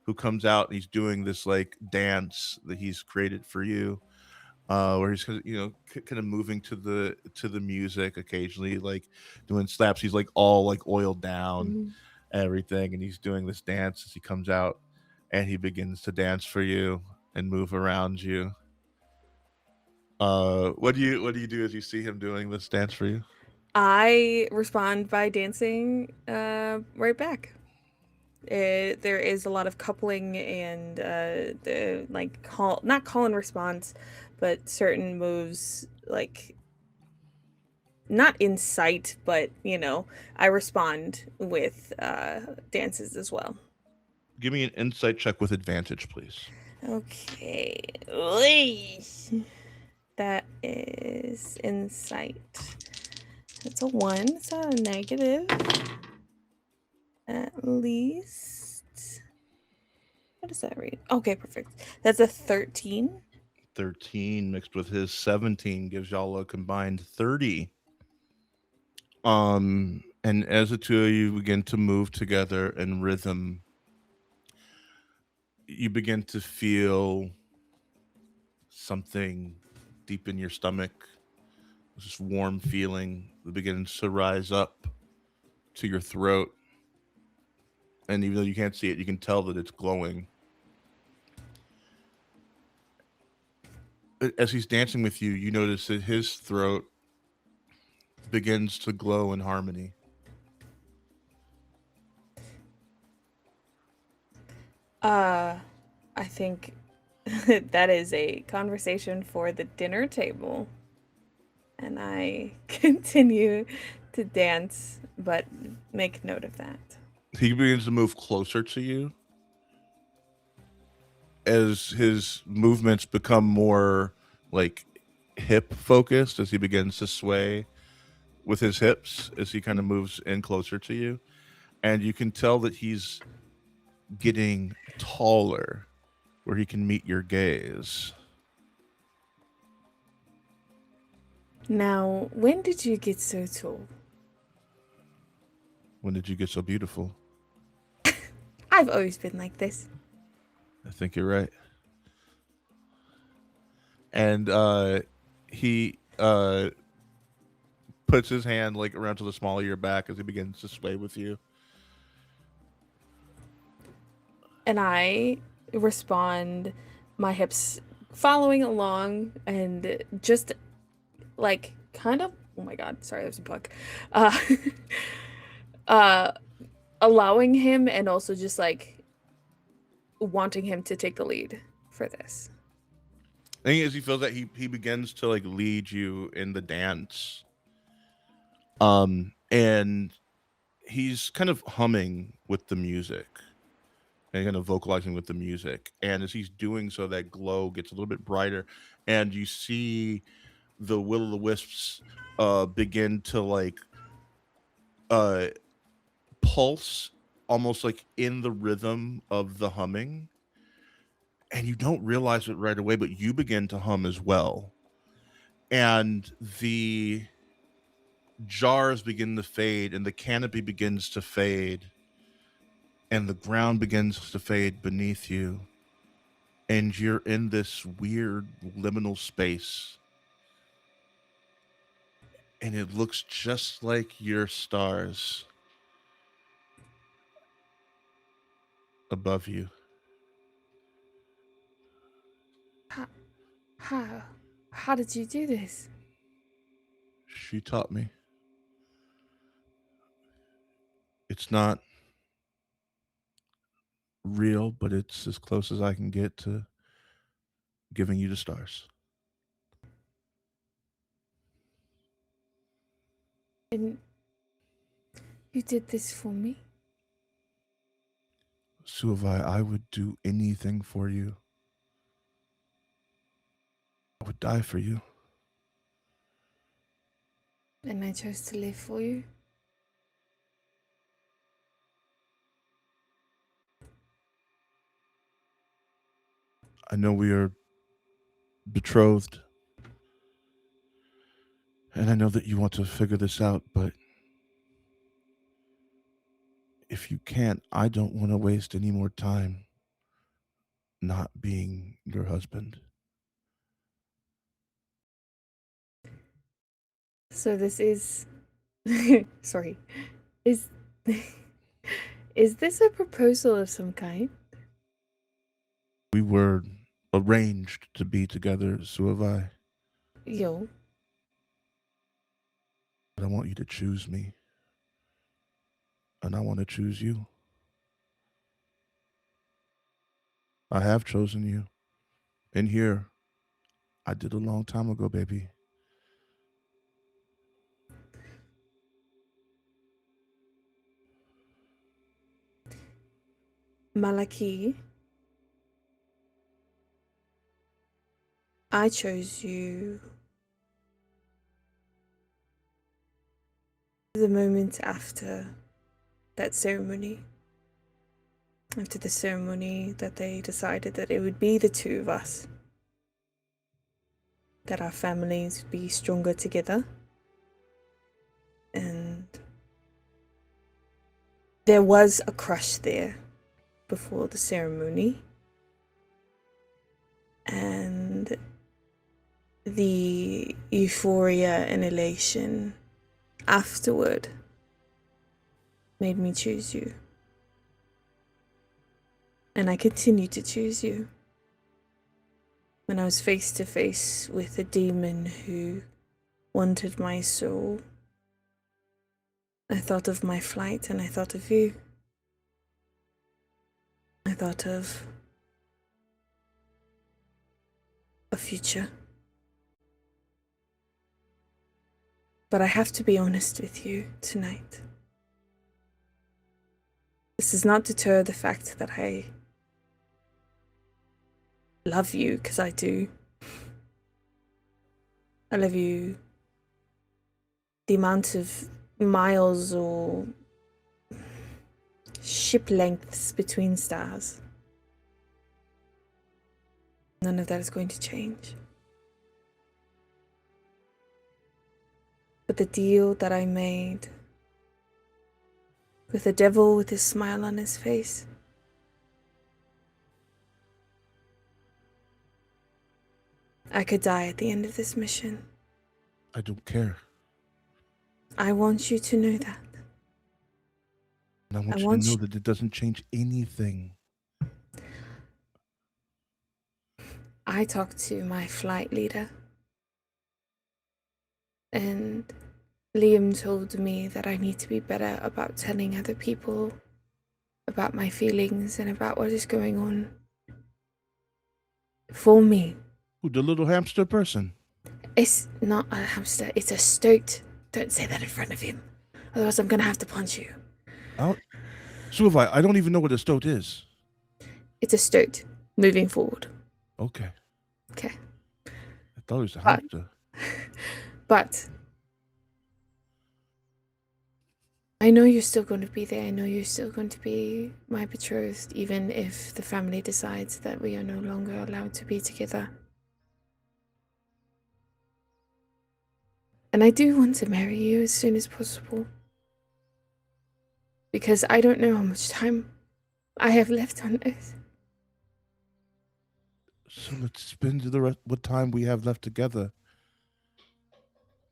who comes out and he's doing this like dance that he's created for you, where he's kind of moving to the music occasionally, like doing slaps. He's like all like oiled down, everything, and he's doing this dance as he comes out, and he begins to dance for you and move around you. What do you do as you see him doing this dance for you? I respond by dancing right back. There is a lot of coupling and the like not call and response, but certain moves like not in sight, but I respond with dances as well. Give me an insight check with advantage, please. Okay. That is insight. It's a 1. It's not a negative. At least. What does that read? Okay, perfect. That's a 13. 13 mixed with his 17 gives y'all a combined 30. And as the two of you begin to move together in rhythm, you begin to feel something deep in your stomach. This warm feeling that begins to rise up to your throat. And even though you can't see it, you can tell that it's glowing. As he's dancing with you, you notice that his throat begins to glow in harmony. I think that is a conversation for the dinner table. And I continue to dance, but make note of that. He begins to move closer to you as his movements become more like hip focused, as he begins to sway with his hips as he kind of moves in closer to you. And you can tell that he's getting taller where he can meet your gaze. Now, when did you get so tall? When did you get so beautiful? I've always been like this. I think you're right. And he puts his hand like around to the small of your back as he begins to sway with you. And I respond, my hips following along, and just like kind of, oh my god, sorry, there's a bug. Allowing him and also just like wanting him to take the lead for this. I think as he feels that he begins to like lead you in the dance. And he's kind of humming with the music and kind of vocalizing with the music. And as he's doing so, that glow gets a little bit brighter, and you see the will-o'-the-wisps begin to like pulse almost like in the rhythm of the humming. And you don't realize it right away, but you begin to hum as well. And the jars begin to fade, and the canopy begins to fade, and the ground begins to fade beneath you. And you're in this weird liminal space. And it looks just like your stars above you. How did you do this? She taught me. It's not real, but it's as close as I can get to giving you the stars. And you did this for me? Suavai, I would do anything for you. I would die for you. And I chose to live for you? I know we are betrothed, and I know that you want to figure this out, but if you can't, I don't want to waste any more time not being your husband. So this is sorry. Is is this a proposal of some kind? We were arranged to be together, Suavai. Yo. But I want you to choose me. And I want to choose you. I have chosen you. In here, I did a long time ago, baby. Malaki, I chose you the moment after that ceremony. After the ceremony that they decided that it would be the two of us. That our families would be stronger together. And there was a crush there before the ceremony. And the euphoria and elation afterward made me choose you. And I continue to choose you. When I was face to face with a demon who wanted my soul, I thought of my flight and I thought of you. I thought of a future. But I have to be honest with you tonight. This does not deter the fact that I love you, because I do. I love you. The amount of miles or ship lengths between stars. None of that is going to change. But the deal that I made with the devil with his smile on his face, I could die at the end of this mission. I don't care. I want you to know that. And I want you to know that it doesn't change anything. I talked to my flight leader, and Liam told me that I need to be better about telling other people about my feelings and about what is going on for me. Who, the little hamster person? It's not a hamster, it's a stoat. Don't say that in front of him. Otherwise I'm gonna have to punch you. Suavai, I don't even know what a stoat is. It's a stoat, moving forward. Okay. Okay. I thought it was a hamster. But I know you're still going to be there. I know you're still going to be my betrothed, even if the family decides that we are no longer allowed to be together. And I do want to marry you as soon as possible. Because I don't know how much time I have left on Earth. So let's spend the rest what time we have left together.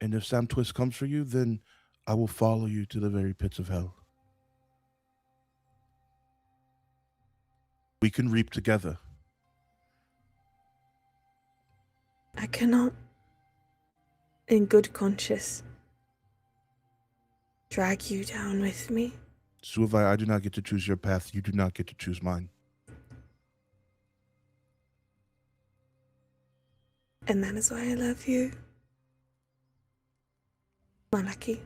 And if Sam Twist comes for you, then I will follow you to the very pits of hell. We can reap together. I cannot, in good conscience, drag you down with me. Suavai, I do not get to choose your path. You do not get to choose mine. And that is why I love you, Malaki.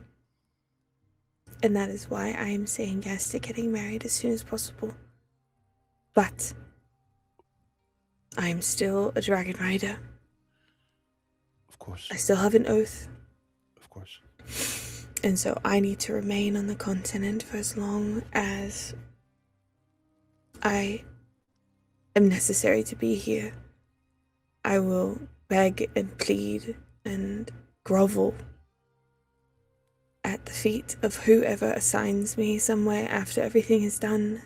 And that is why I am saying yes to getting married as soon as possible. But I am still a dragon rider. Of course. I still have an oath. Of course. And so I need to remain on the continent for as long as I am necessary to be here. I will beg and plead and grovel at the feet of whoever assigns me somewhere after everything is done,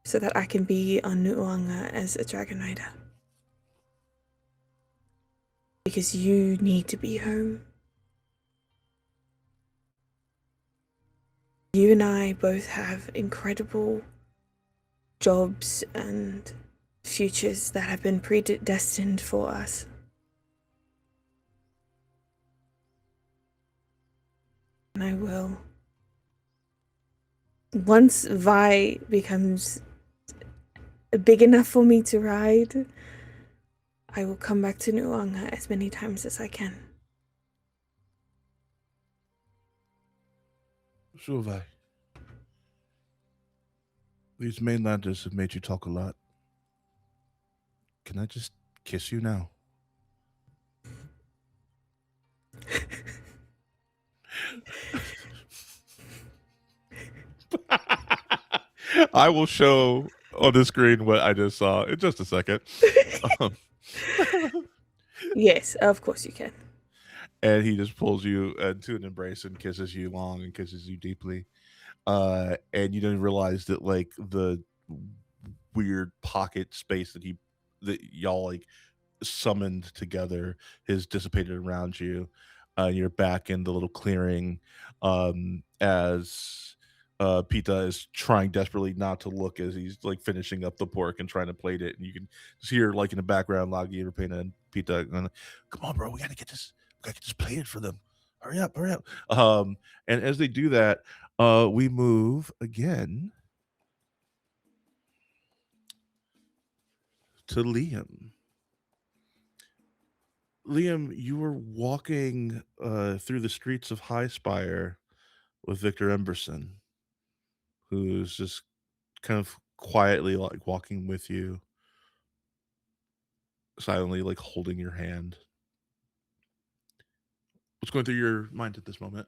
so that I can be on Nu'uanga as a dragon rider. Because you need to be home. You and I both have incredible jobs and futures that have been predestined for us. And I will. Once Vi becomes big enough for me to ride, I will come back to Nu'uanga as many times as I can. Suavai, these mainlanders have made you talk a lot. Can I just kiss you now? I will show on the screen what I just saw in just a second. Yes, of course you can. And he just pulls you into an embrace and kisses you long and kisses you deeply. And you didn't realize that like the weird pocket space that y'all like summoned together has dissipated around you. You're back in the little clearing as Pita is trying desperately not to look as he's like finishing up the pork and trying to plate it. And you can just hear like in the background Lagi, Rapina, and Pita going, "Come on, bro, we gotta get this plated for them. Hurry up, hurry up." And as they do that, we move again to Liam. Liam, you were walking through the streets of High Spire with Victor Emberson, who's just kind of quietly like walking with you, silently like holding your hand. What's going through your mind at this moment?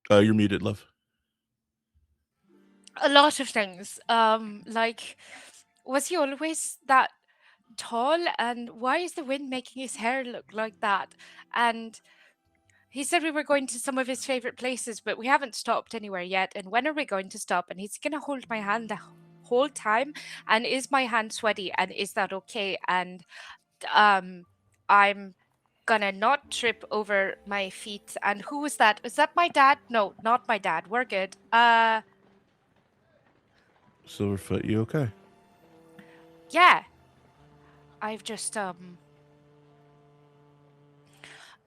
You're muted, love. A lot of things. Like, was he always that tall? And why is the wind making his hair look like that? And he said we were going to some of his favorite places, but we haven't stopped anywhere yet. And when are we going to stop? And he's going to hold my hand the whole time. And is my hand sweaty? And is that okay? And I'm gonna not trip over my feet. And who was that? Is that my dad? No, not my dad. We're good. Silverfoot, you okay? Yeah. I've just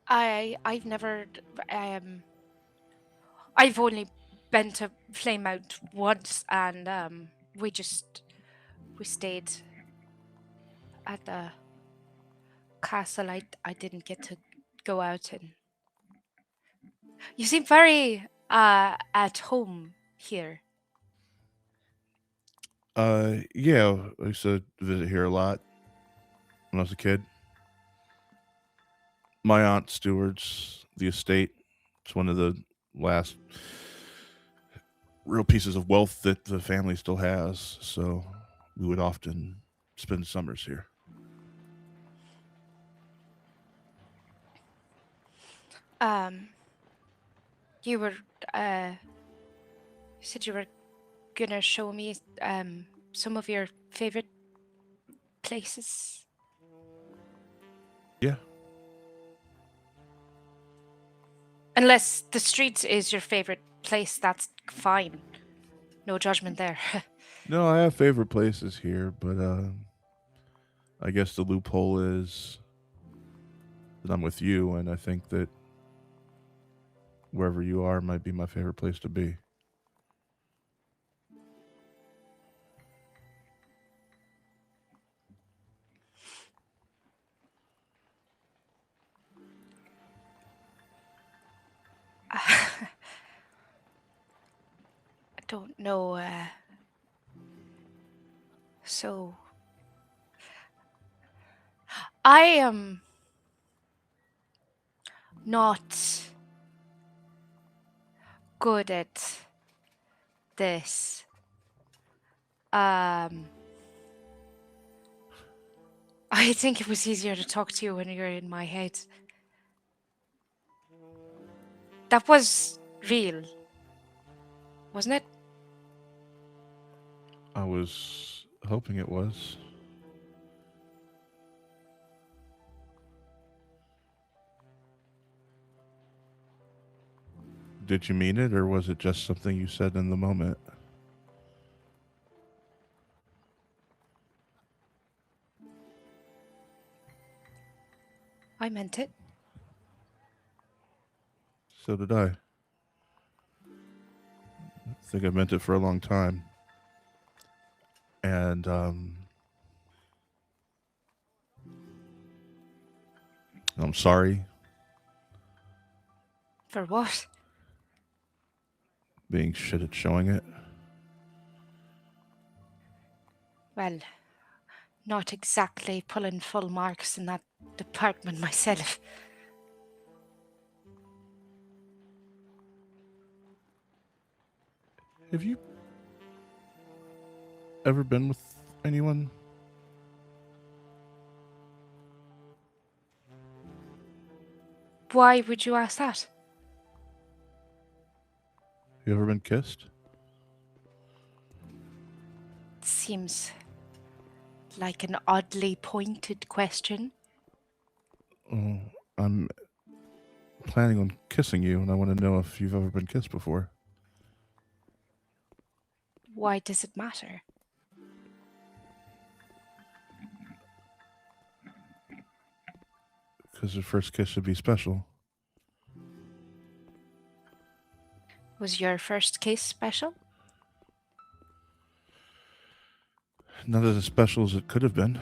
I've never I've only been to Flamemount once, and we stayed at the castle. I didn't get to go out, and you seem very at home here. Yeah, I used to visit here a lot when I was a kid. My aunt stewards the estate. It's one of the last real pieces of wealth that the family still has, so we would often spend summers here. You were you said you were gonna show me some of your favorite places. Yeah. Unless the streets is your favorite place, that's fine. No judgment there. No, I have favorite places here, but I guess the loophole is that I'm with you, and I think that wherever you are might be my favorite place to be. I don't know. So I am not good at this. I think it was easier to talk to you when you're in my head. That was real, wasn't it? I was hoping it was. Did you mean it, or was it just something you said in the moment? I meant it. So did I. I think I meant it for a long time. And I'm sorry. For what? Being shit at showing it. Well, not exactly pulling full marks in that department myself. Have you ever been with anyone? Why would you ask that? You ever been kissed? Seems like an oddly pointed question. Oh, I'm planning on kissing you, and I want to know if you've ever been kissed before. Why does it matter? Because your first kiss should be special. Was your first kiss special? Not as special as it could have been.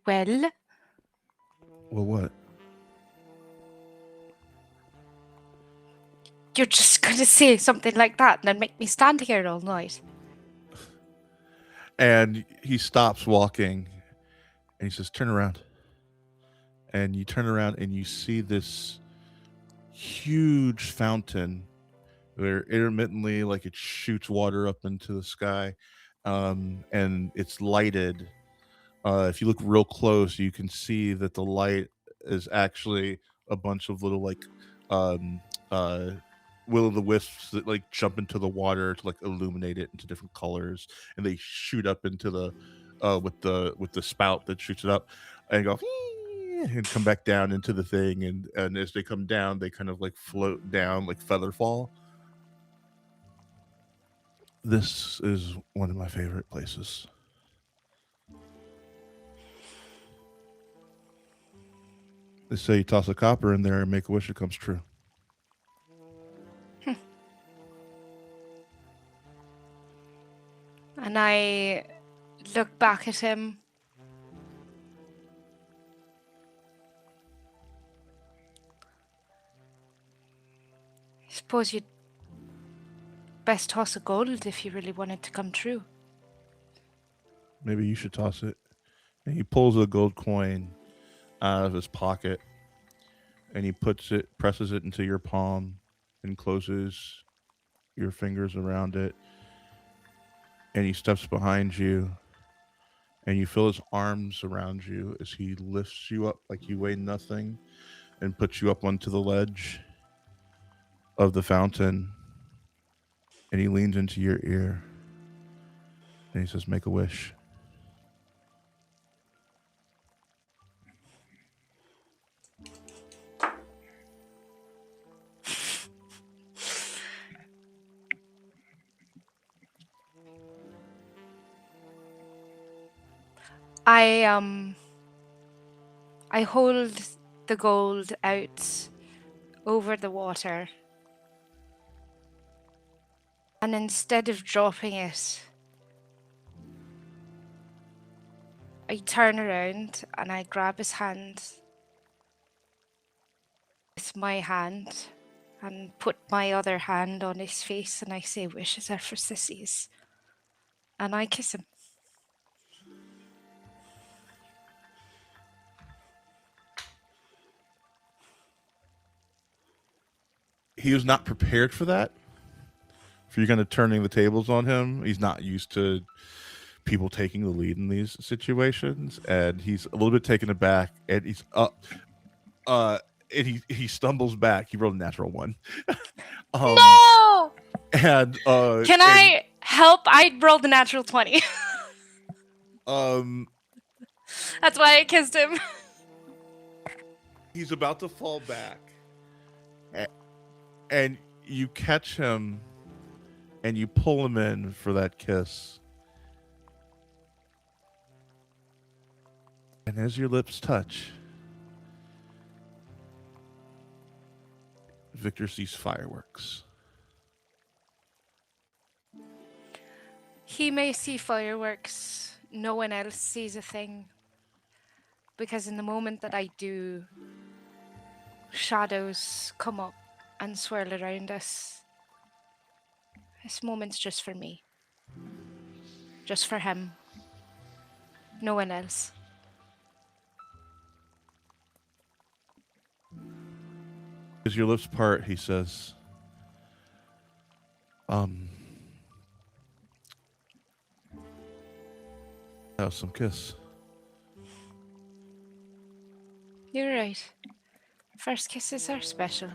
Well, Well, what? you're just going to say something like that and then make me stand here all night. And he stops walking, and he says, "Turn around." And you turn around, and you see this huge fountain where intermittently, like, it shoots water up into the sky, and it's lighted. If you look real close, you can see that the light is actually a bunch of little, like, um, uh, will-o'-the-wisps that, like, jump into the water to, like, illuminate it into different colors, and they shoot up into the with the spout that shoots it up, and go and come back down into the thing, and as they come down, they kind of, like, float down like feather fall. This is one of my favorite places. They say you toss a copper in there and make a wish, it comes true. And I look back at him. I suppose you'd best toss a gold if you really want it to come true. Maybe you should toss it. And he pulls a gold coin out of his pocket, and he presses it into your palm, and closes your fingers around it. And he steps behind you, and you feel his arms around you as he lifts you up like you weigh nothing and puts you up onto the ledge of the fountain. And he leans into your ear, and he says, "Make a wish." I hold the gold out over the water, and instead of dropping it, I turn around and I grab his hand with my hand and put my other hand on his face, and I say, "Wishes are for sissies," and I kiss him. He was not prepared for that. For you kind of turning the tables on him. He's not used to people taking the lead in these situations, and he's a little bit taken aback, and he's and he stumbles back. He rolled a natural one. No! And Can I help? I rolled a natural 20. That's why I kissed him. He's about to fall back, and you catch him, and you pull him in for that kiss. And as your lips touch, Victor sees fireworks. He may see fireworks. No one else sees a thing. because in the moment that I do, shadows come up and swirl around us. This moment's just for me. Just for him. No one else. As your lips part, he says, have some kiss. You're right. First kisses are special.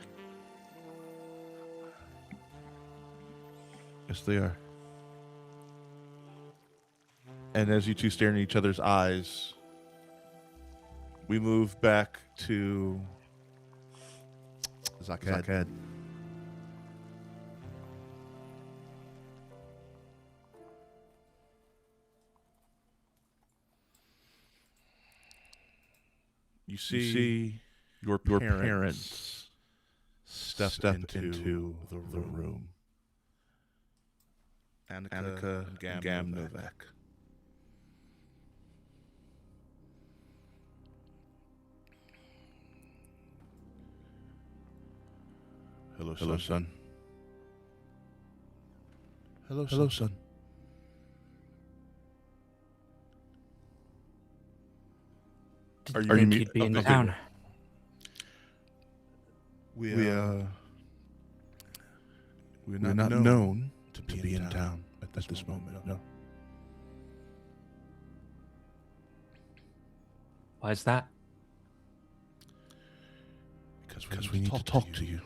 Yes, they are. And as you two stare in each other's eyes, we move back to Zakad. You see your parents step into the room. Annika and Gam Novak. Hello, son. Hello, son. Are you think he'd be in town? We're not known to be in town at this moment. No. Why is that? Because we need to talk to you.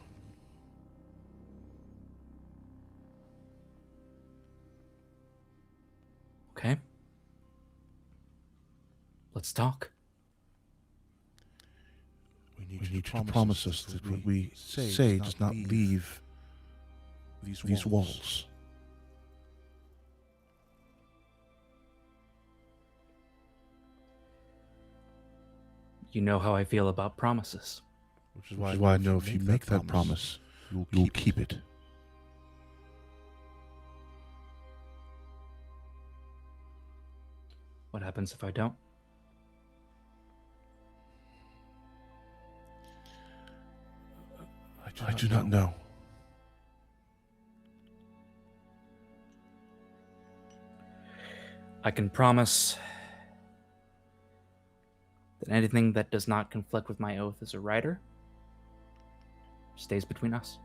Okay. Let's talk. We need you to promise us that what we say does not leave these walls. You know how I feel about promises. Which is why I know if you make that promise, you'll keep it. What happens if I don't? I do not know. I can promise that anything that does not conflict with my oath as a writer stays between us.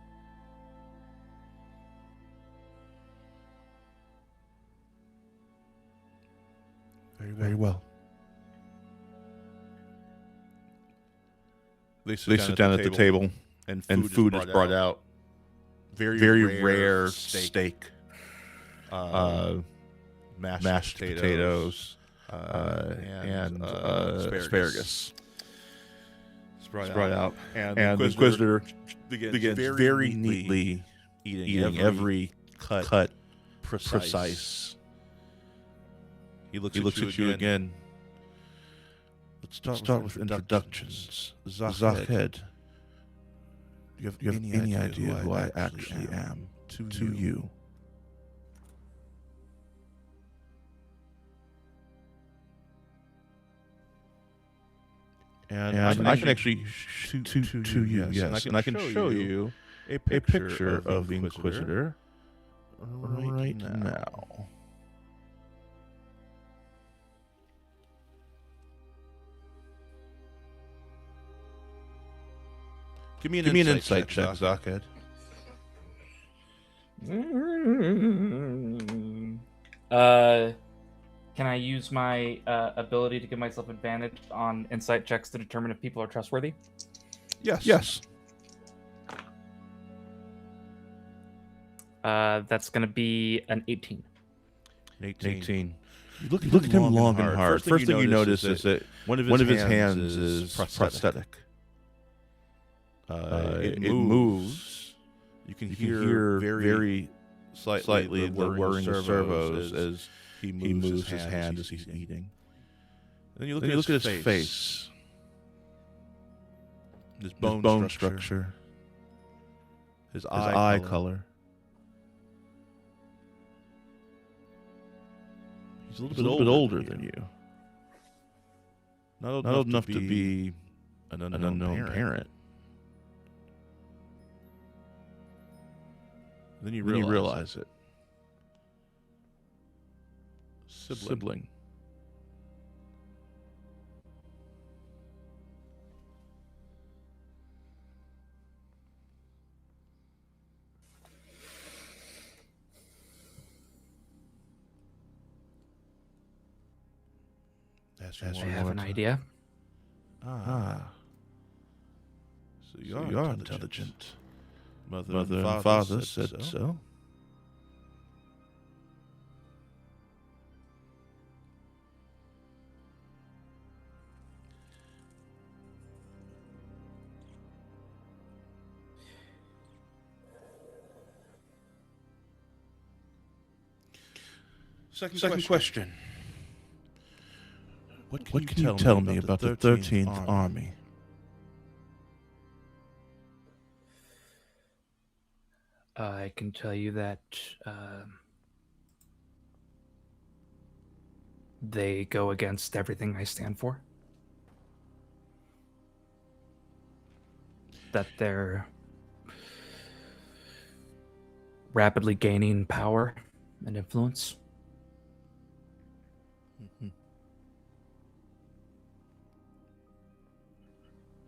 Very well. They sit down at the table, and food is brought out. Very rare steak, mashed potatoes, and asparagus. It's brought out, and the Inquisitor begins very neatly eating every cut precise. He looks at you again. Let's start with introductions. Zakhed, do you have any idea who I actually am to you? And I can actually to you, yes. And I can show you a picture of the Inquisitor right now. Give me an insight check, Zakhed. Can I use my ability to give myself advantage on insight checks to determine if people are trustworthy? Yes. That's going to be an 18. 18. You look at him long and hard. First thing you notice is that one of his hands is prosthetic. It moves. You can hear very slightly the whirring of servos as he moves his hand as he's eating. Then you look at his face. His bone structure. His eye color. He's a little bit older than you. Not old enough to be an unknown parent. Then you realize it. Sibling. I have an idea. So you are intelligent. Mother and father said so. Second question. What can you tell me about the 13th Army? I can tell you that they go against everything I stand for. That they're rapidly gaining power and influence.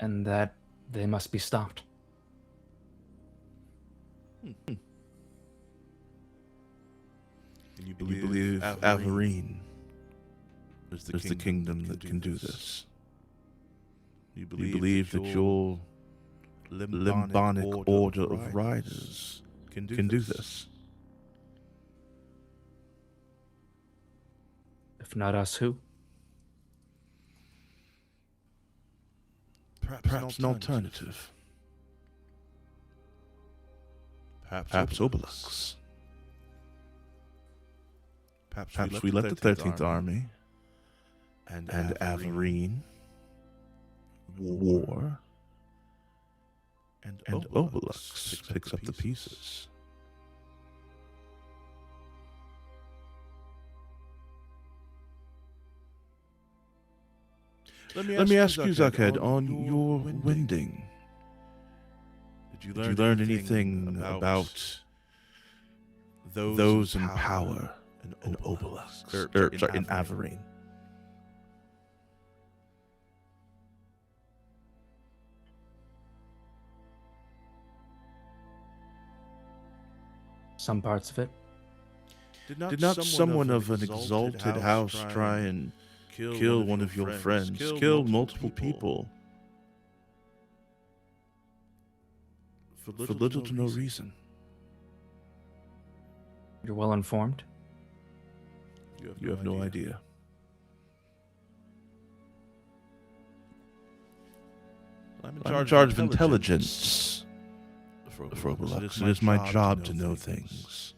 And that they must be stopped. And you believe Averine is the kingdom that can do this? You believe that your Limbonic order of riders can do this? If not us, who? Perhaps an alternative. Perhaps Obelix. Perhaps we let the 13th Army and Averine war, and Obelix picks up the pieces. Let me ask you, Zuckhead, on your Wending. Did you learn anything about those in power in Obelix, in Averine? Some parts of it. Did not someone of an exalted house try and kill one of your friends, kill multiple people for little to no reason? You're well informed. You have no idea. I'm in charge of intelligence for Obelix. It is my job to know things.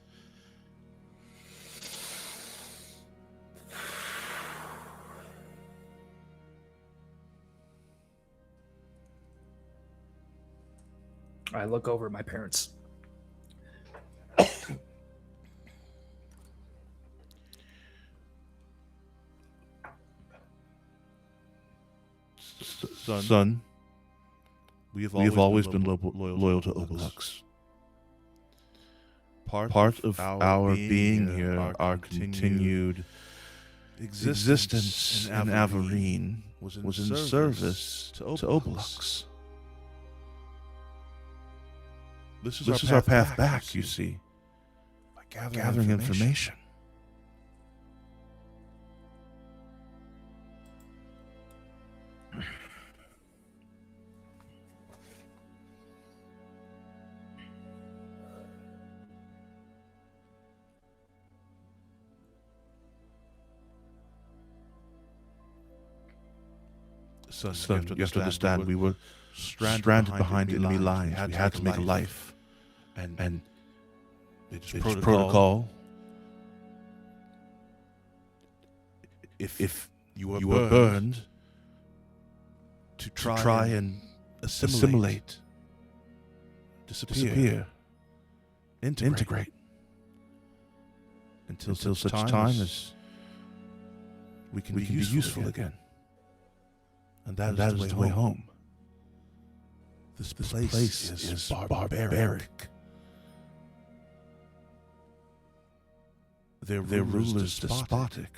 I look over at my parents. Son, we have always been loyal to Obelix. Part of our being here, our continued existence in Averine, was in service to Obelix. This is our path back, you see, by gathering information. Son, you have to understand, we were stranded behind enemy lines. We had to make a life. And it's protocol. If you were burned, to try and assimilate, disappear, integrate, until such time as we can be useful again. And that is the way home. This place is barbaric. Their rulers despotic.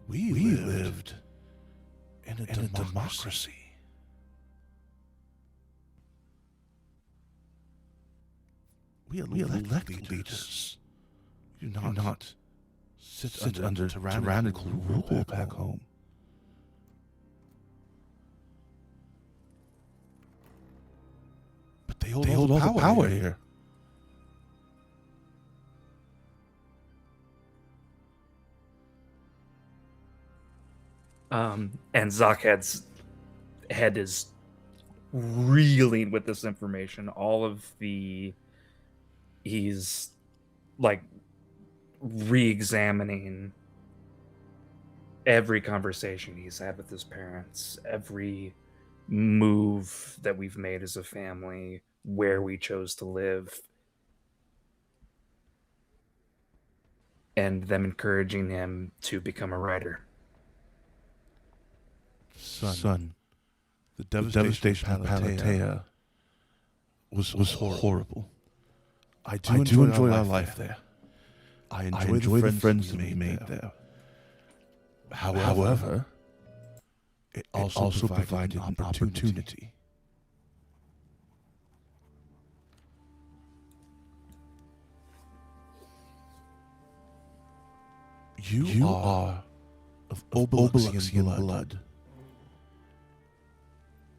We lived in a democracy. We elect leaders. We do not sit under tyrannical rule back home. But they hold all the power here. And Zakhead's head is reeling with this information. He's like re-examining every conversation he's had with his parents, every move that we've made as a family, where we chose to live, and them encouraging him to become a writer. Son, the devastation of Palatea was horrible. I do enjoy our life there. I enjoy the friends that we made there. However, it also provided an opportunity. You are of Obeluxian blood.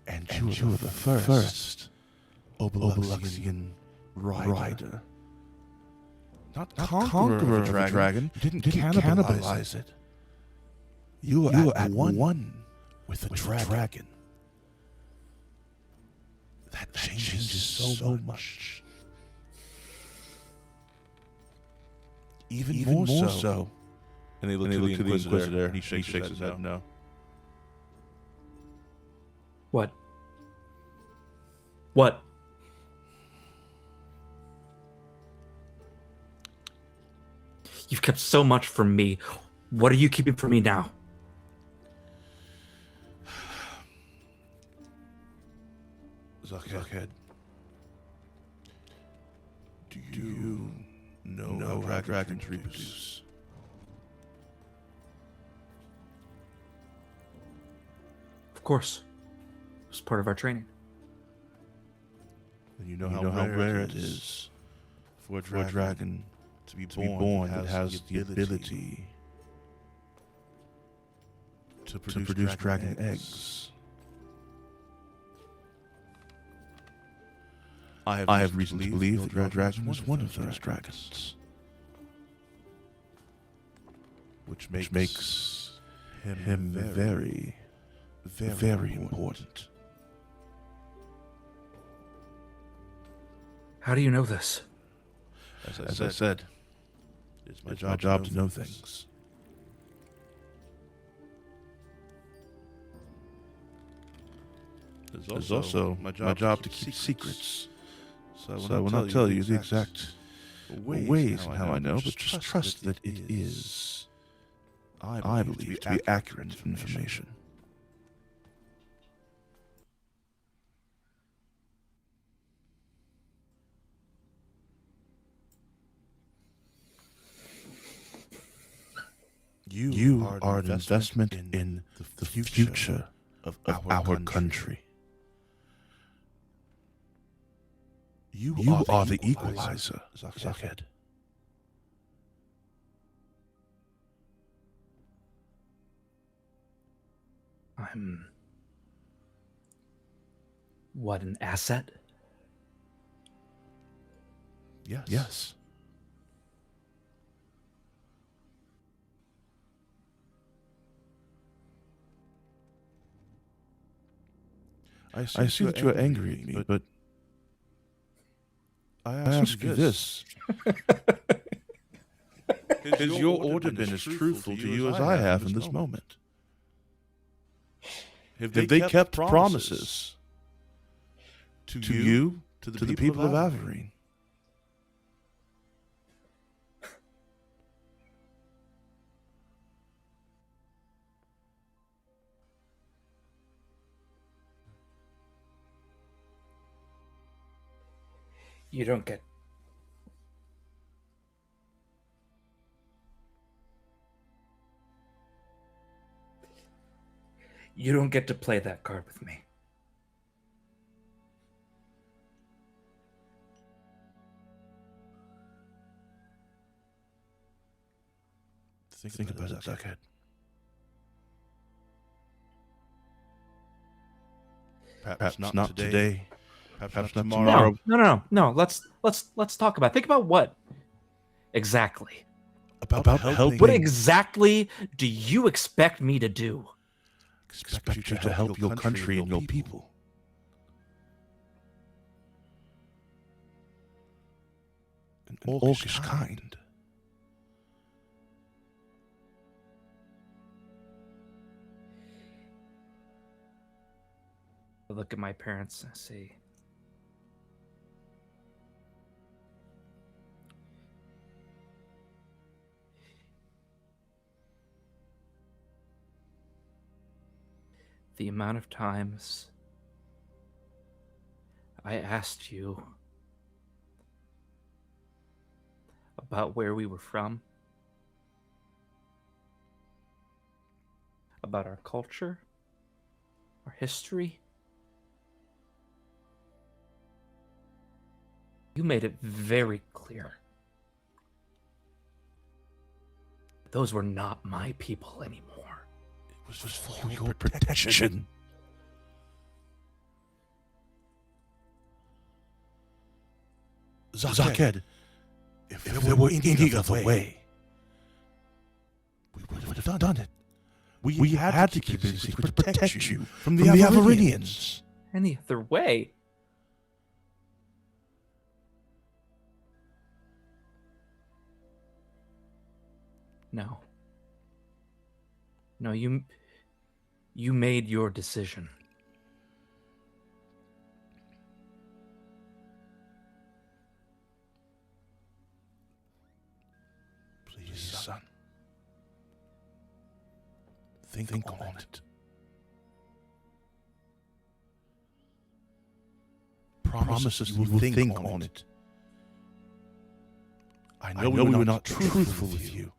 And you are the first Obeluxian rider. Not conqueror of a dragon. You didn't cannibalize it. You were at one with the dragon. That changes so much. Even more so. And he looked to the Inquisitor, and he shakes his head no. What? What? You've kept so much from me. What are you keeping from me now? Zakhead, do you know how dragons reproduce? Of course. It's part of our training. And you know how rare it is for a dragon to be born that has the ability to produce dragon eggs. I have reason to believe that your dragon is one of those dragons, which makes him very, very important. How do you know this? As I said, it's my job to know things. It's also my job to keep secrets. So I will not tell you the exact ways and how I know, but just trust that it is, I believe, to be accurate information. You are an investment in the future of our country. You are the equalizer, Zakhead. I'm... What, an asset? Yes. I see that you are angry at me, but I ask you this. Has your order been as truthful to you as I have in this moment? Have they kept promises to you, to the people of Averine? You don't get... You don't get to play that card with me. Think about it, Duckhead. Perhaps not today. Perhaps not tomorrow. No. Let's talk about it. Think about what exactly. About helping. What exactly do you expect me to do? Expect you to help your country and your people. An orcish kind. I look at my parents and say, the amount of times I asked you about where we were from, about our culture, our history, you made it very clear. Those were not my people anymore. It was for your protection. Zaked, if there were any other way, we would have done it. We had to keep it secret to protect you from the Avarinians. Any other way? No. No, you made your decision. Please, son. Think on it. Promise us you will think on it. I know we were not truthful with you.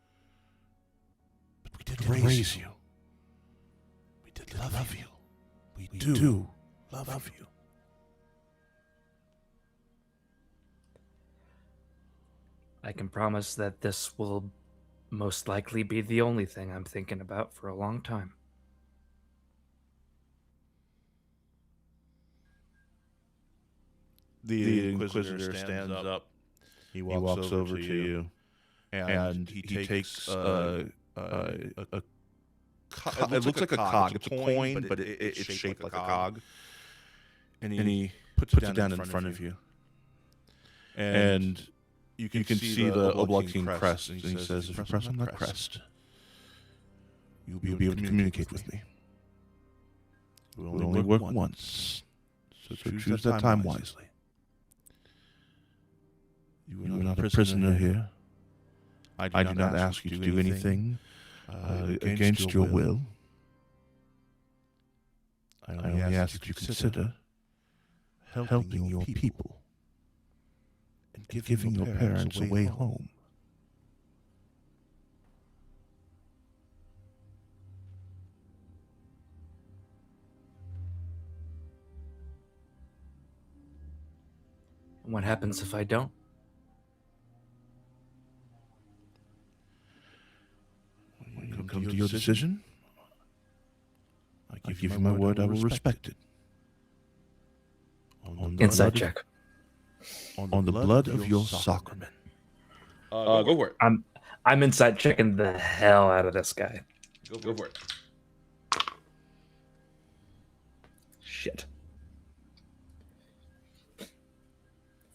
We did raise you. We did love you. We do love you. I can promise that this will most likely be the only thing I'm thinking about for a long time. The Inquisitor stands up. He walks over to you, and he takes it looks like a cog. It's a coin, but it's shaped like a cog. And he puts it down in front of you. And you can see the Obloxian crest. And he says, if you press on that crest, you'll be able to communicate with me. It will only work once. So choose that time wisely. You are not a prisoner here. I do not ask you to do anything against your will. I only ask that you consider helping your people and giving your parents a way home. And what happens if I don't? When you come to your decision, I give you my word I will respect it. Inside check. On the blood of your sacrament. Go for it. I'm inside checking the hell out of this guy. Go for it. Shit.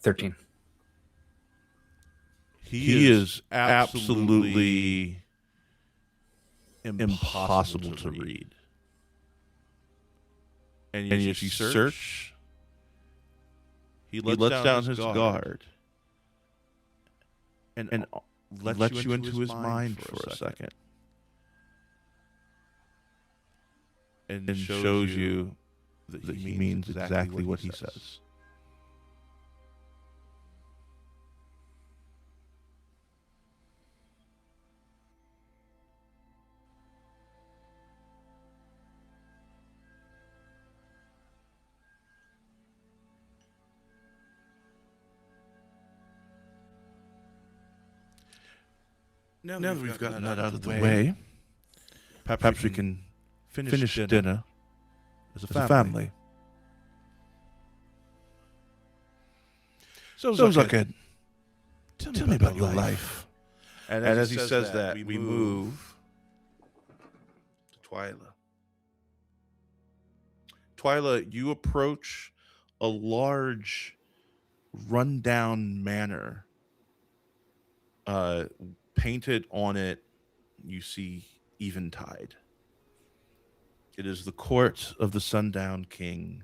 13. He is absolutely impossible to read. And if you search, he lets down his guard and lets you into his mind for a second. And shows you that he means exactly what he says. Now that we've gotten that out of the way, perhaps we can finish dinner as a family. So, Zuckhead, tell me about your life. And as he says that, we move to Twyla. Twyla, you approach a large, rundown manor. Painted on it, you see Eventide. It is the court of the Sundown King,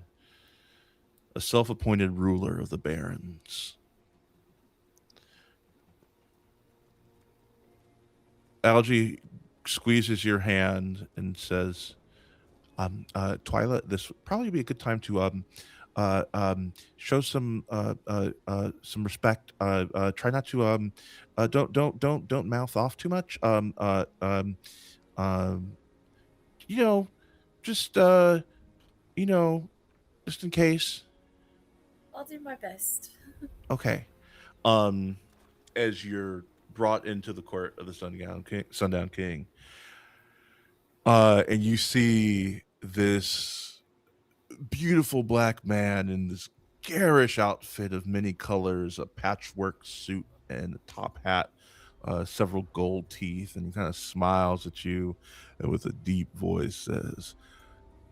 a self-appointed ruler of the barons. Algie squeezes your hand and says, Twyla, this would probably be a good time to show some respect. Try not to don't mouth off too much. You know, just just in case. I'll do my best. Okay. As you're brought into the court of the Sundown King, and you see this beautiful black man in this garish outfit of many colors, a patchwork suit and a top hat, several gold teeth, and he kind of smiles at you and with a deep voice says,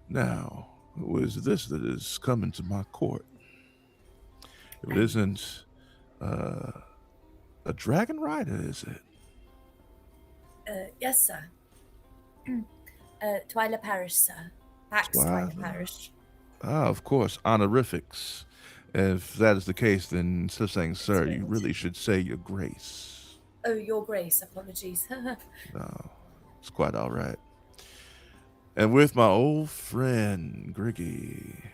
"Now, who is this that is coming to my court? It isn't a dragon rider, is it?" Yes, sir. Twyla Parish, sir. Pax Twyla Parish. Ah, of course, honorifics. If that is the case, then instead of saying sir, you really should say your grace. Oh, your grace. Apologies. No, it's quite all right. And with my old friend Griggy,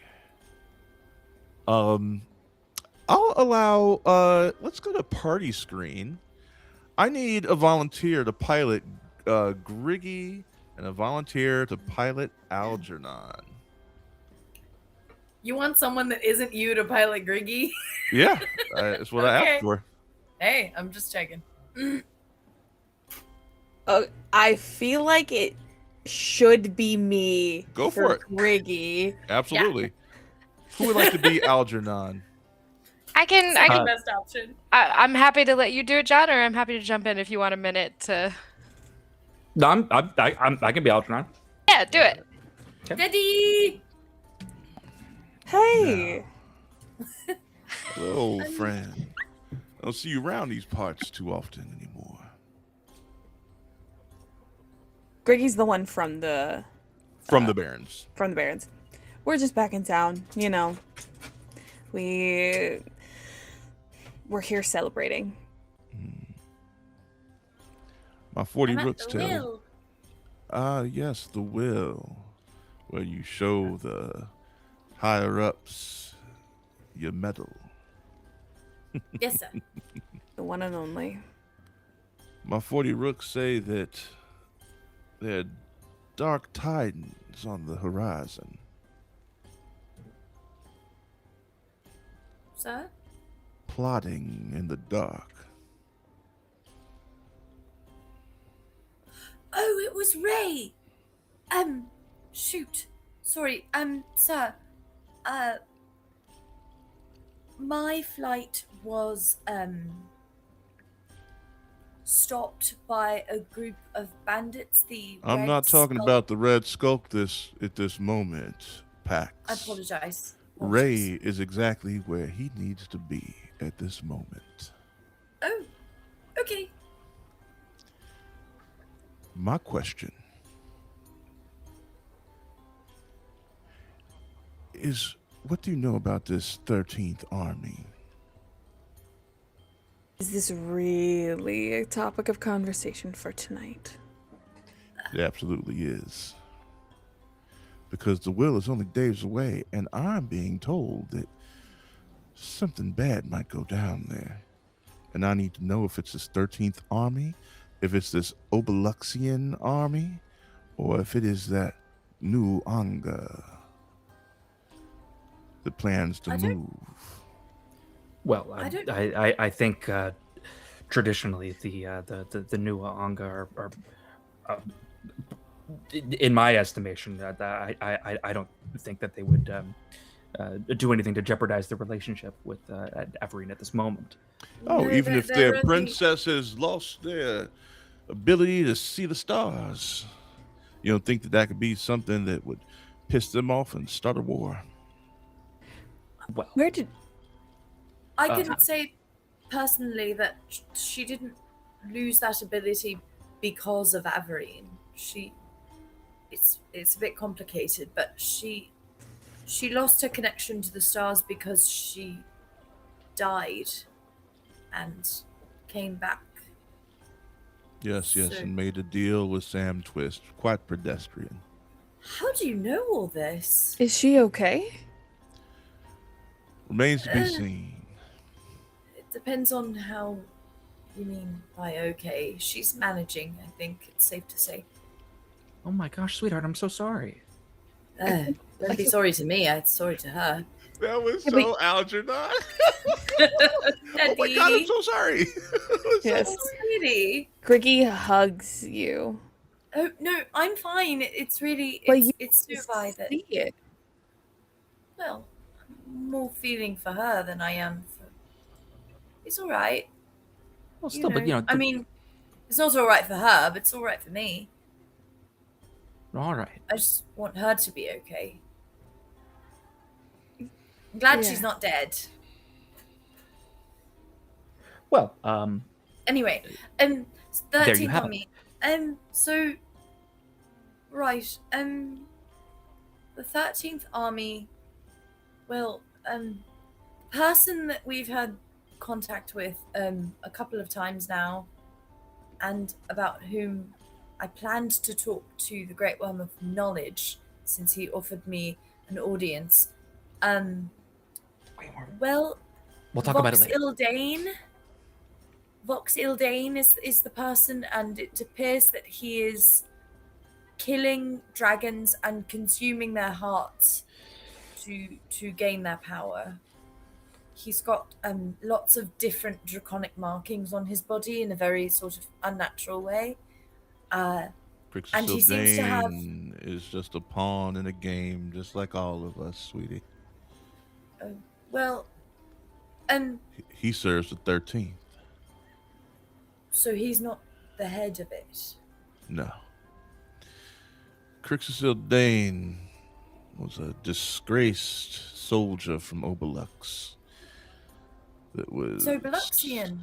I'll allow. Let's go to party screen. I need a volunteer to pilot Griggy and a volunteer to pilot Algernon. You want someone that isn't you to pilot Griggy? Yeah, that's what I asked for. Hey, I'm just checking. I feel like it should be me. Go for it. Griggy. Absolutely. Yeah. Who would like to be Algernon? I can best option. I'm happy to let you do it, John, or I'm happy to jump in if you want a minute to. No, I can be Algernon. Yeah, do it. Ready? Hey. Hello, old friend. I don't see you around these parts too often anymore. Griggy's the one from the Barons. From the Barons. We're just back in town, you know. We're here celebrating. My 40 I'm at rooks the tell. Wyll. Ah, yes, the Wyll, where you show the higher ups your medal. Yes, sir. The one and only. My 40 rooks say that there are dark tidings on the horizon. Sir? Plotting in the dark. Oh, it was Ray. Shoot. Sorry. Sir. My flight was stopped by a group of bandits. I'm not talking about the Red Skulk at this moment, Pax. I apologize. Ray is exactly where he needs to be at this moment. Oh, okay. My question is, what do you know about this 13th Army? Is this really a topic of conversation for tonight? It absolutely is. Because the Wyll is only days away, and I'm being told that something bad might go down there. And I need to know if it's this 13th Army, if it's this Obeluxian army, or if it is that new Anga that plans to move. Well, I think traditionally the Nua Anga are in my estimation, I don't think that they would do anything to jeopardize the relationship with Everine at this moment. Oh, No, even if they're their only- princesses lost their ability to see the stars, you don't think that that could be something that would piss them off and start a war? Well, Where did I can say personally that she didn't lose that ability because of Averine. It's a bit complicated, but she lost her connection to the stars because she died and came back. Yes, So- and made a deal with Sam Twist. Quite pedestrian. How do you know all this? is she okay? Remains to be seen. It depends on how you mean by okay. She's managing, I think it's safe to say. oh my gosh, sweetheart, I'm so sorry. Don't be sorry to me, I'm sorry to her. That was Yeah, so Algernon. Oh my god, I'm so sorry. Yes. Really? Griggy hugs you. Oh no, I'm fine. It's really But you it's Suvi that see it. well, I'm more feeling for her than I am for. It's all right. Well, still, but I mean, it's not all right for her, but it's all right for me. all right. I just want her to be okay. I'm glad she's Yeah. not dead. Well, Anyway, there you 13th have Army. So, right, the 13th Army, well, the person that we've had contact with, a couple of times now, and about whom I planned to talk to the Great Worm of Knowledge, since he offered me an audience, well, we'll talk about it later. Vox Ildane is the person, and it appears that he is killing dragons and consuming their hearts to gain their power. He's got lots of different draconic markings on his body in a very sort of unnatural way. And he seems to have... Sildane is just a pawn in a game, just like all of us, sweetie. Well, He serves the 13th. so he's not the head of it. No. Crixusildane was a disgraced soldier from Obelux. That was... So Beluxian.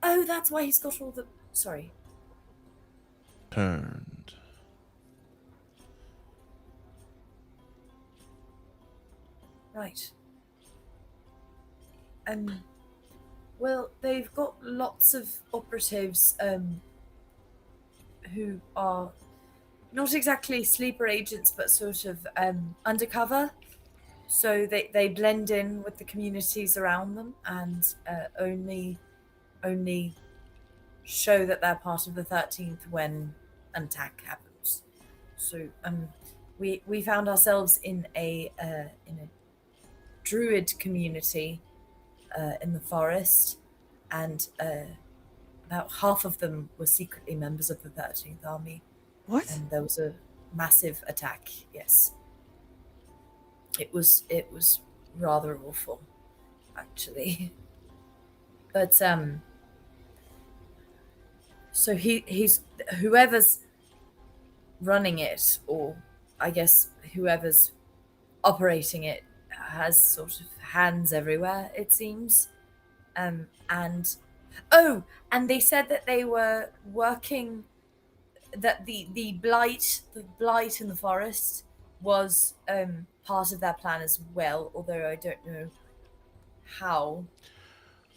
Oh, that's why he's got all the... Sorry. turned. Right. Well, they've got lots of operatives who are not exactly sleeper agents, but sort of undercover. So they blend in with the communities around them and only show that they're part of the 13th when an attack happens. So we found ourselves in a druid community in the forest, and about half of them were secretly members of the 13th Army. What? And there was a massive attack. Yes, it was rather awful, actually. But so he's whoever's running it, or I guess whoever's operating it, has sort of hands everywhere, it seems. And they said that they were working, that the blight in the forest was part of their plan as well, although I don't know how.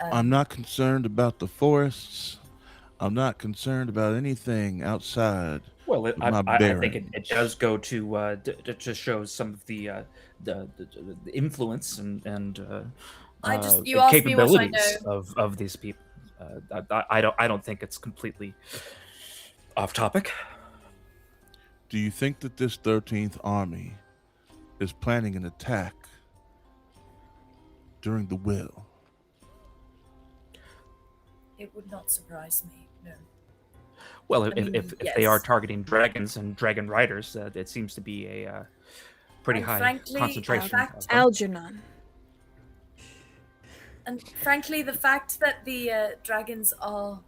I'm not concerned about the forests. I'm not concerned about anything outside. Well, my I think it barons. does go to show some of the influence and you asked me what I capabilities of these people. I don't think it's completely off topic. Do you think that this 13th Army is planning an attack during the Wyll? It would not surprise me. No. Well, I mean, if they are yes. targeting dragons and dragon riders, it seems to be a pretty And high frankly, concentration fact- of them. Algernon. And frankly, the fact that the dragons are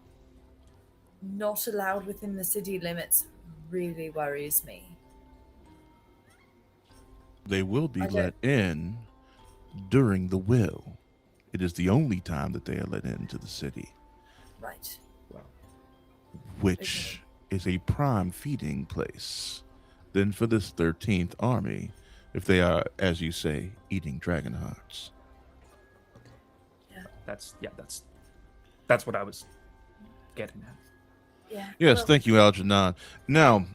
not allowed within the city limits really worries me. They will be I don't- let in during the Wyll. It is the only time that they are let into the city, Right. which is a prime feeding place then for this 13th army, if they are, as you say, eating dragon hearts. That's what I was getting at. Yeah. Yes, well, thank you, Algernon. Now,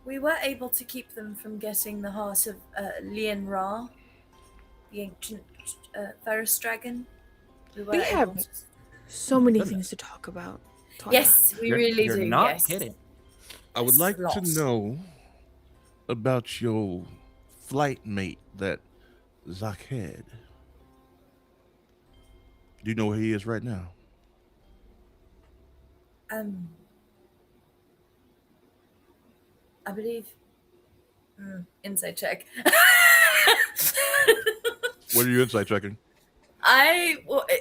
we were able to keep them from getting the heart of Lian Ra, the ancient Ferris dragon. We have so many things to talk about. Yes, we really you're do. not Yes. kidding. I would like to Lost. know about your flight mate, that Zakhed. Do you know where he is right now? I believe. Inside check. What are you insight checking?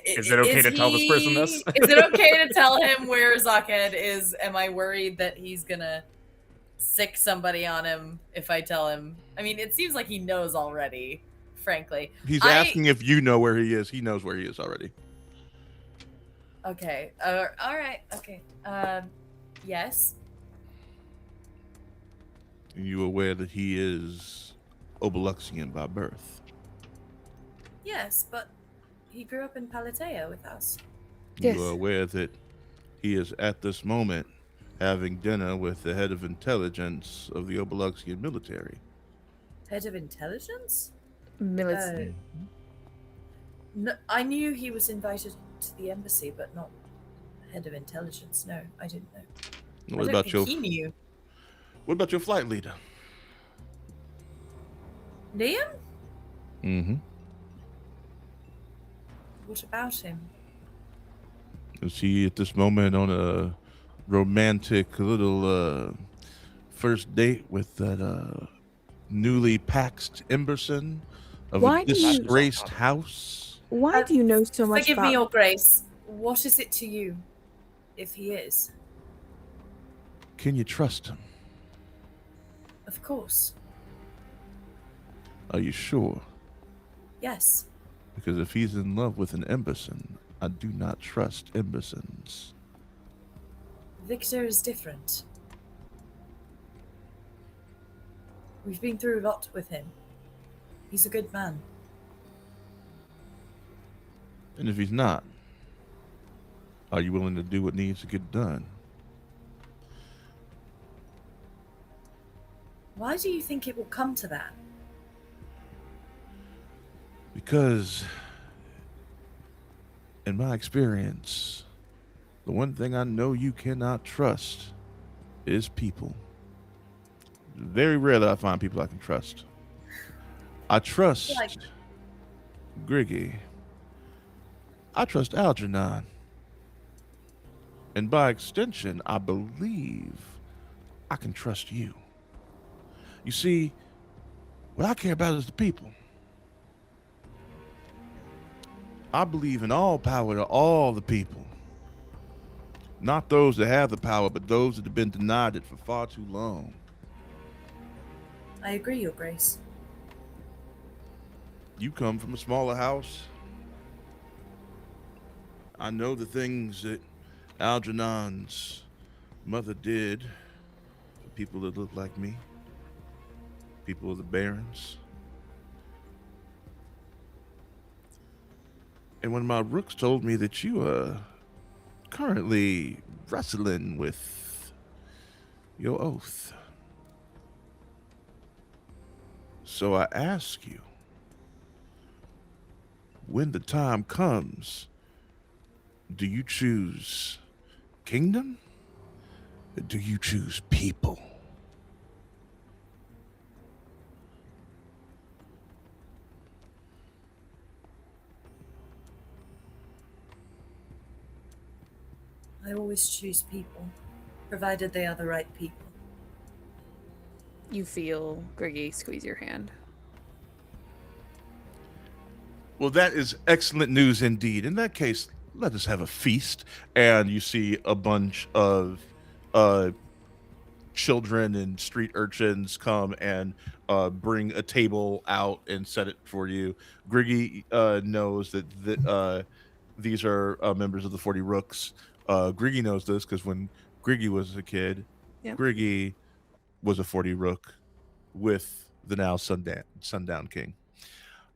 Is it okay to tell this person this? Is it okay to tell him where Zakhed is? Am I worried that he's gonna sick somebody on him if I tell him? I mean, it seems like he knows already, frankly. He's asking if you know where he is. He knows where he is already. Okay. All right. Okay. Yes. Are you aware that he is Obeluxian by birth? Yes, but he grew up in Palatea with us. You are aware that he is at this moment having dinner with the head of intelligence of the Obeluxian military. Head of intelligence? Military. No, I knew he was invited to the embassy, but not head of intelligence. No, I didn't know. What I about don't your? think he knew. What about your flight leader? Liam? Mm-hmm. What about him? Is he at this moment on a romantic little first date with that newly paxed Emberson of Why a do you- disgraced house? Why do you know so much Forgive about... me, Your Grace. What is it to you, if he is? Can you trust him? Of course. Are you sure? Yes. Because if he's in love with an Emberson, I do not trust Embersons. Victor is different. We've been through a lot with him. He's a good man. And if he's not, are you willing to do what needs to get done? Why do you think it will come to that? Because, in my experience, the one thing I know you cannot trust is people. Very rare that I find people I can trust. I trust Griggy. I trust Algernon. And by extension, I believe I can trust you. You see, what I care about is the people. I believe in all power to all the people. Not those that have the power, but those that have been denied it for far too long. I agree, Your Grace. You come from a smaller house. I know the things that Algernon's mother did for people that look like me. People of the Barrens. And when my rooks told me that you are currently wrestling with your oath. So I ask you, when the time comes, do you choose kingdom? Or do you choose people? always choose people, provided they are the right people. You feel Griggy squeeze your hand. Well, that is excellent news indeed. In that case, let us have a feast. And you see a bunch of children and street urchins come and bring a table out and set it for you. Griggy knows that these are members of the 40 Rooks. Griggy knows this because when Griggy was a kid, Yep. Griggy was a 40 Rook with the now Sundown King.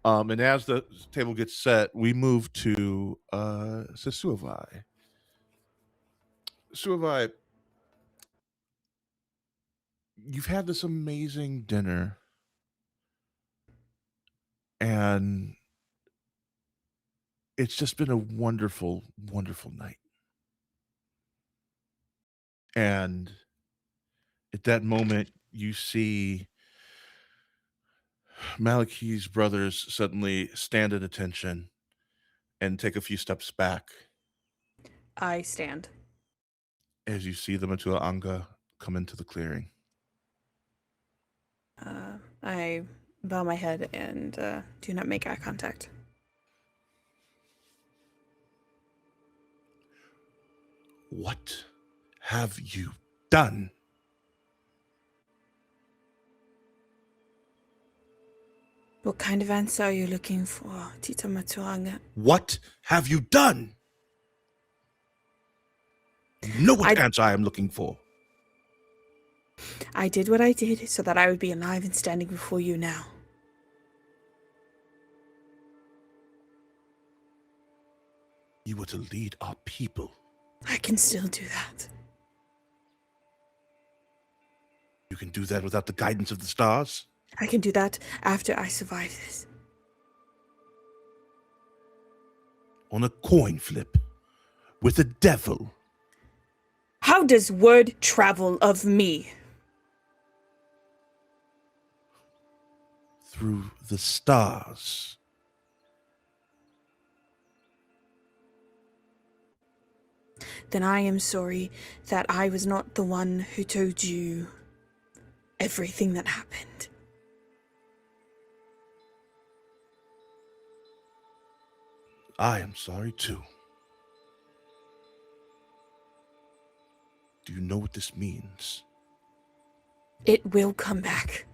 And as the table gets set, we move to Suavai. Suavai, you've had this amazing dinner, and it's just been a wonderful, wonderful night. And at that moment, you see Malachi's brothers suddenly stand at attention and take a few steps back I stand. as you see the Matua Anga come into the clearing. I bow my head and do not make eye contact. What have you done? What kind of answer are you looking for, Tita Matuanga? What have you done? You know what answer I am looking for. I did what I did so that I would be alive and standing before you now. You were to lead our people. I can still do that. You can do that without the guidance of the stars? I can do that after I survive this. On a coin flip with a devil. How does word travel of me? Through the stars. Then I am sorry that I was not the one who told you everything that happened. I am sorry too. Do you know what this means? It will come back.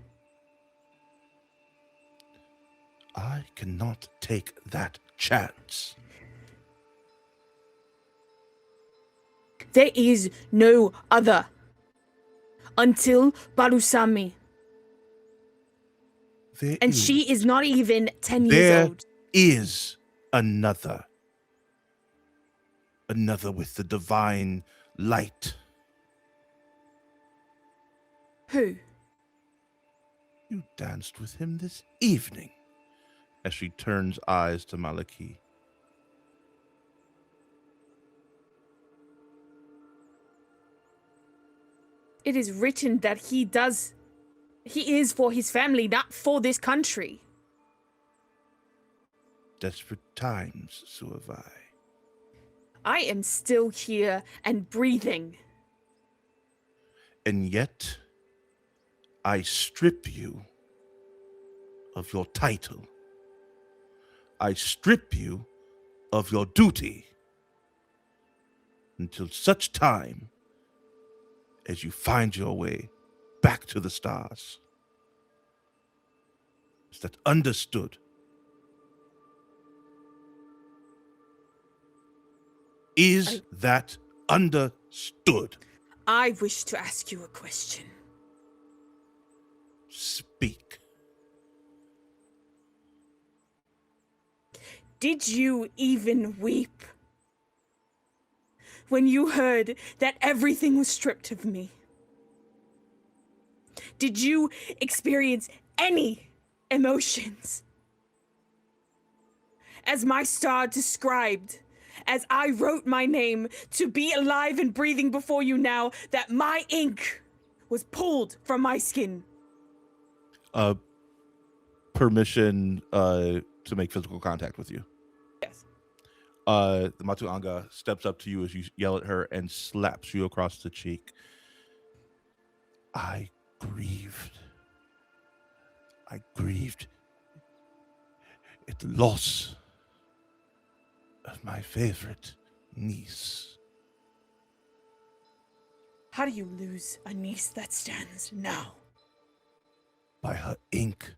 I cannot take that chance. There is no other. Until Balusami. And she is not even 10 years old. Is another. Another with the divine light. Who? You danced with him this evening. As she turns eyes to Malachi. It is written that he is for his family, not for this country. Desperate times, Suavai. I am still here and breathing. And yet, I strip you of your title. I strip you of your duty until such time as you find your way back to the stars. Is that understood? Is that understood? I wish to ask you a question. Speak. Did you even weep when you heard that everything was stripped of me? Did you experience any emotions? As my star described, as I wrote my name to be alive and breathing before you now, that my ink was pulled from my skin. Permission to make physical contact with you. Yes. The Matuanga steps up to you as you yell at her and slaps you across the cheek. I grieved at the loss of my favorite niece. How do you lose a niece that stands now? By her ink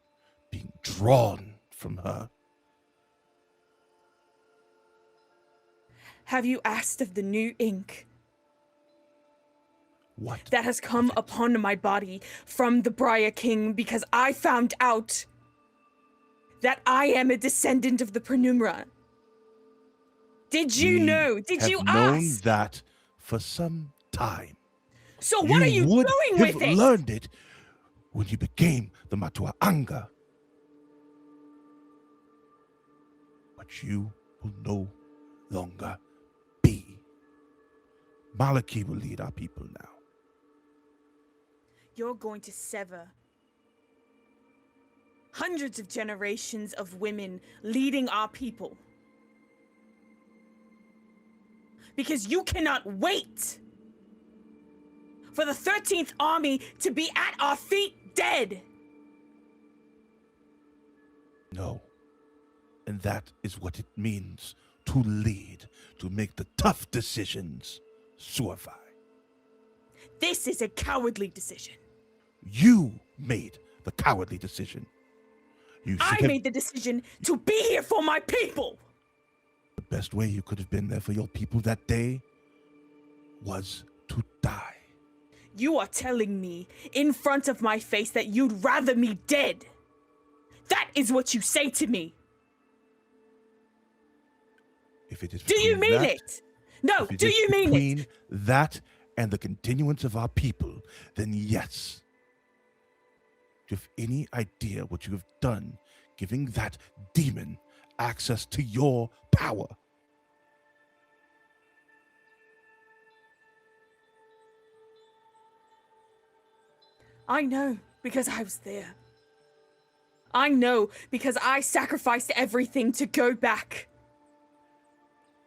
being drawn from her. Have you asked of the new ink What? that has come upon my body from the Briar King, because I found out that I am a descendant of the Penumbra? Did you know? Did you known ask? that for some time. So what are you would doing have with it? learned it when you became the Matuanga. But you will no longer be. Maliki will lead our people now. You're going to sever hundreds of generations of women leading our people. Because you cannot wait for the 13th Army to be at our feet dead. No. And that is what it means to lead, to make the tough decisions. Suavai. This is a cowardly decision. You made the cowardly decision. I made the decision to be here for my people. The best way you could have been there for your people that day was to die. You are telling me in front of my face that you'd rather me dead. That is what you say to me. If it is do you mean it? No, do you mean it? Between that and the continuance of our people, then yes. Do you have any idea what you have done, giving that demon access to your power? I know because I was there. I know because I sacrificed everything to go back.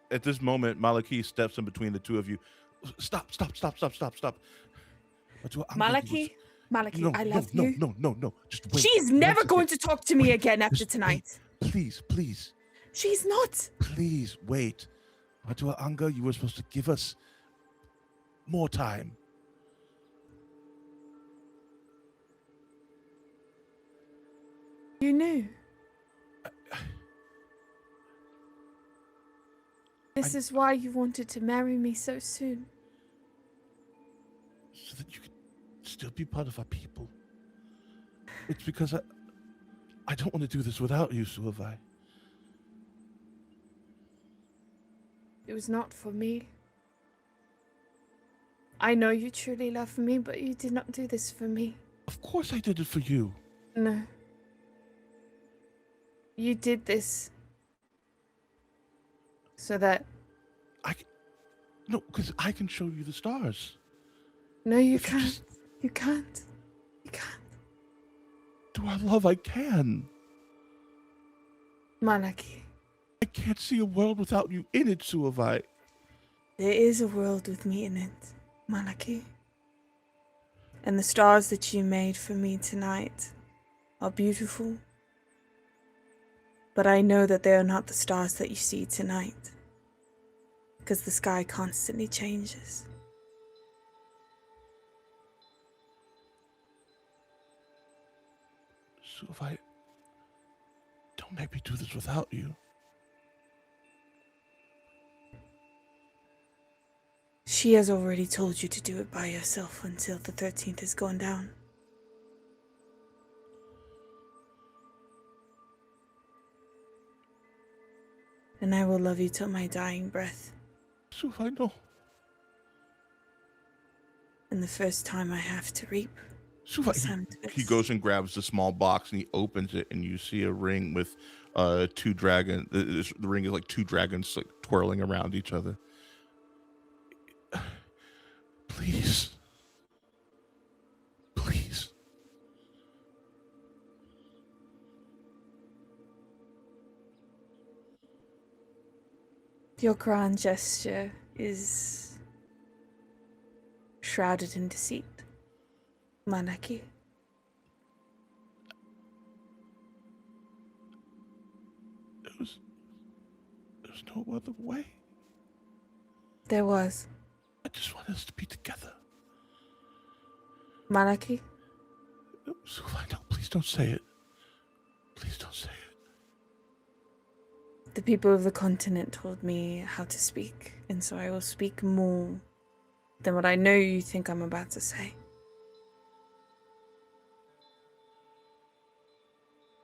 At this moment, Maliki steps in between the two of you. Stop. Maliki, no, I love you. No. Just wait. She's never going to talk to me again after tonight. Wait. Please. She's not. Please, wait. Matua Anga, you were supposed to give us more time. You knew. This is why you wanted to marry me so soon. So that you could still be part of our people. It's because I don't want to do this without you, Suavai. It was not for me. I know you truly love me, but you did not do this for me. Of course I did it for you. No. You did this so that... No, because I can show you the stars. No, you can't. You can't. You can't. Do I love? I can. Malaki. I can't see a world without you in it, Suavai. There is a world with me in it, Malaki. And the stars that you made for me tonight are beautiful. But I know that they are not the stars that you see tonight. Because the sky constantly changes. Suavai, don't make me do this without you. She has already told you to do it by yourself until the 13th has gone down. And I will love you till my dying breath. Suavai, no. And the first time I have to reap. He goes and grabs the small box and he opens it, and you see a ring with two dragons. The ring is like two dragons like twirling around each other. Please. Please. Your grand gesture is shrouded in deceit, Manaki. There's no other way. There was. I just want us to be together. Manaki? Suvai, no, please don't say it. Please don't say it. The people of the continent told me how to speak, and so I will speak more than what I know you think I'm about to say.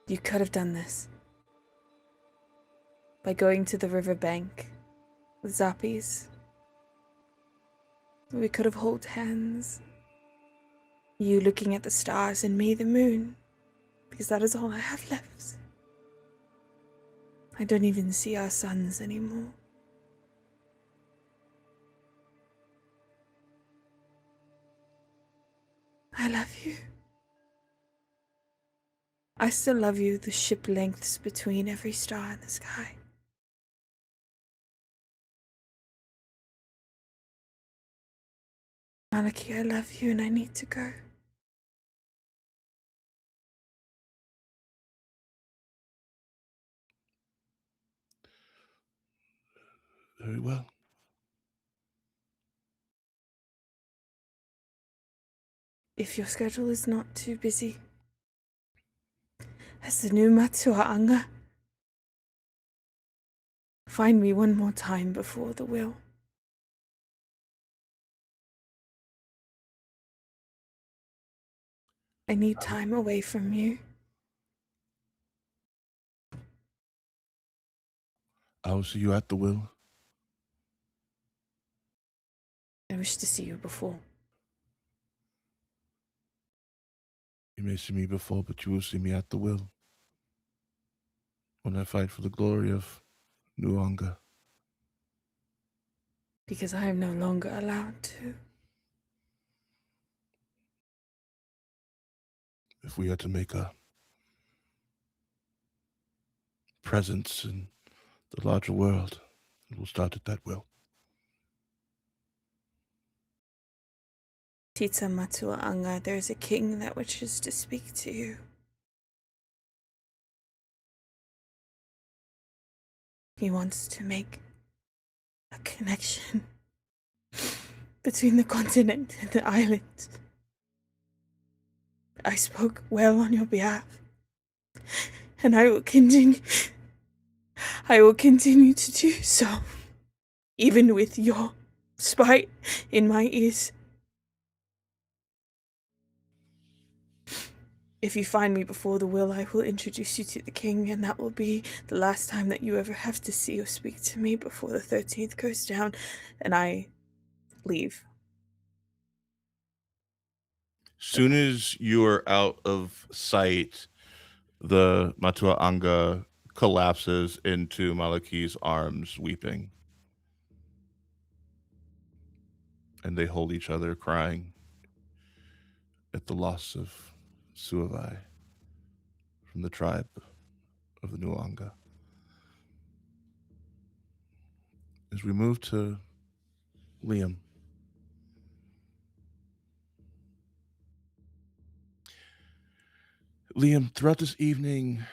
You could have done this by going to the riverbank with Zappies. We could have held hands. You looking at the stars and me the moon, because that is all I have left. I don't even see our suns anymore. I love you. I still love you the ship lengths between every star in the sky. Malaki, I love you and I need to go. Very well. If your schedule is not too busy, as the new Matsuaanga, find me one more time before the Wyll. I need time away from you. I will see you at the Wyll. I wish to see you before. You may see me before, but you will see me at the Wyll. When I fight for the glory of Nuanga. Because I am no longer allowed to. If we are to make a presence in the larger world, it will start at that Wyll. Tita Matsuaanga, there is a king that wishes to speak to you. He wants to make a connection between the continent and the island. I spoke well on your behalf, and I will continue to do so, even with your spite in my ears. If you find me before the Wyll, I will introduce you to the king, and that will be the last time that you ever have to see or speak to me before the 13th goes down, and I leave. Soon as you are out of sight, the Matua Anga collapses into Malaki's arms, weeping. And they hold each other, crying at the loss of Suavai from the tribe of the Nuanga. As we move to Liam. Liam, throughout this evening,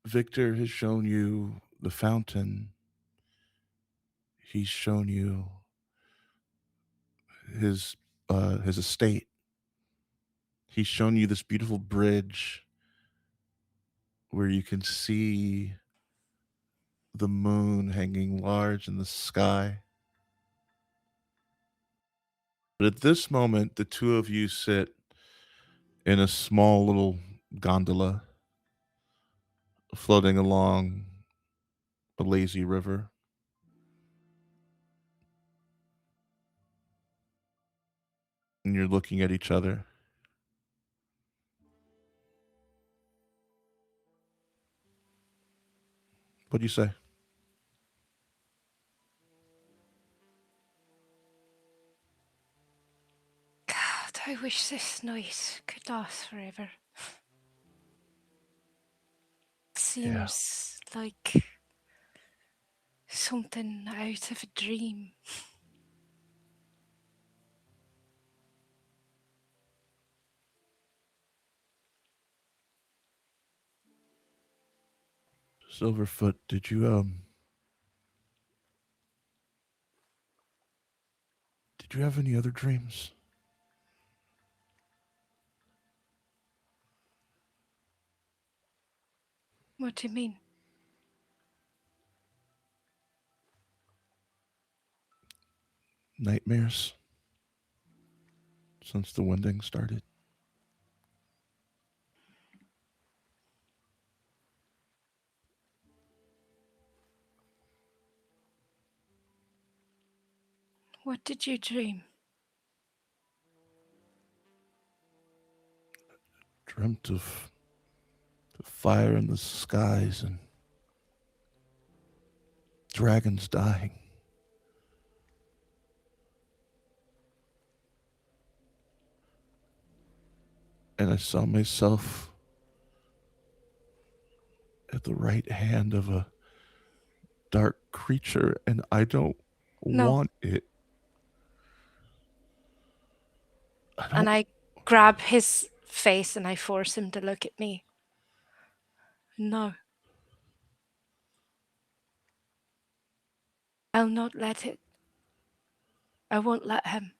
Victor has shown you the fountain. He's shown you his estate. He's shown you this beautiful bridge where you can see the moon hanging large in the sky. But at this moment, the two of you sit in a small little gondola floating along a lazy river. And you're looking at each other. What do you say? God, I wish this night could last forever. Seems like Something out of a dream. Silverfoot, did you have any other dreams? What do you mean? Nightmares? Since the Wending started? What did you dream? Dreamt of the fire in the skies and dragons dying. And I saw myself at the right hand of a dark creature, and I don't want it. And I grab his face and I force him to look at me. No. I'll not let it. I won't let him.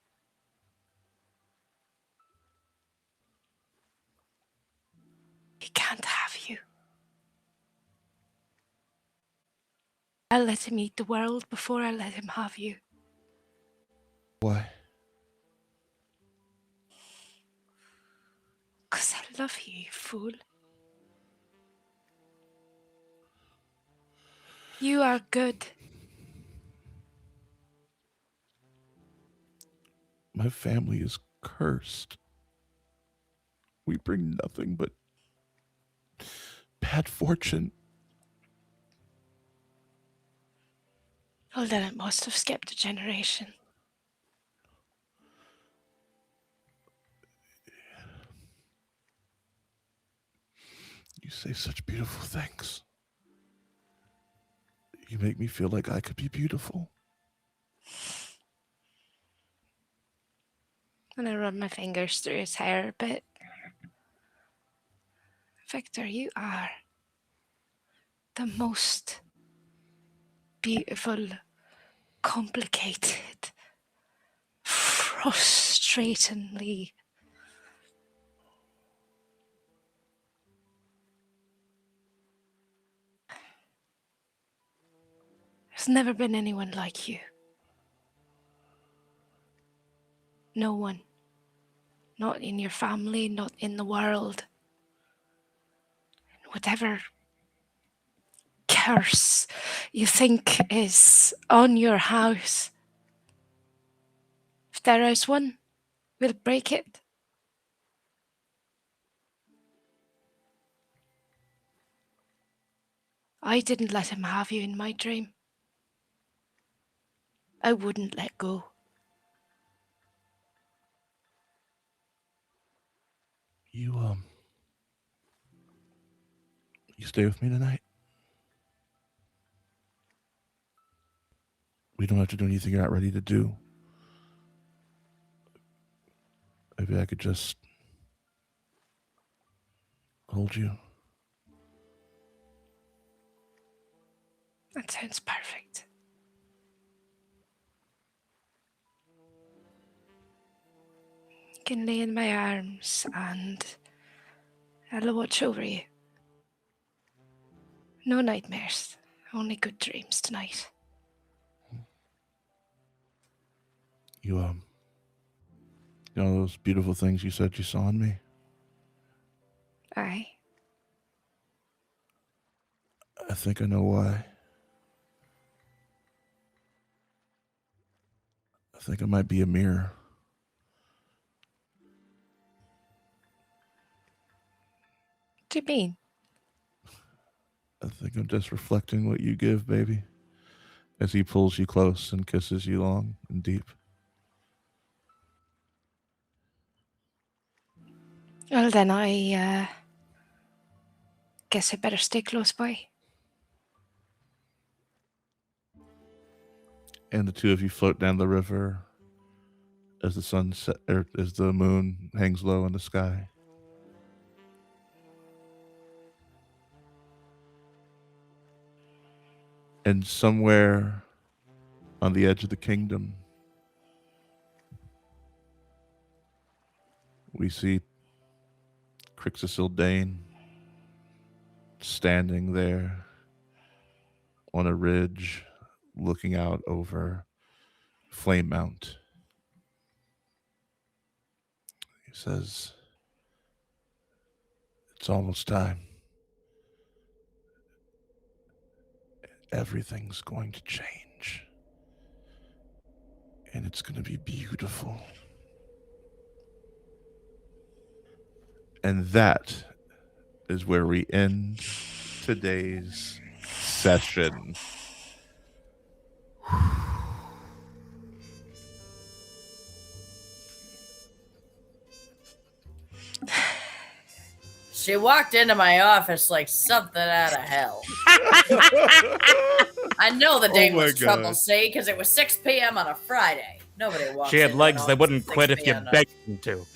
He can't have you. I'll let him eat the world before I let him have you. Why? 'Cause I love you, you fool. You are good. My family is cursed. We bring nothing but bad fortune. Well, then it must have skipped a generation. You say such beautiful things. You make me feel like I could be beautiful. And I run my fingers through his hair a bit. Victor, you are the most beautiful, complicated, frustratingly there's never been anyone like you. No one. Not in your family, not in the world. Whatever curse you think is on your house, if there is one, we'll break it. I didn't let him have you in my dream. I wouldn't let go. You stay with me tonight? We don't have to do anything you're not ready to do. Maybe I could just hold you. That sounds perfect. You can lay in my arms and I'll watch over you. No nightmares, only good dreams tonight. You know those beautiful things you said you saw in me? Aye. I think I know why. I think I might be a mirror. What do you mean? I think I'm just reflecting what you give, baby. As he pulls you close and kisses you long and deep. Well, then I guess I better stay close by. And the two of you float down the river as the sun set, or as the moon hangs low in the sky. And somewhere on the edge of the kingdom, we see Crixus Dane standing there on a ridge looking out over Flame Mount. He says, "It's almost time. Everything's going to change. And it's going to be beautiful." And that is where we end today's session. She walked into my office like something out of hell. I know the day was trouble, see, because it was 6 p.m. on a Friday. Nobody walks. She had legs that wouldn't quit if you begged them to.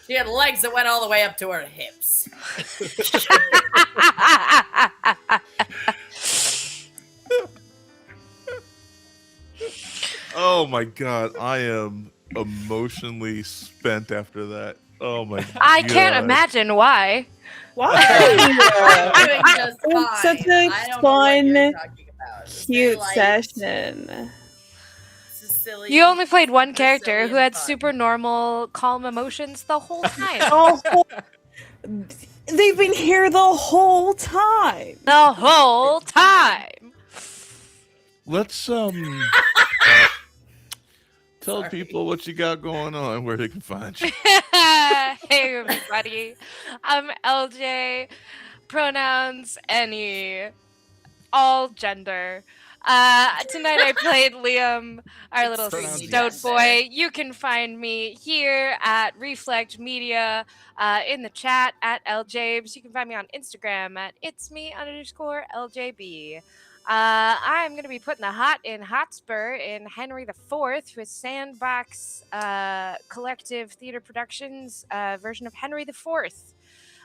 She had legs that went all the way up to her hips. Oh my god, I am emotionally spent after that. Oh my god. I can't imagine why. Why? I'm doing just It was fine. such a I don't know what fun, you're talking about. cute session. This is silly. You only played one character silly who and had fun. super normal, calm emotions the whole time. They've been here the whole time. The whole time. Let's tell people what you got going on, where they can find you. Hey everybody, I'm LJ. Pronouns any, all gender. Tonight I played Liam, our little stout boy. You can find me here at Reflect Media, in the chat at LJabes. You can find me on Instagram at itsme_LJB. I'm going to be putting the hot in Hotspur in Henry IV with Sandbox Collective Theater Productions version of Henry IV.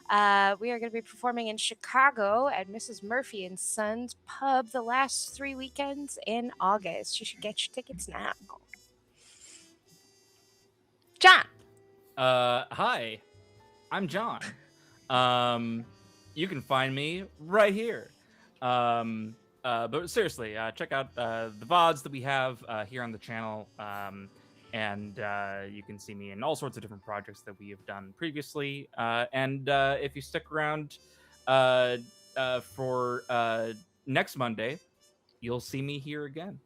We are going to be performing in Chicago at Mrs. Murphy and Sons Pub the last 3 weekends in August. You should get your tickets now. John. Hi, I'm John. You can find me right here. But seriously, check out the VODs that we have here on the channel. And you can see me in all sorts of different projects that we have done previously. And if you stick around for next Monday, you'll see me here again.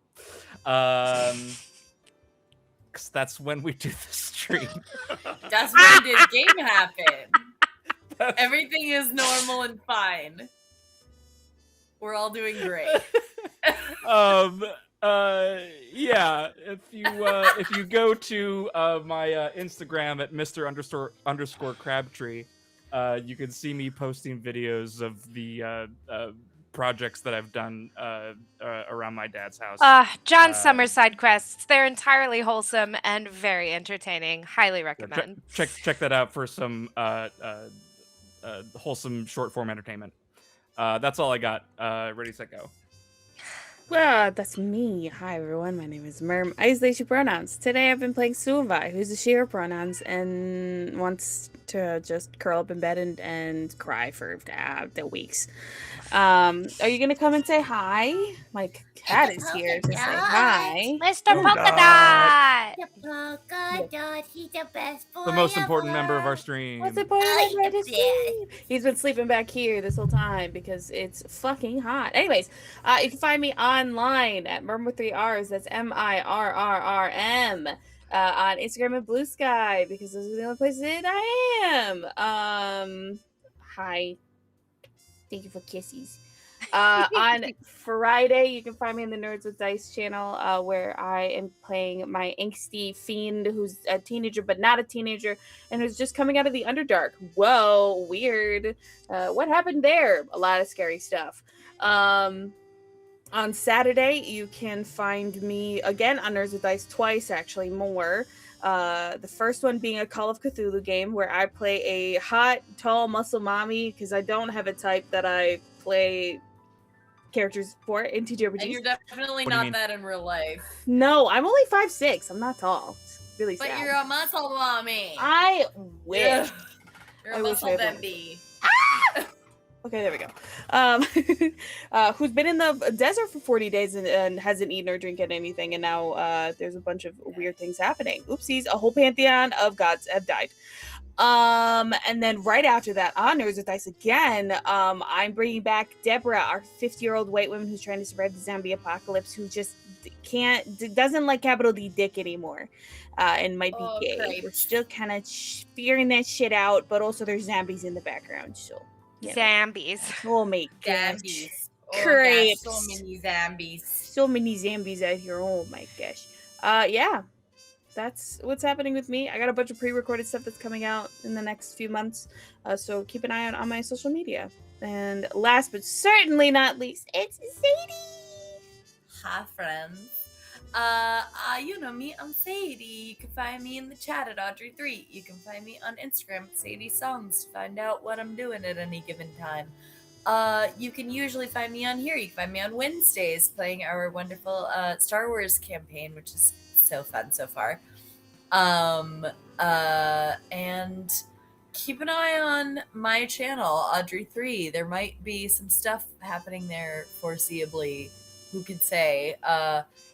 'Cause that's when we do the stream. That's when this game happened. Everything is normal and fine. We're all doing great. Yeah, if you go to my Instagram at Mr_Crabtree, you can see me posting videos of the projects that I've done around my dad's house. John's summer side quests. They're entirely wholesome and very entertaining. Highly recommend. Check that out for some wholesome short form entertainment. That's all I got. Ready, set, go. Well, that's me. Hi, everyone. My name is Merm. I use they, she pronouns. Today I've been playing Suvi, who's a she, her pronouns, and wants to just curl up in bed and cry for the weeks. Are you going to come and say hi? My cat is here to say hi. Mr. Polka Dot! The polka dot, he's the best boy. The most important member of our stream. What's the point of He's been sleeping back here this whole time because it's fucking hot. Anyways, you can find me online at Merm with 3 R's. That's MIRRRM. On Instagram and Blue Sky because those are the only places that I am. Hi. Thank you for kisses. On Friday, you can find me in the Nerds with Dice channel, where I am playing my angsty fiend who's a teenager but not a teenager and who's just coming out of the Underdark. Whoa, weird. What happened there? A lot of scary stuff. On On Saturday, you can find me again on Nerds with Dice twice, actually more. The first one being a Call of Cthulhu game where I play a hot, tall, muscle mommy because I don't have a type that I play characters for in TTRPGs. And you're definitely not that in real life. No, I'm only 5'6". I'm not tall. It's really sad. But you're a muscle mommy. I wish. Yeah. You're a I wish muscle I had one. Bambi. Okay, there we go. Who's been in the desert for 40 days and hasn't eaten or drinking anything, and now there's a bunch of weird things happening. Oopsies, a whole pantheon of gods have died. And then right after that, on Nerds with Dice again, I'm bringing back Deborah, our 50-year-old white woman who's trying to survive the zombie apocalypse, who just doesn't like capital D dick anymore, and might be gay. Great. We're still kind of figuring that shit out, but also there's zombies in the background, so. Zombies. Oh my gosh. Zombies. Crepes. So many zombies. So many zombies out here. Oh my gosh. Yeah. That's what's happening with me. I got a bunch of pre-recorded stuff that's coming out in the next few months. So keep an eye out on my social media. And last but certainly not least, it's Sadie. Hi, friends. You know me, I'm Sadie. You can find me in the chat at Audrey3. You can find me on Instagram at Sadie Songs to find out what I'm doing at any given time. You can usually find me on here. You can find me on Wednesdays playing our wonderful Star Wars campaign, which is so fun so far. And keep an eye on my channel, Audrey3. There might be some stuff happening there foreseeably. Who could say?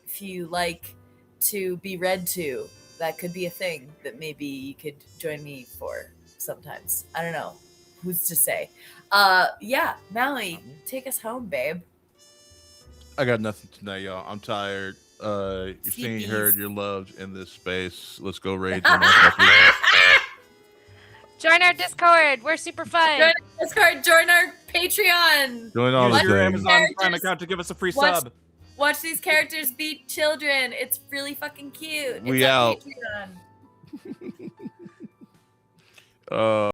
If you like to be read to, that could be a thing that maybe you could join me for sometimes. I don't know. Who's to say? Yeah, Maui, take us home, babe. I got nothing tonight, y'all. I'm tired. You're seen, CBs. heard, you're loved in this space. Let's go raid. Join our Discord. We're super fun. Join our Discord. Join our Patreon. Doing all Use the your things. Amazon Prime account to give us a free sub. Watch these characters beat children. It's really fucking cute. We it's on out. Patreon.